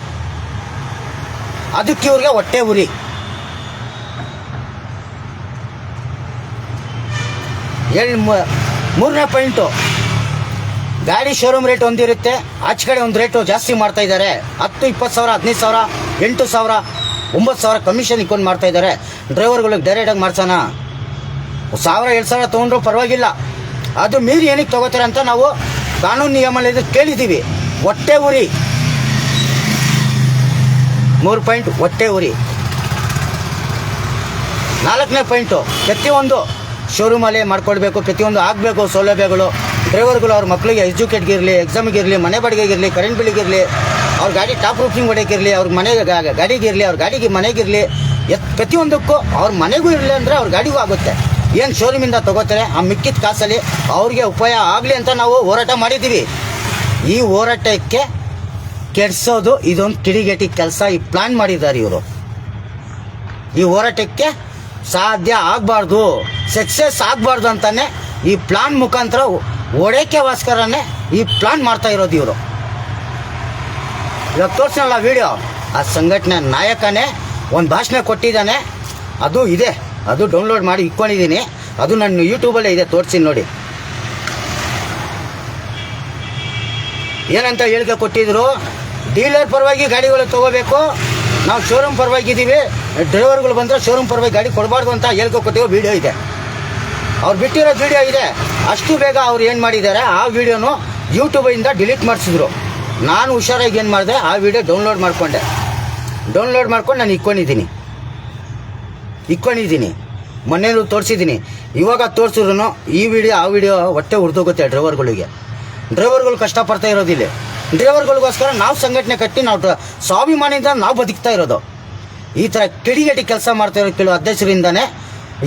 ಅದಕ್ಕೆ ಇವ್ರಿಗೆ ಹೊಟ್ಟೆ ಉರಿ. ಮೂರನೇ ಪಾಯಿಂಟು, ಗಾಡಿ ಶೋರೂಮ್ ರೇಟ್ ಒಂದಿರುತ್ತೆ, ಆಚೆ ಕಡೆ ಒಂದು ರೇಟು ಜಾಸ್ತಿ ಮಾಡ್ತಾ ಇದ್ದಾರೆ. 10, 20 ಸಾವಿರ, 15 ಸಾವಿರ, 8 ಸಾವಿರ, 9 ಸಾವಿರ ಕಮಿಷನ್ ಇಕ್ಕೊಂಡು ಮಾಡ್ತಾ ಇದ್ದಾರೆ. ಡ್ರೈವರ್ಗಳಿಗೆ ಡೈರೆಕ್ಟಾಗಿ ಮಾಡ್ಸೋಣ, 1000, 2000 ತೊಗೊಂಡ್ರು ಪರವಾಗಿಲ್ಲ, ಅದು ಮೀರಿ ಏನಕ್ಕೆ ತೊಗೋತಾರೆ ಅಂತ ನಾವು ಕಾನೂನು ನಿಯಮ ಕೇಳಿದ್ದೀವಿ. ಹೊಟ್ಟೆ ಉರಿ 3 ಪಾಯಿಂಟ್, ಹೊಟ್ಟೆ ಉರಿ. 4ನೇ ಪಾಯಿಂಟು, ಪ್ರತಿಯೊಂದು ಶೋರೂಮಲ್ಲೇ ಮಾಡ್ಕೊಡ್ಬೇಕು, ಪ್ರತಿಯೊಂದು ಆಗಬೇಕು ಸೌಲಭ್ಯಗಳು. ಡ್ರೈವರ್ಗಳು ಅವ್ರ ಮಕ್ಕಳಿಗೆ ಎಜುಕೇಟ್ಗಿರಲಿ, ಎಕ್ಸಾಮಿಗಿರಲಿ, ಮನೆ ಬಾಡಿಗೆಗಿರಲಿ, ಕರೆಂಟ್ ಬಿಲ್ಗಿರಲಿ, ಅವ್ರ ಗಾಡಿ ಟಾಪ್ ರೂಫಿಂಗ್ ಹೊಡೆಯೋಕ್ಕಿರಲಿ, ಅವ್ರ ಮನೆ ಗಾಡಿಗಿರಲಿ, ಅವ್ರ ಗಾಡಿಗೆ ಮನೆಗಿರಲಿ, ಪ್ರತಿಯೊಂದಕ್ಕೂ ಅವ್ರ ಮನೆಗೂ ಇರಲಿ ಅಂದರೆ ಅವ್ರ ಗಾಡಿಗೂ ಆಗುತ್ತೆ. ಏನು ಶೋರೂಮಿಂದ ತೊಗೋತಾರೆ ಆ ಮಿಕ್ಕಿದ ಕಾಸಲ್ಲಿ ಅವ್ರಿಗೆ ಉಪಾಯ ಆಗಲಿ ಅಂತ ನಾವು ಹೋರಾಟ ಮಾಡಿದ್ದೀವಿ. ಈ ಹೋರಾಟಕ್ಕೆ ಕೆಡಿಸೋದು ಇದೊಂದು ಕಿಡಿಗೇಟಿ ಕೆಲಸ. ಈ ಪ್ಲಾನ್ ಮಾಡಿದ್ದಾರೆ ಇವರು. ಈ ಹೋರಾಟಕ್ಕೆ ಸಾಧ್ಯ ಆಗಬಾರ್ದು, ಸಕ್ಸಸ್ ಆಗಬಾರ್ದು ಅಂತಾನೆ ಈ ಪ್ಲಾನ್ ಮುಖಾಂತರ ಹೊಡೆಯೋಕ್ಕೋಸ್ಕರನೇ ಈ ಪ್ಲಾನ್ ಮಾಡ್ತಾ ಇರೋದು ಇವರು. ಇವಾಗ ತೋರಿಸಲ್ಲ ವಿಡಿಯೋ, ಆ ಸಂಘಟನೆ ನಾಯಕನೇ ಒಂದು ಭಾಷಣ ಕೊಟ್ಟಿದ್ದಾನೆ, ಅದು ಇದೆ, ಅದು ಡೌನ್ಲೋಡ್ ಮಾಡಿ ಇಟ್ಕೊಂಡಿದ್ದೀನಿ, ಅದು ನನ್ನ ಯೂಟ್ಯೂಬಲ್ಲೇ ಇದೆ, ತೋರಿಸ್ತೀನಿ ನೋಡಿ. ಏನಂತ ಹೇಳಿಕೆ ಕೊಟ್ಟಿದ್ರು, ಡೀಲರ್ ಪರವಾಗಿ ಗಾಡಿಗಳು ತೊಗೋಬೇಕು, ನಾವು ಶೋರೂಮ್ ಪರವಾಗಿದ್ದೀವಿ, ಡ್ರೈವರ್ಗಳು ಬಂದರೆ ಶೋರೂಮ್ ಪರವಾಗಿ ಗಾಡಿ ಕೊಡಬಾರ್ದು ಅಂತ ಹೇಳಿಕೆ ಕೊಟ್ಟಿರೋ ವಿಡಿಯೋ ಇದೆ, ಅವ್ರು ಬಿಟ್ಟಿರೋ ವಿಡಿಯೋ ಇದೆ. ಅಷ್ಟು ಬೇಗ ಅವ್ರು ಏನು ಮಾಡಿದ್ದಾರೆ, ಆ ವಿಡಿಯೋನು ಯೂಟ್ಯೂಬಿಂದ ಡಿಲೀಟ್ ಮಾಡಿಸಿದ್ರು. ನಾನು ಹುಷಾರಾಗಿ ಏನು ಮಾಡಿದೆ, ಆ ವಿಡಿಯೋ ಡೌನ್ಲೋಡ್ ಮಾಡ್ಕೊಂಡು ನಾನು ಇಕ್ಕೊಂಡಿದ್ದೀನಿ. ಮೊನ್ನೆನೂ ತೋರಿಸಿದ್ದೀನಿ, ಇವಾಗ ತೋರಿಸಿದ್ರು ಈ ವಿಡಿಯೋ ಆ ವಿಡಿಯೋ ಹೊಟ್ಟೆ ಉರಿದೋಗುತ್ತೆ ಡ್ರೈವರ್ಗಳು ಕಷ್ಟಪಡ್ತಾ ಇರೋದಿಲ್ಲ. ಡ್ರೈವರ್ಗಳಿಗೋಸ್ಕರ ನಾವು ಸಂಘಟನೆ ಕಟ್ಟಿ ನಾವು ಸ್ವಾಭಿಮಾನಿಯಿಂದ ನಾವು ಬದುಕ್ತಾ ಇರೋದು. ಈ ಥರ ಕಿಡಿಗೇಟಿ ಕೆಲಸ ಮಾಡ್ತಾ ಇರೋ ಕೆಲವು ಅಧ್ಯಕ್ಷರಿಂದಾನೆ,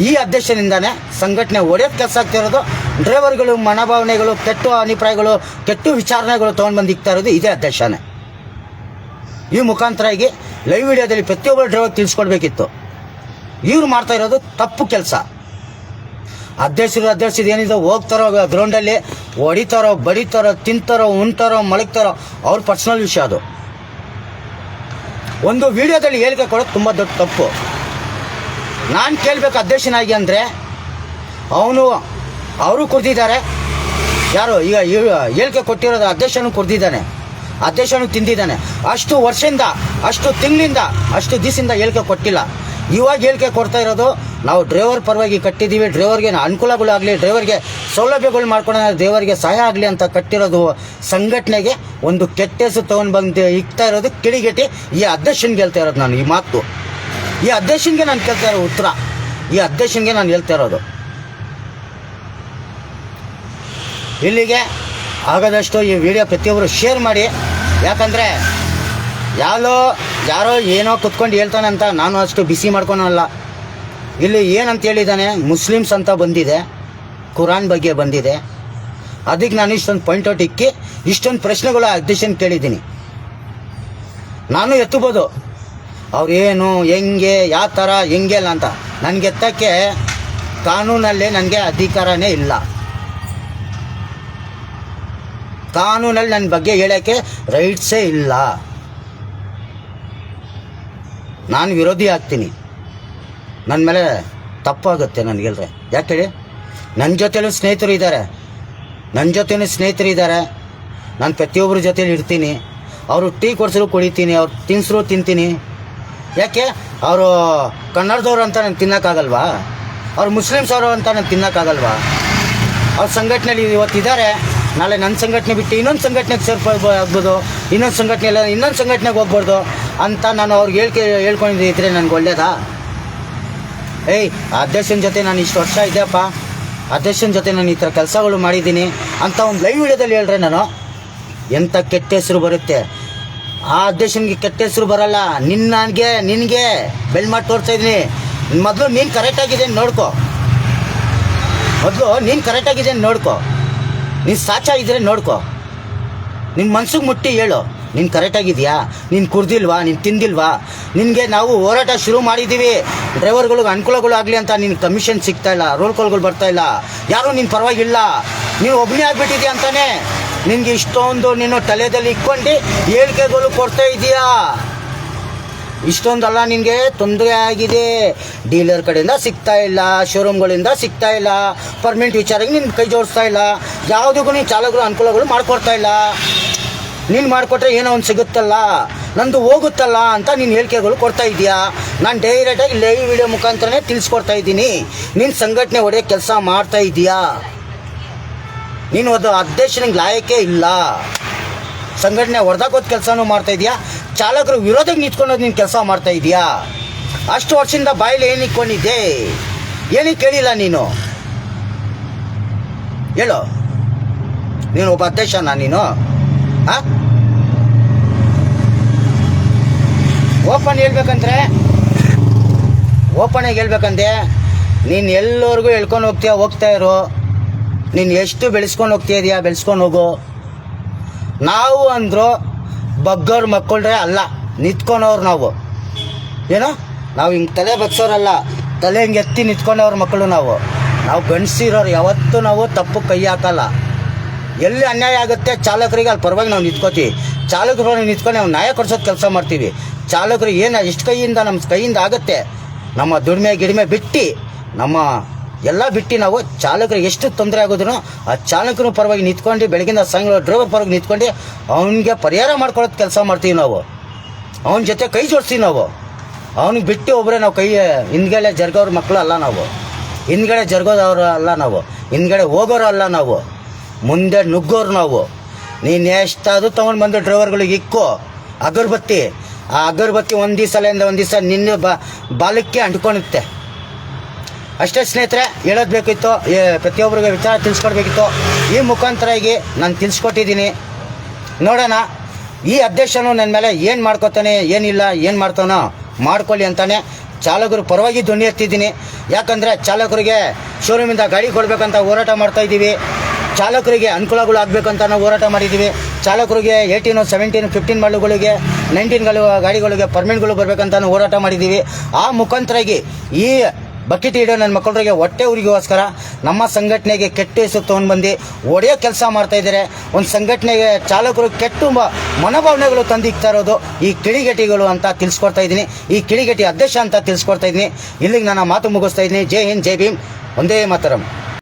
ಈ ಅಧ್ಯಕ್ಷರಿಂದಾನೆ ಸಂಘಟನೆ ಒಡೆಯೋದು ಕೆಲಸ ಆಗ್ತಾ ಇರೋದು. ಡ್ರೈವರ್ಗಳು ಮನೋಭಾವನೆಗಳು, ಕೆಟ್ಟ ಅಭಿಪ್ರಾಯಗಳು, ಕೆಟ್ಟ ವಿಚಾರಣೆಗಳು ತೊಗೊಂಡು ಬಂದು ಇಕ್ತಾ ಇರೋದು ಇದೇ ಅಧ್ಯಕ್ಷನೇ. ಈ ಮುಖಾಂತರಾಗಿ ಲೈವ್ ವಿಡಿಯೋದಲ್ಲಿ ಪ್ರತಿಯೊಬ್ಬರು ಡ್ರೈವರ್ ತಿಳಿಸ್ಕೊಡ್ಬೇಕಿತ್ತು. ಇವ್ರು ಮಾಡ್ತಾ ಇರೋದು ತಪ್ಪು ಕೆಲಸ. ಅಧ್ಯಕ್ಷರು ಏನಿದೆ, ಹೋಗ್ತಾರೋ ಗ್ರೌಂಡಲ್ಲಿ ಹೊಡಿತಾರೋ, ಬಡಿತಾರೋ, ತಿಂತಾರೋ, ಉಣ್ತಾರೋ, ಮಲಗ್ತಾರೋ, ಅವ್ರ ಪರ್ಸನಲ್ ವಿಷಯ ಅದು. ಒಂದು ವಿಡಿಯೋದಲ್ಲಿ ಹೇಳಿಕೆ ಕೊಡೋದು ತುಂಬ ದೊಡ್ಡ ತಪ್ಪು. ನಾನು ಕೇಳಬೇಕು ಅಧ್ಯಕ್ಷನಾಗಿ ಅಂದರೆ, ಅವರು ಕುಡ್ದಿದ್ದಾರೆ, ಯಾರು ಈಗ ಹೇಳಿಕೆ ಕೊಟ್ಟಿರೋದು ಅಧ್ಯಕ್ಷನೂ ಕುಡ್ದಿದ್ದಾನೆ, ಅಧ್ಯಕ್ಷನೂ ತಿಂದಿದ್ದಾನೆ. ಅಷ್ಟು ವರ್ಷದಿಂದ, ಅಷ್ಟು ತಿಂಗಳಿಂದ, ಅಷ್ಟು ದಿವಸದಿಂದ ಹೇಳಿಕೆ ಕೊಟ್ಟಿಲ್ಲ. ಇವಾಗ ಹೇಳಿಕೆ ಕೊಡ್ತಾ ಇರೋದು ನಾವು ಡ್ರೈವರ್ ಪರವಾಗಿ ಕಟ್ಟಿದ್ದೀವಿ, ಡ್ರೈವರ್ಗೆ ಅನುಕೂಲಗಳಾಗಲಿ, ಡ್ರೈವರ್ಗೆ ಸೌಲಭ್ಯಗಳು ಮಾಡ್ಕೊಂಡು ಡ್ರೈವರ್ಗೆ ಸಹಾಯ ಆಗಲಿ ಅಂತ ಕಟ್ಟಿರೋದು ಸಂಘಟನೆಗೆ ಒಂದು ಕೆಟ್ಟ ಹೆಸರು ತೊಗೊಂಡು ಬಂದು ಇಕ್ತಾ ಇರೋದು ಕಿಡಿಗೇಟಿ. ಈ ಅಧ್ಯಕ್ಷನಿಗೆ ಹೇಳ್ತಾ ಇರೋದು ನಾನು, ಈ ಮಾತು ಈ ಅಧ್ಯಕ್ಷನಿಗೆ ನಾನು ಕೇಳ್ತಾ ಇರೋ ಉತ್ತರ, ಈ ಅಧ್ಯಕ್ಷನಿಗೆ ನಾನು ಹೇಳ್ತಾ ಇರೋದು. ಇಲ್ಲಿಗೆ ಆಗೋದಷ್ಟು ಈ ವಿಡಿಯೋ ಪ್ರತಿಯೊಬ್ಬರು ಶೇರ್ ಮಾಡಿ. ಯಾಕಂದರೆ ಯಾರೋ ಏನೋ ಕುತ್ಕೊಂಡು ಹೇಳ್ತಾನೆ ಅಂತ ನಾನು ಅಷ್ಟು ಬಿಸಿ ಮಾಡ್ಕೊಳಲ್ಲ. ಇಲ್ಲಿ ಏನಂತ ಹೇಳಿದ್ದಾನೆ, ಮುಸ್ಲಿಮ್ಸ್ ಅಂತ ಬಂದಿದೆ, ಕುರಾನ್ ಬಗ್ಗೆ ಬಂದಿದೆ, ಅದಕ್ಕೆ ನಾನು ಇಷ್ಟೊಂದು ಪಾಯಿಂಟ್ ಇಕ್ಕಿ ಇಷ್ಟೊಂದು ಪ್ರಶ್ನೆಗಳು ಅಧ್ಯಕ್ಷನ್ ಕೇಳಿದ್ದೀನಿ. ನಾನು ಎತ್ತಬೋದು, ಅವ್ರೇನು ಹೆಂಗೆ ಯಾವ ಥರ ಹೆಂಗೆ ಇಲ್ಲ ಅಂತ. ನನಗೆ ಎತ್ತಕ್ಕೆ ಕಾನೂನಲ್ಲಿ ನನಗೆ ಅಧಿಕಾರನೇ ಇಲ್ಲ. ಕಾನೂನಲ್ಲಿ ನನ್ನ ಬಗ್ಗೆ ಹೇಳೋಕ್ಕೆ ರೈಟ್ಸೇ ಇಲ್ಲ. ನಾನು ವಿರೋಧಿ ಆಗ್ತೀನಿ, ನನ್ನ ಮೇಲೆ ತಪ್ಪಾಗುತ್ತೆ ನನಗೆಲ್ರೆ. ಯಾಕೆ ಹೇಳಿ, ನನ್ನ ಜೊತೆಲೂ ಸ್ನೇಹಿತರು ಇದ್ದಾರೆ, ನಾನು ಪ್ರತಿಯೊಬ್ಬರ ಜೊತೆಲಿ ಇರ್ತೀನಿ. ಅವರು ಟೀ ಕೊಡಿಸಿದ್ರು ಕುಡಿತೀನಿ, ಅವ್ರು ತಿನ್ನಿಸ್ರು ತಿಂತೀನಿ. ಯಾಕೆ ಅವರು ಕನ್ನಡದವ್ರು ಅಂತ ನಾನು ತಿನ್ನೋಕ್ಕಾಗಲ್ವಾ? ಅವ್ರು ಮುಸ್ಲಿಮ್ಸ್ ಅವರು ಅಂತ ನಾನು ತಿನ್ನೋಕ್ಕಾಗಲ್ವಾ? ಅವ್ರ ಸಂಘಟನೆಯಲ್ಲಿ ಇವತ್ತಿದ್ದಾರೆ, ನಾಳೆ ನನ್ನ ಸಂಘಟನೆ ಬಿಟ್ಟು ಇನ್ನೊಂದು ಸಂಘಟನೆಗೆ ಆಗ್ಬೋದು, ಇನ್ನೊಂದು ಸಂಘಟನೆಗೆ ಹೋಗ್ಬಾರ್ದು ಅಂತ ನಾನು ಅವ್ರಿಗೆ ಹೇಳ್ಕೊಂಡಿದ್ದರೆ ನನಗೆ ಒಳ್ಳೇದಾ? ಅಧ್ಯಕ್ಷನ ಜೊತೆ ನಾನು ಇಷ್ಟು ವರ್ಷ ಇದ್ದೆಪ್ಪ, ಅಧ್ಯಕ್ಷನ ಜೊತೆ ನಾನು ಈ ಥರ ಕೆಲಸಗಳು ಮಾಡಿದ್ದೀನಿ ಅಂತ ಒಂದು ಲೈವ್ ವಿಡಿಯೋದಲ್ಲಿ ಹೇಳ್ರೆ ನಾನು ಎಂಥ ಕೆಟ್ಟ ಹೆಸರು ಬರುತ್ತೆ. ಆ ಅಧ್ಯಕ್ಷನಿಗೆ ಕೆಟ್ಟ ಹೆಸರು ಬರಲ್ಲ, ನಿನಗೆ ಬೆಲ್ ಮಾಡಿ ತೋರಿಸ್ತಾ ಇದ್ದೀನಿ. ಮೊದಲು ನೀನು ಕರೆಕ್ಟಾಗಿದೆ ನೋಡ್ಕೊ, ನೀನು ಸಾಚ ಇದ್ರೆ ನೋಡ್ಕೊ, ನಿನ್ನ ಮನ್ಸಿಗೆ ಮುಟ್ಟಿ ಹೇಳು, ನೀನು ಕರೆಕ್ಟಾಗಿದೆಯಾ, ನೀನು ಕುಡ್ದಿಲ್ವಾ, ನೀನು ತಿಂದಿಲ್ವಾ? ನಿನಗೆ ನಾವು ಹೋರಾಟ ಶುರು ಮಾಡಿದ್ದೀವಿ, ಡ್ರೈವರ್ಗಳಿಗೆ ಅನುಕೂಲಗಳು ಆಗಲಿ ಅಂತ. ನಿನ್ನ ಕಮಿಷನ್ ಸಿಗ್ತಾಯಿಲ್ಲ, ರೋಲ್ ಕಾಲ್ಗಳು ಬರ್ತಾಯಿಲ್ಲ, ಯಾರೂ ನಿನ್ನ ಪರವಾಗಿಲ್ಲ, ನೀನು ಒಬ್ಬನೇ ಆಗಿಬಿಟ್ಟಿದ್ಯಾ ಅಂತಾನೆ ನಿನಗೆ ಇಷ್ಟೊಂದು ನೀನು ತಲೆಯಲ್ಲಿ ಇಟ್ಕೊಂಡು ಹೇಳಿಕೆಗಳು ಕೊಡ್ತಾ ಇದೀಯಾ. ಇಷ್ಟೊಂದಲ್ಲ ನಿನಗೆ ತೊಂದರೆ ಆಗಿದೆ. ಡೀಲರ್ ಕಡೆಯಿಂದ ಸಿಗ್ತಾ ಇಲ್ಲ, ಶೋರೂಮ್ಗಳಿಂದ ಸಿಗ್ತಾ ಇಲ್ಲ, ಪರ್ಮನೆಂಟ್ ವಿಚಾರಕ್ಕೆ ನಿನ್ನ ಕೈ ಜೋಡಿಸ್ತಾ ಇಲ್ಲ, ಯಾವುದಕ್ಕೂ ನೀನು ಚಾಲಕರು ಅನುಕೂಲಗಳು ಮಾಡಿಕೊಡ್ತಾ ಇಲ್ಲ. ನೀನು ಮಾಡಿಕೊಟ್ರೆ ಏನೋ ಒಂದು ಸಿಗುತ್ತಲ್ಲ, ನಂದು ಹೋಗುತ್ತಲ್ಲ ಅಂತ ನೀನು ಹೇಳಿಕೆಗಳು ಕೊಡ್ತಾ ಇದೆಯಾ. ನಾನು ಡೈರೆಕ್ಟಾಗಿ ಲೈವ್ ವಿಡಿಯೋ ಮುಖಾಂತರನೇ ತಿಳಿಸ್ಕೊಡ್ತಾ ಇದ್ದೀನಿ. ನೀನು ಸಂಘಟನೆ ಒಡೆಯೋ ಕೆಲಸ ಮಾಡ್ತಾ ಇದೀಯಾ. ನೀನು ಅದು ಅಧ್ಯಕ್ಷನಿಗೆ ಲಾಯಕ್ಕೆ ಇಲ್ಲ. ಸಂಘಟನೆ ಹೊಡೆದಾಕೋದು ಕೆಲಸನೂ ಮಾಡ್ತಾ ಇದೆಯಾ, ಚಾಲಕರು ವಿರೋಧಕ್ಕೆ ನಿಂತ್ಕೊಳ್ಳೋದು ನೀನು ಕೆಲಸ ಮಾಡ್ತಾ ಇದೆಯಾ. ಅಷ್ಟು ವರ್ಷದಿಂದ ಬಾಯಲ್ಲಿ ಏನು ಇಟ್ಕೊಂಡಿದ್ದೆ, ಏನಕ್ಕೆ ಕೇಳಿಲ್ಲ ನೀನು ಹೇಳು. ನೀನು ಒಬ್ಬ ಅಧ್ಯಕ್ಷನಾ ನೀನು? ಹಾಂ, ಓಪನ್ ಹೇಳ್ಬೇಕಂದ್ರೆ ಓಪನಾಗಿ ಹೇಳ್ಬೇಕಂದ್ರೆ ನೀನು ಎಲ್ಲರಿಗೂ ಹೇಳ್ಕೊಂಡು ಹೋಗ್ತಾ ಇರು. ನೀನು ಎಷ್ಟು ಬೆಳೆಸ್ಕೊಂಡು ಹೋಗ್ತಾ ಇದೆಯಾ ಬೆಳೆಸ್ಕೊಂಡು ಹೋಗು. ನಾವು ಅಂದರು ಬಗ್ಗೋರು ಮಕ್ಕಳ್ರೆ ಅಲ್ಲ, ನಿಂತ್ಕೊಂಡವ್ರು ನಾವು. ಏನೋ ನಾವು ಹಿಂಗೆ ತಲೆ ಬಗ್ಸೋರಲ್ಲ, ತಲೆ ಹಿಂಗೆ ಎತ್ತಿ ನಿಂತ್ಕೊಂಡವ್ರ ಮಕ್ಕಳು ನಾವು. ಗಂಡಸಿರೋರು ಯಾವತ್ತೂ ನಾವು ತಪ್ಪು ಕೈ ಹಾಕಲ್ಲ. ಎಲ್ಲಿ ಅನ್ಯಾಯ ಆಗುತ್ತೆ ಚಾಲಕರಿಗೆ ಅಲ್ಲಿ ಪರವಾಗಿ ನಾವು ನಿಂತ್ಕೋತೀವಿ. ಚಾಲಕರು ನಿಂತ್ಕೊಂಡು ನಾವು ನ್ಯಾಯ ಕೊಡ್ಸೋದು ಕೆಲಸ ಮಾಡ್ತೀವಿ. ಚಾಲಕರು ಏನು ಎಷ್ಟು ಕೈಯಿಂದ ನಮ್ಮ ಕೈಯಿಂದ ಆಗುತ್ತೆ, ನಮ್ಮ ದುಡಿಮೆ ಗಿಡಿಮೆ ಬಿಟ್ಟು ನಮ್ಮ ಎಲ್ಲ ಬಿಟ್ಟು ನಾವು ಚಾಲಕರಿಗೆ ಎಷ್ಟು ತೊಂದರೆ ಆಗೋದ್ರು ಆ ಚಾಲಕರು ಪರವಾಗಿ ನಿಂತ್ಕೊಂಡು ಬೆಳಗಿನ ಸಾಯಂಕಾಲ ಡ್ರೈವರ್ ಪರವಾಗಿ ನಿಂತ್ಕೊಂಡು ಅವನಿಗೆ ಪರಿಹಾರ ಮಾಡ್ಕೊಳ್ಳೋದು ಕೆಲಸ ಮಾಡ್ತೀವಿ ನಾವು. ಅವನ ಜೊತೆ ಕೈ ಜೋಡಿಸ್ತೀವಿ ನಾವು. ಅವನಿಗೆ ಬಿಟ್ಟು ಒಬ್ಬರೇ ನಾವು ಕೈ ಹಿಂದ್ಗಡೆ ಜರ್ಗೋರ ಮಕ್ಕಳು ಅಲ್ಲ ನಾವು. ಹಿಂದ್ಗಡೆ ಜರ್ಗೋದವರು ಅಲ್ಲ ನಾವು. ಹಿಂದ್ಗಡೆ ಹೋಗೋರು ಅಲ್ಲ ನಾವು. ಮುಂದೆ ನುಗ್ಗೋರು ನಾವು. ನೀನು ಎಷ್ಟಾದರೂ ತೊಗೊಂಡು ಬಂದು ಡ್ರೈವರ್ಗಳಿಗೆ ಇಕ್ಕೋ ಅಗರಬತ್ತಿ. ಆ ಅಗರಬತ್ತಿ ಒಂದು ದಿವಸ ನಿನ್ನ ಬಾಲಕ್ಕೆ ಅಂಟ್ಕೊಳುತ್ತೆ ಅಷ್ಟೇ. ಸ್ನೇಹಿತರೆ, ಹೇಳೋದು ಬೇಕಿತ್ತು, ಪ್ರತಿಯೊಬ್ಬರಿಗೆ ವಿಚಾರ ತಿಳಿಸ್ಕೊಡ್ಬೇಕಿತ್ತು. ಈ ಮುಖಾಂತರಾಗಿ ನಾನು ತಿಳಿಸ್ಕೊಟ್ಟಿದ್ದೀನಿ. ನೋಡೋಣ ಈ ಅಧ್ಯಕ್ಷನು ನನ್ನ ಮೇಲೆ ಏನು ಮಾಡ್ಕೋತಾನೆ, ಏನಿಲ್ಲ, ಏನು ಮಾಡ್ತಾನೋ ಮಾಡ್ಕೊಳ್ಳಿ ಅಂತಾನೆ ಚಾಲಕರು ಪರವಾಗಿ ಧ್ವನಿ ಎತ್ತಿದ್ದೀನಿ. ಯಾಕಂದರೆ ಚಾಲಕರಿಗೆ ಶೋರೂಮಿಂದ ಗಾಡಿ ಕೊಡಬೇಕಂತ ಹೋರಾಟ ಮಾಡ್ತಾಯಿದ್ದೀವಿ. ಚಾಲಕರಿಗೆ ಅನುಕೂಲಗಳು ಆಗಬೇಕಂತ ನಾವು ಹೋರಾಟ ಮಾಡಿದ್ದೀವಿ. ಚಾಲಕರಿಗೆ 18, 17, 15 ಮಾಡಲುಗಳಿಗೆ 19 ಗಾಡಿಗಳಿಗೆ ಪರ್ಮಿಟ್ಗಳು ಬರಬೇಕಂತ ಹೋರಾಟ ಮಾಡಿದ್ದೀವಿ. ಆ ಮುಖಾಂತರಾಗಿ ಈ ಬಕೆಟ್ ಹಿಡಿಯೋ ನನ್ನ ಮಕ್ಕಳಿಗೆ ಹೊಟ್ಟೆ ಊರಿಗೋಸ್ಕರ ನಮ್ಮ ಸಂಘಟನೆಗೆ ಕೆಟ್ಟ ಹೆಸರು ತೊಗೊಂಡು ಬಂದು ಒಡೆಯೋ ಕೆಲಸ ಮಾಡ್ತಾಯಿದ್ದಾರೆ. ಒಂದು ಸಂಘಟನೆಗೆ ಚಾಲಕರು ಕೆಟ್ಟ ಮನೋಭಾವನೆಗಳು ತಂದಿಕ್ತಾ ಇರೋದು ಈ ಕಿಡಿಗೇಟಿಗಳು ಅಂತ ತಿಳಿಸ್ಕೊಡ್ತಾ ಇದ್ದೀನಿ. ಈ ಕಿಡಿಗೇಟಿ ಅಧ್ಯಕ್ಷ ಅಂತ ತಿಳಿಸ್ಕೊಡ್ತಾ ಇದ್ದೀನಿ. ಇಲ್ಲಿಗೆ ನಾನು ಮಾತು ಮುಗಿಸ್ತಾ ಇದ್ದೀನಿ. ಜೈ ಹಿಂದ್, ಜೈ ಭೀಮ್, ಒಂದೇ ಮಾತರಂ.